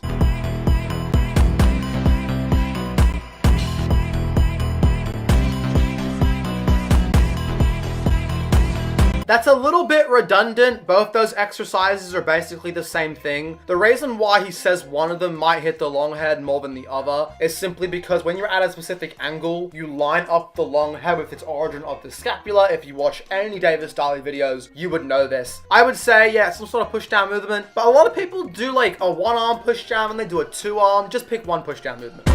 That's a little bit redundant. Both those exercises are basically the same thing. The reason why he says one of them might hit the long head more than the other is simply because when you're at a specific angle, you line up the long head with its origin of the scapula. If you watch any Davis Daly videos, you would know this. I would say, yeah, some sort of push down movement, but a lot of people do like a 1-arm push down and they do a 2-arm. Just pick 1 push down movement.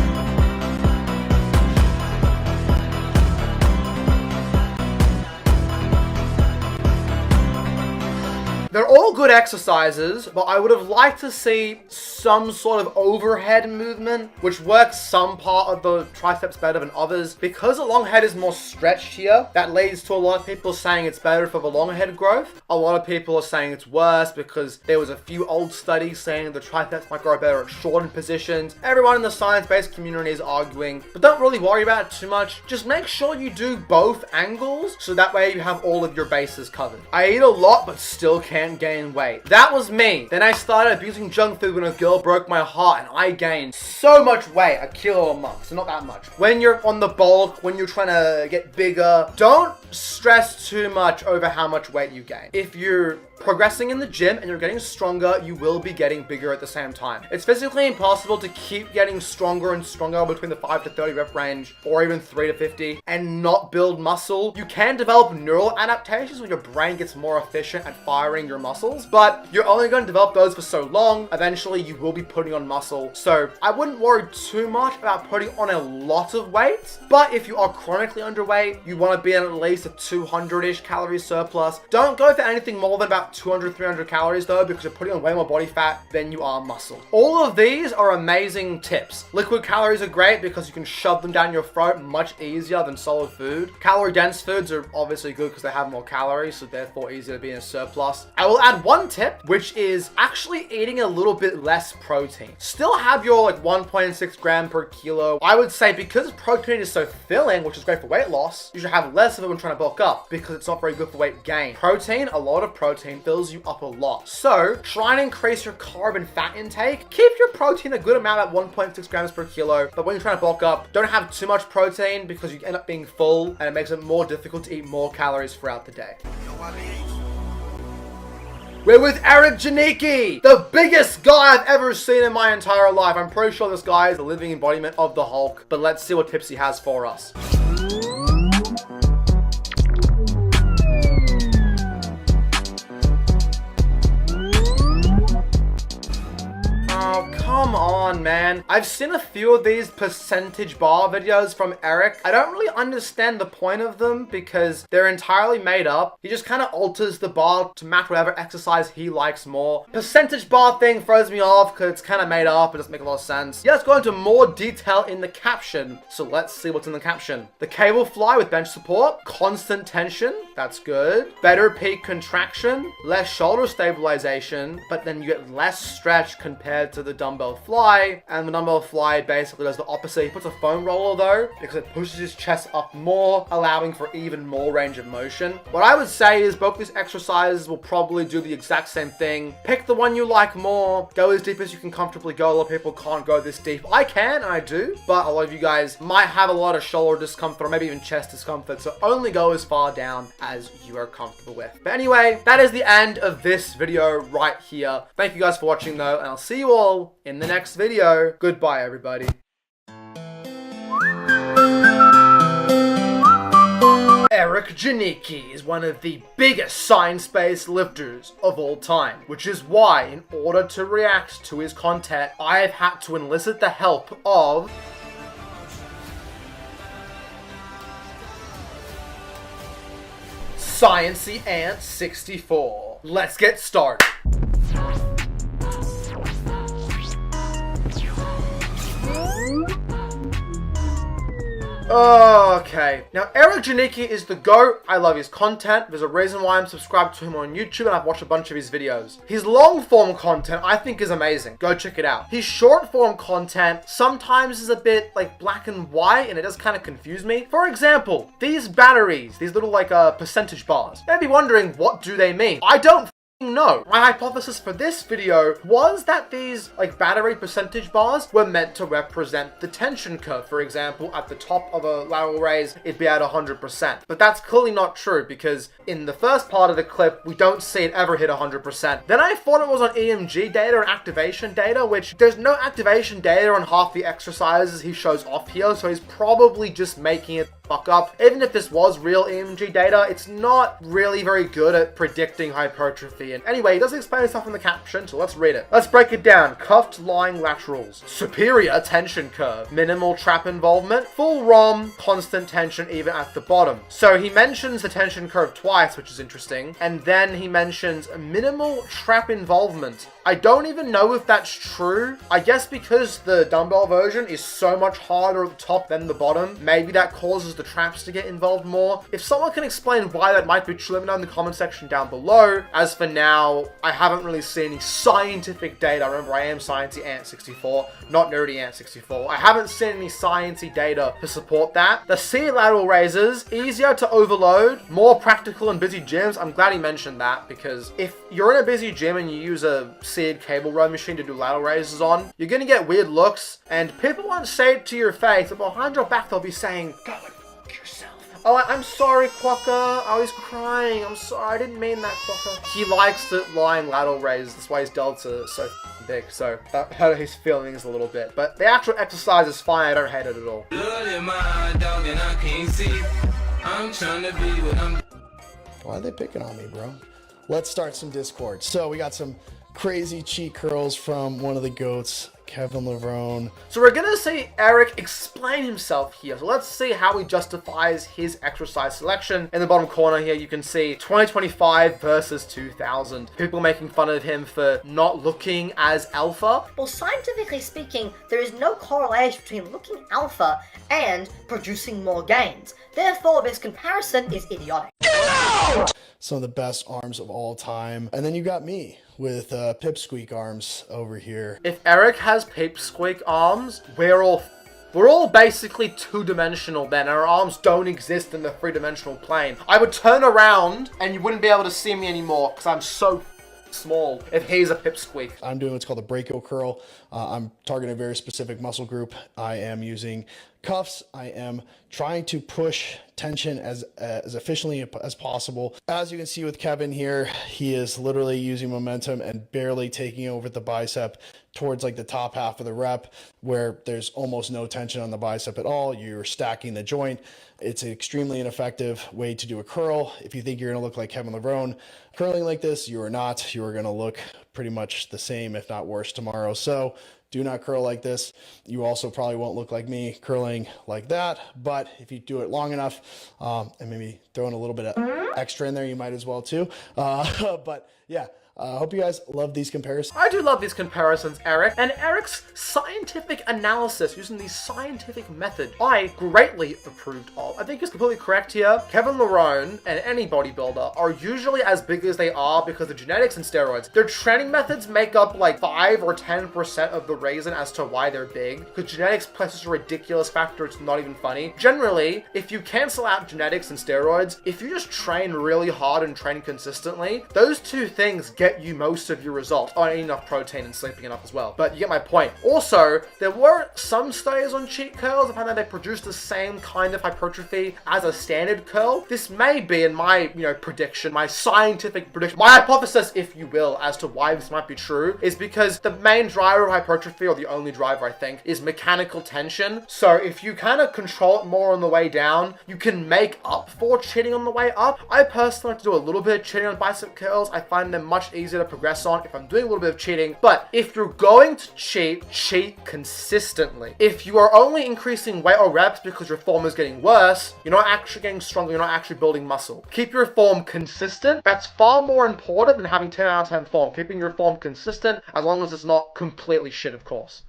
They're all good exercises, but I would have liked to see some sort of overhead movement, which works some part of the triceps better than others. Because the long head is more stretched here, that leads to a lot of people saying it's better for the long head growth. A lot of people are saying it's worse because there was a few old studies saying the triceps might grow better at shortened positions. Everyone in the science-based community is arguing, but don't really worry about it too much. Just make sure you do both angles, so that way you have all of your bases covered. I eat a lot, but still can't gain weight. That was me. Then I started abusing junk food when a girl broke my heart and I gained so much weight, 1 kilo a month, so not that much. When you're on the bulk, when you're trying to get bigger, don't stress too much over how much weight you gain. If you're progressing in the gym and you're getting stronger, you will be getting bigger at the same time. It's physically impossible to keep getting stronger and stronger between the 5 to 30 rep range or even 3 to 50 and not build muscle. You can develop neural adaptations when your brain gets more efficient at firing your muscles, but you're only going to develop those for so long. Eventually you will be putting on muscle. So I wouldn't worry too much about putting on a lot of weight, but if you are chronically underweight, you want to be at least a 200-ish calorie surplus. Don't go for anything more than about 200, 300 calories though, because you're putting on way more body fat than you are muscle. All of these are amazing tips. Liquid calories are great because you can shove them down your throat much easier than solid food. Calorie dense foods are obviously good because they have more calories, so therefore easier to be in a surplus. I will add 1 tip, which is actually eating a little bit less protein. Still have your like 1.6 gram per kilo. I would say because protein is so filling, which is great for weight loss, you should have less of it when trying to bulk up because it's not very good for weight gain. Protein, a lot of protein fills you up a lot. So try and increase your carb and fat intake. Keep your protein a good amount at 1.6 grams per kilo, but when you're trying to bulk up, don't have too much protein because you end up being full and it makes it more difficult to eat more calories throughout the day. We're with Eric Janicki, the biggest guy I've ever seen in my entire life. I'm pretty sure this guy is the living embodiment of the Hulk, but let's see what tips he has for us. Oh, come on, man. I've seen a few of these percentage bar videos from Eric. I don't really understand the point of them because they're entirely made up. He just kind of alters the bar to match whatever exercise he likes more. Percentage bar thing throws me off because it's kind of made up. It doesn't make a lot of sense. Yeah, let's go into more detail in the caption. So let's see what's in the caption. The cable fly with bench support, constant tension, that's good. Better peak contraction, less shoulder stabilization, but then you get less stretch compared to the dumbbell fly. And the dumbbell fly basically does the opposite. He puts a foam roller though, because it pushes his chest up more, allowing for even more range of motion. What I would say is both these exercises will probably do the exact same thing. Pick the one you like more, go as deep as you can comfortably go. A lot of people can't go this deep. I can, and I do, but a lot of you guys might have a lot of shoulder discomfort or maybe even chest discomfort, so only go as far down as you are comfortable with. But anyway, that is the end of this video right here. Thank you guys for watching though, and I'll see you all in the next video. Goodbye, everybody. Eric Janicki is one of the biggest science-based lifters of all time, which is why, in order to react to his content, I have had to enlist the help of Sciencey Ant 64. Let's get started. Okay, now Eric Janicki is the GOAT. I love his content. There's a reason why I'm subscribed to him on YouTube and I've watched a bunch of his videos. His long form content I think is amazing. Go check it out. His short form content sometimes is a bit like black and white and it does kind of confuse me. For example, these batteries, these little like percentage bars. You'd be wondering, what do they mean? I don't no. My hypothesis for this video was that these like battery percentage bars were meant to represent the tension curve. For example, at the top of a lateral raise, it'd be at 100%. But that's clearly not true because in the first part of the clip, we don't see it ever hit 100%. Then I thought it was on EMG data and activation data, which there's no activation data on half the exercises he shows off here. So he's probably just making it fuck up. Even if this was real EMG data, it's not really very good at predicting hypertrophy. And anyway, he does explain himself in the caption, so let's read it. Let's break it down. Cuffed lying laterals, superior tension curve, minimal trap involvement, full ROM, constant tension even at the bottom. So he mentions the tension curve twice, which is interesting, and then he mentions minimal trap involvement. I don't even know if that's true. I guess because the dumbbell version is so much harder at the top than the bottom, maybe that causes the traps to get involved more. If someone can explain why that might be true, let me know in the comment section down below. As for now, I haven't really seen any scientific data. Remember, I am Sciencey Ant 64, not Nerdy Ant 64. I haven't seen any sciencey data to support that. The C lateral raises, easier to overload, more practical in busy gyms. I'm glad he mentioned that because if you're in a busy gym and you use a seared cable row machine to do lateral raises on, you're gonna get weird looks and people won't say it to your face, but behind your back they'll be saying, "Go and fuck yourself." Oh, I'm sorry, Quokka. I was crying. I'm sorry. I didn't mean that, Quokka. He likes the lying lateral raises. That's why his delts are so big. So that hurt his feelings a little bit. But the actual exercise is fine. I don't hate it at all. Why are they picking on me, bro? Let's start some Discord. So we got some crazy cheat curls from one of the GOATs, Kevin Levrone. So we're gonna see Eric explain himself here. So let's see how he justifies his exercise selection. In the bottom corner here, you can see 2025 versus 2000. People making fun of him for not looking as alpha. Well, scientifically speaking, there is no correlation between looking alpha and producing more gains. Therefore, this comparison is idiotic. Some of the best arms of all time. And then you got me with pipsqueak arms over here. If Eric has pipsqueak arms, we're all basically two-dimensional then. Our arms don't exist in the three-dimensional plane. I would turn around and you wouldn't be able to see me anymore because I'm so small if he's a pipsqueak. I'm doing what's called a brachial curl. I'm targeting a very specific muscle group. I am using cuffs. I am trying to push tension as efficiently as possible. As you can see with Kevin here, he is literally using momentum and barely taking over the bicep towards like the top half of the rep where there's almost no tension on the bicep at all. You're stacking the joint. It's an extremely ineffective way to do a curl. If you think you're going to look like Kevin Levrone curling like this, you are not. You are going to look pretty much the same, if not worse, tomorrow. So do not curl like this. You also probably won't look like me curling like that, but if you do it long enough and maybe throw in a little bit of extra in there, you might as well too. But yeah. I hope you guys love these comparisons. I do love these comparisons, Eric, and Eric's scientific analysis using the scientific method I greatly approved of. I think he's completely correct here. Kevin Levrone and any bodybuilder are usually as big as they are because of genetics and steroids. Their training methods make up like 5 or 10% of the reason as to why they're big, because genetics plays such a ridiculous factor, it's not even funny. Generally, if you cancel out genetics and steroids, if you just train really hard and train consistently, those two things get you most of your results. Oh, and eating enough protein and sleeping enough as well. But you get my point. Also, there were some studies on cheat curls that found that they produce the same kind of hypertrophy as a standard curl. This may be, in my prediction, my scientific prediction, my hypothesis, if you will, as to why this might be true, is because the main driver of hypertrophy, or the only driver I think, is mechanical tension. So if you kind of control it more on the way down, you can make up for cheating on the way up. I personally like to do a little bit of cheating on bicep curls. I find them much easier to progress on if I'm doing a little bit of cheating. But if you're going to cheat consistently. If you are only increasing weight or reps because your form is getting worse, you're not actually getting stronger, you're not actually building muscle. Keep your form consistent. That's far more important than having 10 out of 10 form. Keeping your form consistent, as long as it's not completely shit, of course.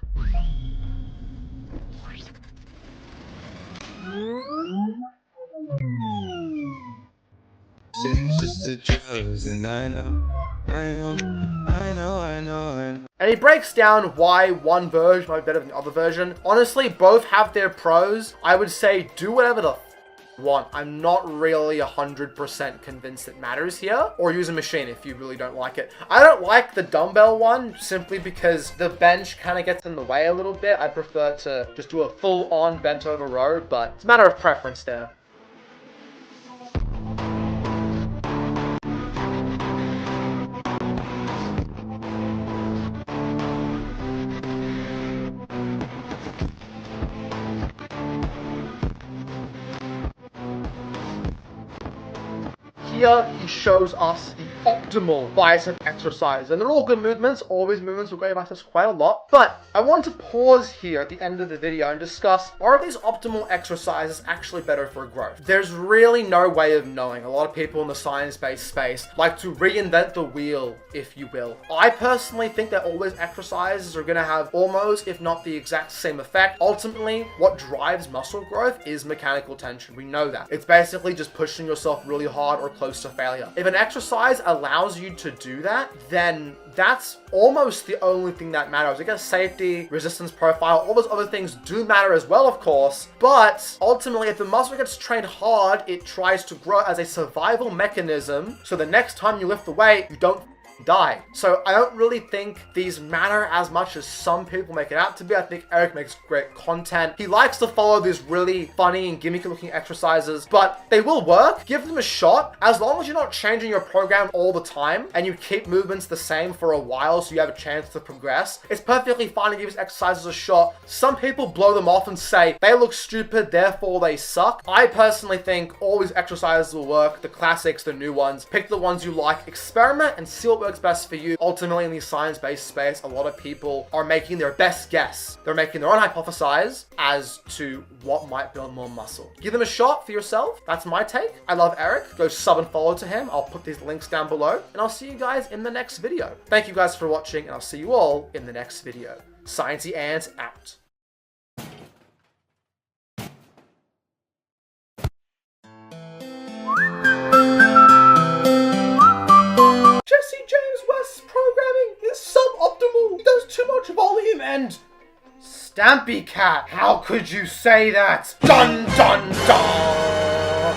And he breaks down why one version might be better than the other version. Honestly, both have their pros. I would say do whatever the want. I'm not really 100% convinced it matters here. Or use a machine if you really don't like it. I don't like the dumbbell one simply because the bench kind of gets in the way a little bit. I prefer to just do a full-on bent over row, but it's a matter of preference there. Here he shows us the optimal bicep exercise, and they're all good movements. All these movements will go biceps quite a lot, but I want to pause here at the end of the video and discuss, are these optimal exercises actually better for growth? There's really no way of knowing. A lot of people in the science-based space like to reinvent the wheel, if you will. I personally think that all these exercises are going to have almost, if not the exact same effect. Ultimately, what drives muscle growth is mechanical tension. We know that. It's basically just pushing yourself really hard or close to failure. If an exercise allows you to do that, then that's almost the only thing that matters. I guess safety, resistance profile, all those other things do matter as well, of course, but ultimately if the muscle gets trained hard, it tries to grow as a survival mechanism, so the next time you lift the weight, you don't die. So I don't really think these matter as much as some people make it out to be. I think Eric makes great content. He likes to follow these really funny and gimmicky looking exercises, but they will work. Give them a shot. As long as you're not changing your program all the time and you keep movements the same for a while so you have a chance to progress, it's perfectly fine to give these exercises a shot. Some people blow them off and say they look stupid, therefore they suck. I personally think all these exercises will work. The classics, the new ones. Pick the ones you like, experiment and see what works best for you. Ultimately, in the science-based space, a lot of people are making their best guess. They're making their own hypothesis as to what might build more muscle. Give them a shot for yourself. That's my take. I love Eric. Go sub and follow to him. I'll put these links down below, and I'll see you guys in the next video. Thank you guys for watching, and I'll see you all in the next video. Sciencey Ant out. Jesse James West's programming is suboptimal. He does too much volume and... Stampy Cat, how could you say that? Dun dun dun!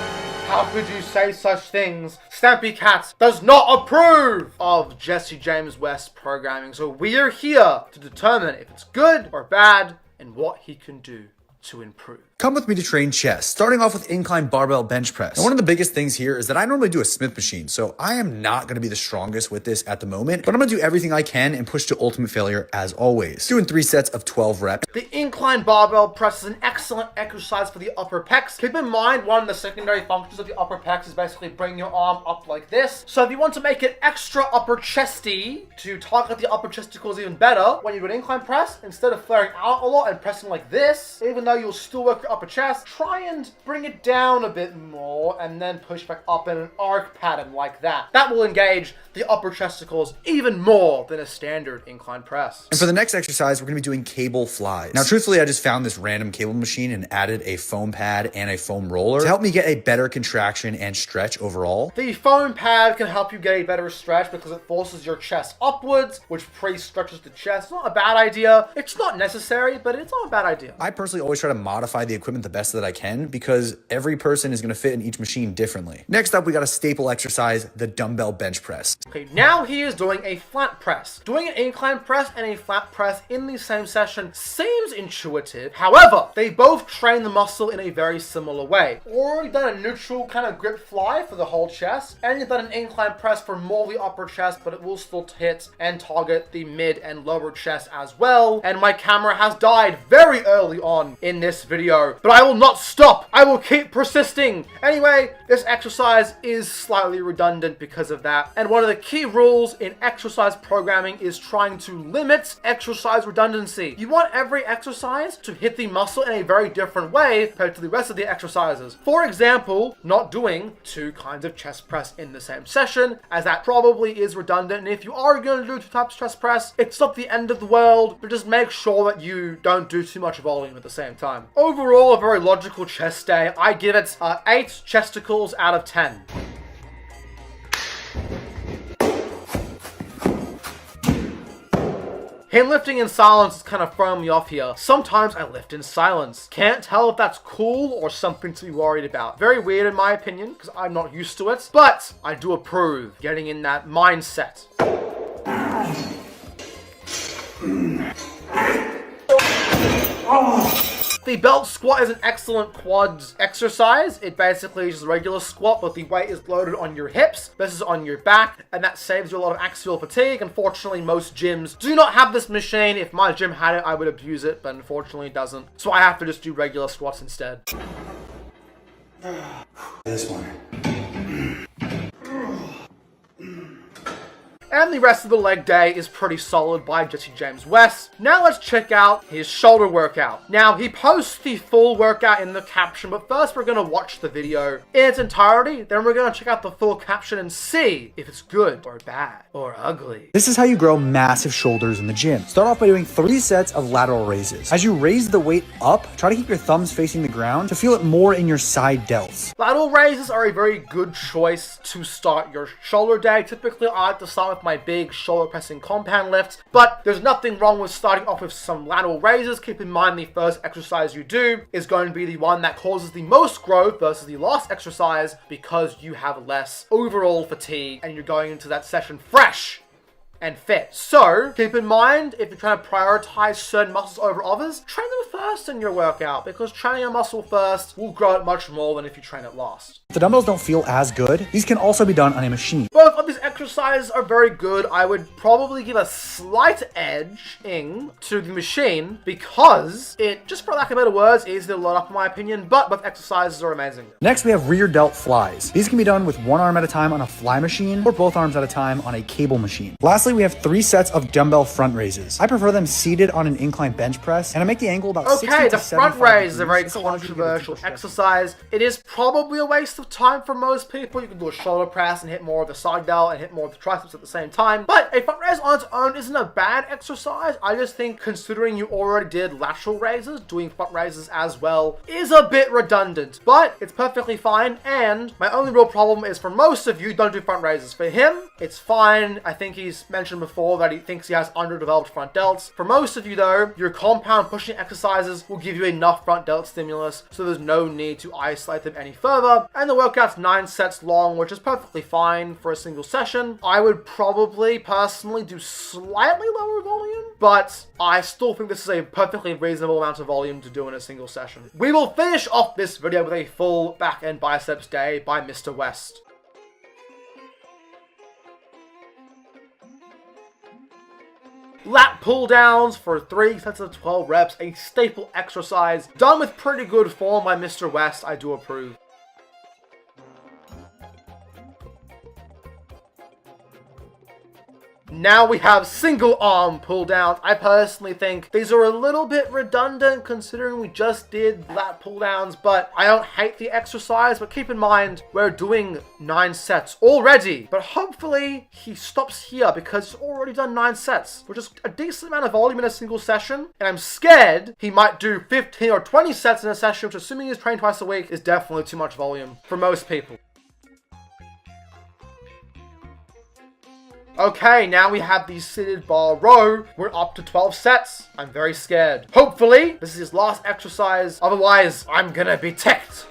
How could you say such things? Stampy Cat does not approve of Jesse James West's programming, so we are here to determine if it's good or bad and what he can do to improve. Come with me to train chest, starting off with incline barbell bench press. And one of the biggest things here is that I normally do a Smith machine, so I am not going to be the strongest with this at the moment, but I'm going to do everything I can and push to ultimate failure as always. Doing 3 sets of 12 reps. The incline barbell press is an excellent exercise for the upper pecs. Keep in mind, one of the secondary functions of the upper pecs is basically bring your arm up like this. So if you want to make it extra upper chesty to target the upper chesticles even better, when you do an incline press, instead of flaring out a lot and pressing like this, even though you'll still work your upper chest, try and bring it down a bit more and then push back up in an arc pattern like that. That will engage the upper chesticles even more than a standard incline press. And for the next exercise, we're going to be doing cable flies. Now, truthfully, I just found this random cable machine and added a foam pad and a foam roller to help me get a better contraction and stretch overall. The foam pad can help you get a better stretch because it forces your chest upwards, which pre-stretches the chest. It's not a bad idea. It's not necessary, but it's not a bad idea. I personally always try to modify the equipment the best that I can because every person is going to fit in each machine differently. Next up, we got a staple exercise, the dumbbell bench press. Okay, now he is doing a flat press. Doing an incline press and a flat press in the same session seems intuitive. However, they both train the muscle in a very similar way. Already done a neutral kind of grip fly for the whole chest, and you've done an incline press for more the upper chest, but it will still hit and target the mid and lower chest as well. And my camera has died very early on in this video, but I will not stop. I will keep persisting. Anyway, this exercise is slightly redundant because of that. And one of the key rules in exercise programming is trying to limit exercise redundancy. You want every exercise to hit the muscle in a very different way compared to the rest of the exercises. For example, not doing 2 kinds of chest press in the same session, as that probably is redundant. And if you are going to do 2 types of chest press, it's not the end of the world, but just make sure that you don't do too much volume at the same time. Overall, a very logical chest day. I give it 8 chesticles out of 10. Him lifting in silence is kind of throwing me off here. Sometimes I lift in silence. Can't tell if that's cool or something to be worried about. Very weird in my opinion, because I'm not used to it. But I do approve getting in that mindset. The belt squat is an excellent quads exercise. It basically is just a regular squat, but the weight is loaded on your hips versus on your back, and that saves you a lot of axial fatigue. Unfortunately, most gyms do not have this machine. If my gym had it, I would abuse it, but unfortunately it doesn't. So I have to just do regular squats instead. This one. And the rest of the leg day is pretty solid by Jesse James West. Now let's check out his shoulder workout. Now, he posts the full workout in the caption, but first we're going to watch the video in its entirety, then we're going to check out the full caption and see if it's good or bad or ugly. This is how you grow massive shoulders in the gym. Start off by doing 3 sets of lateral raises. As you raise the weight up, try to keep your thumbs facing the ground to feel it more in your side delts. Lateral raises are a very good choice to start your shoulder day. Typically, I like to start with my big shoulder pressing compound lifts, but there's nothing wrong with starting off with some lateral raises. Keep in mind the first exercise you do is going to be the one that causes the most growth versus the last exercise because you have less overall fatigue and you're going into that session fresh and fit. So keep in mind, if you're trying to prioritize certain muscles over others, train them first in your workout, because training a muscle first will grow it much more than if you train it last. If the dumbbells don't feel as good, these can also be done on a machine. Both of these exercises are very good. I would probably give a slight edging to the machine because it, just for lack of better words, is a lot up in my opinion, but both exercises are amazing. Next, we have rear delt flies. These can be done with 1 arm at a time on a fly machine or both arms at a time on a cable machine. Lastly, we have 3 sets of dumbbell front raises. I prefer them seated on an incline bench press, and I make the angle about 60 to 75 the front raise is a very degrees. controversial exercise. It is probably a waste of time for most people. You can do a shoulder press and hit more of the side delt and hit more of the triceps at the same time. But a front raise on its own isn't a bad exercise. I just think considering you already did lateral raises, doing front raises as well is a bit redundant. But it's perfectly fine, and my only real problem is for most of you, don't do front raises. For him, it's fine. I think he's mentioned before that he thinks he has underdeveloped front delts. For most of you though, your compound pushing exercise exercises will give you enough front delt stimulus, so there's no need to isolate them any further. And the workout's 9 sets long, which is perfectly fine for a single session. I would probably personally do slightly lower volume, but I still think this is a perfectly reasonable amount of volume to do in a single session. We will finish off this video with a full back and biceps day by Mr. West. Lat pull downs for 3 sets of 12 reps, a staple exercise, done with pretty good form by Mr. West. I do approve. Now we have single arm pull downs. I personally think these are a little bit redundant considering we just did lat pull downs, but I don't hate the exercise. But keep in mind, we're doing 9 sets already, but hopefully he stops here because he's already done 9 sets, which is a decent amount of volume in a single session. And I'm scared he might do 15 or 20 sets in a session, which, assuming he's trained twice a week, is definitely too much volume for most people. Okay, now we have the seated bar row. We're up to 12 sets. I'm very scared. Hopefully, this is his last exercise. Otherwise, I'm gonna be ticked.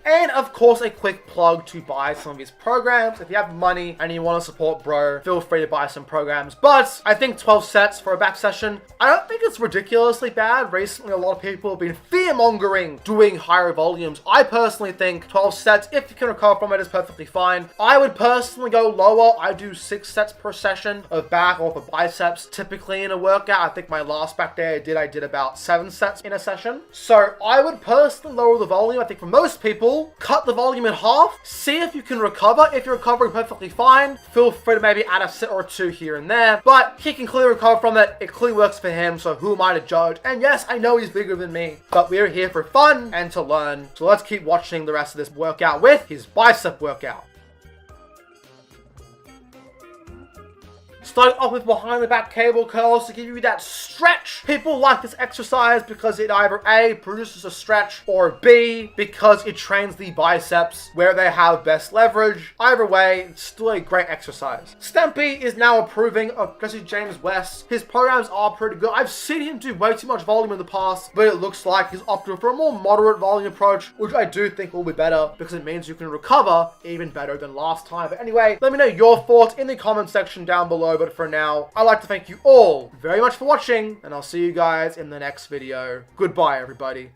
And of course, a quick plug to buy some of his programs. If you have money and you want to support bro, feel free to buy some programs. But I think 12 sets for a back session, I don't think it's ridiculously bad. Recently, a lot of people have been fear-mongering doing higher volumes. I personally think 12 sets, if you can recover from it, is perfectly fine. I would personally go lower. I do 6 sets per session of back or for biceps. Typically in a workout, I think my last back day I did about 7 sets in a session. So I would personally lower the volume. I think for most people, cut the volume in half, see if you can recover. If you're recovering perfectly fine, feel free to maybe add a set or 2 here and there, but he can clearly recover from it. It clearly works for him, so who am I to judge? And yes, I know he's bigger than me, but we're here for fun and to learn. So let's keep watching the rest of this workout with his bicep workout. Starting off with behind the back cable curls to give you that stretch. People like this exercise because it either A, produces a stretch, or B, because it trains the biceps where they have best leverage. Either way, it's still a great exercise. Stempy is now approving of Jesse James West. His programs are pretty good. I've seen him do way too much volume in the past, but it looks like he's opting for a more moderate volume approach, which I do think will be better because it means you can recover even better than last time. But anyway, let me know your thoughts in the comment section down below. But for now, I'd like to thank you all very much for watching, and I'll see you guys in the next video. Goodbye, everybody.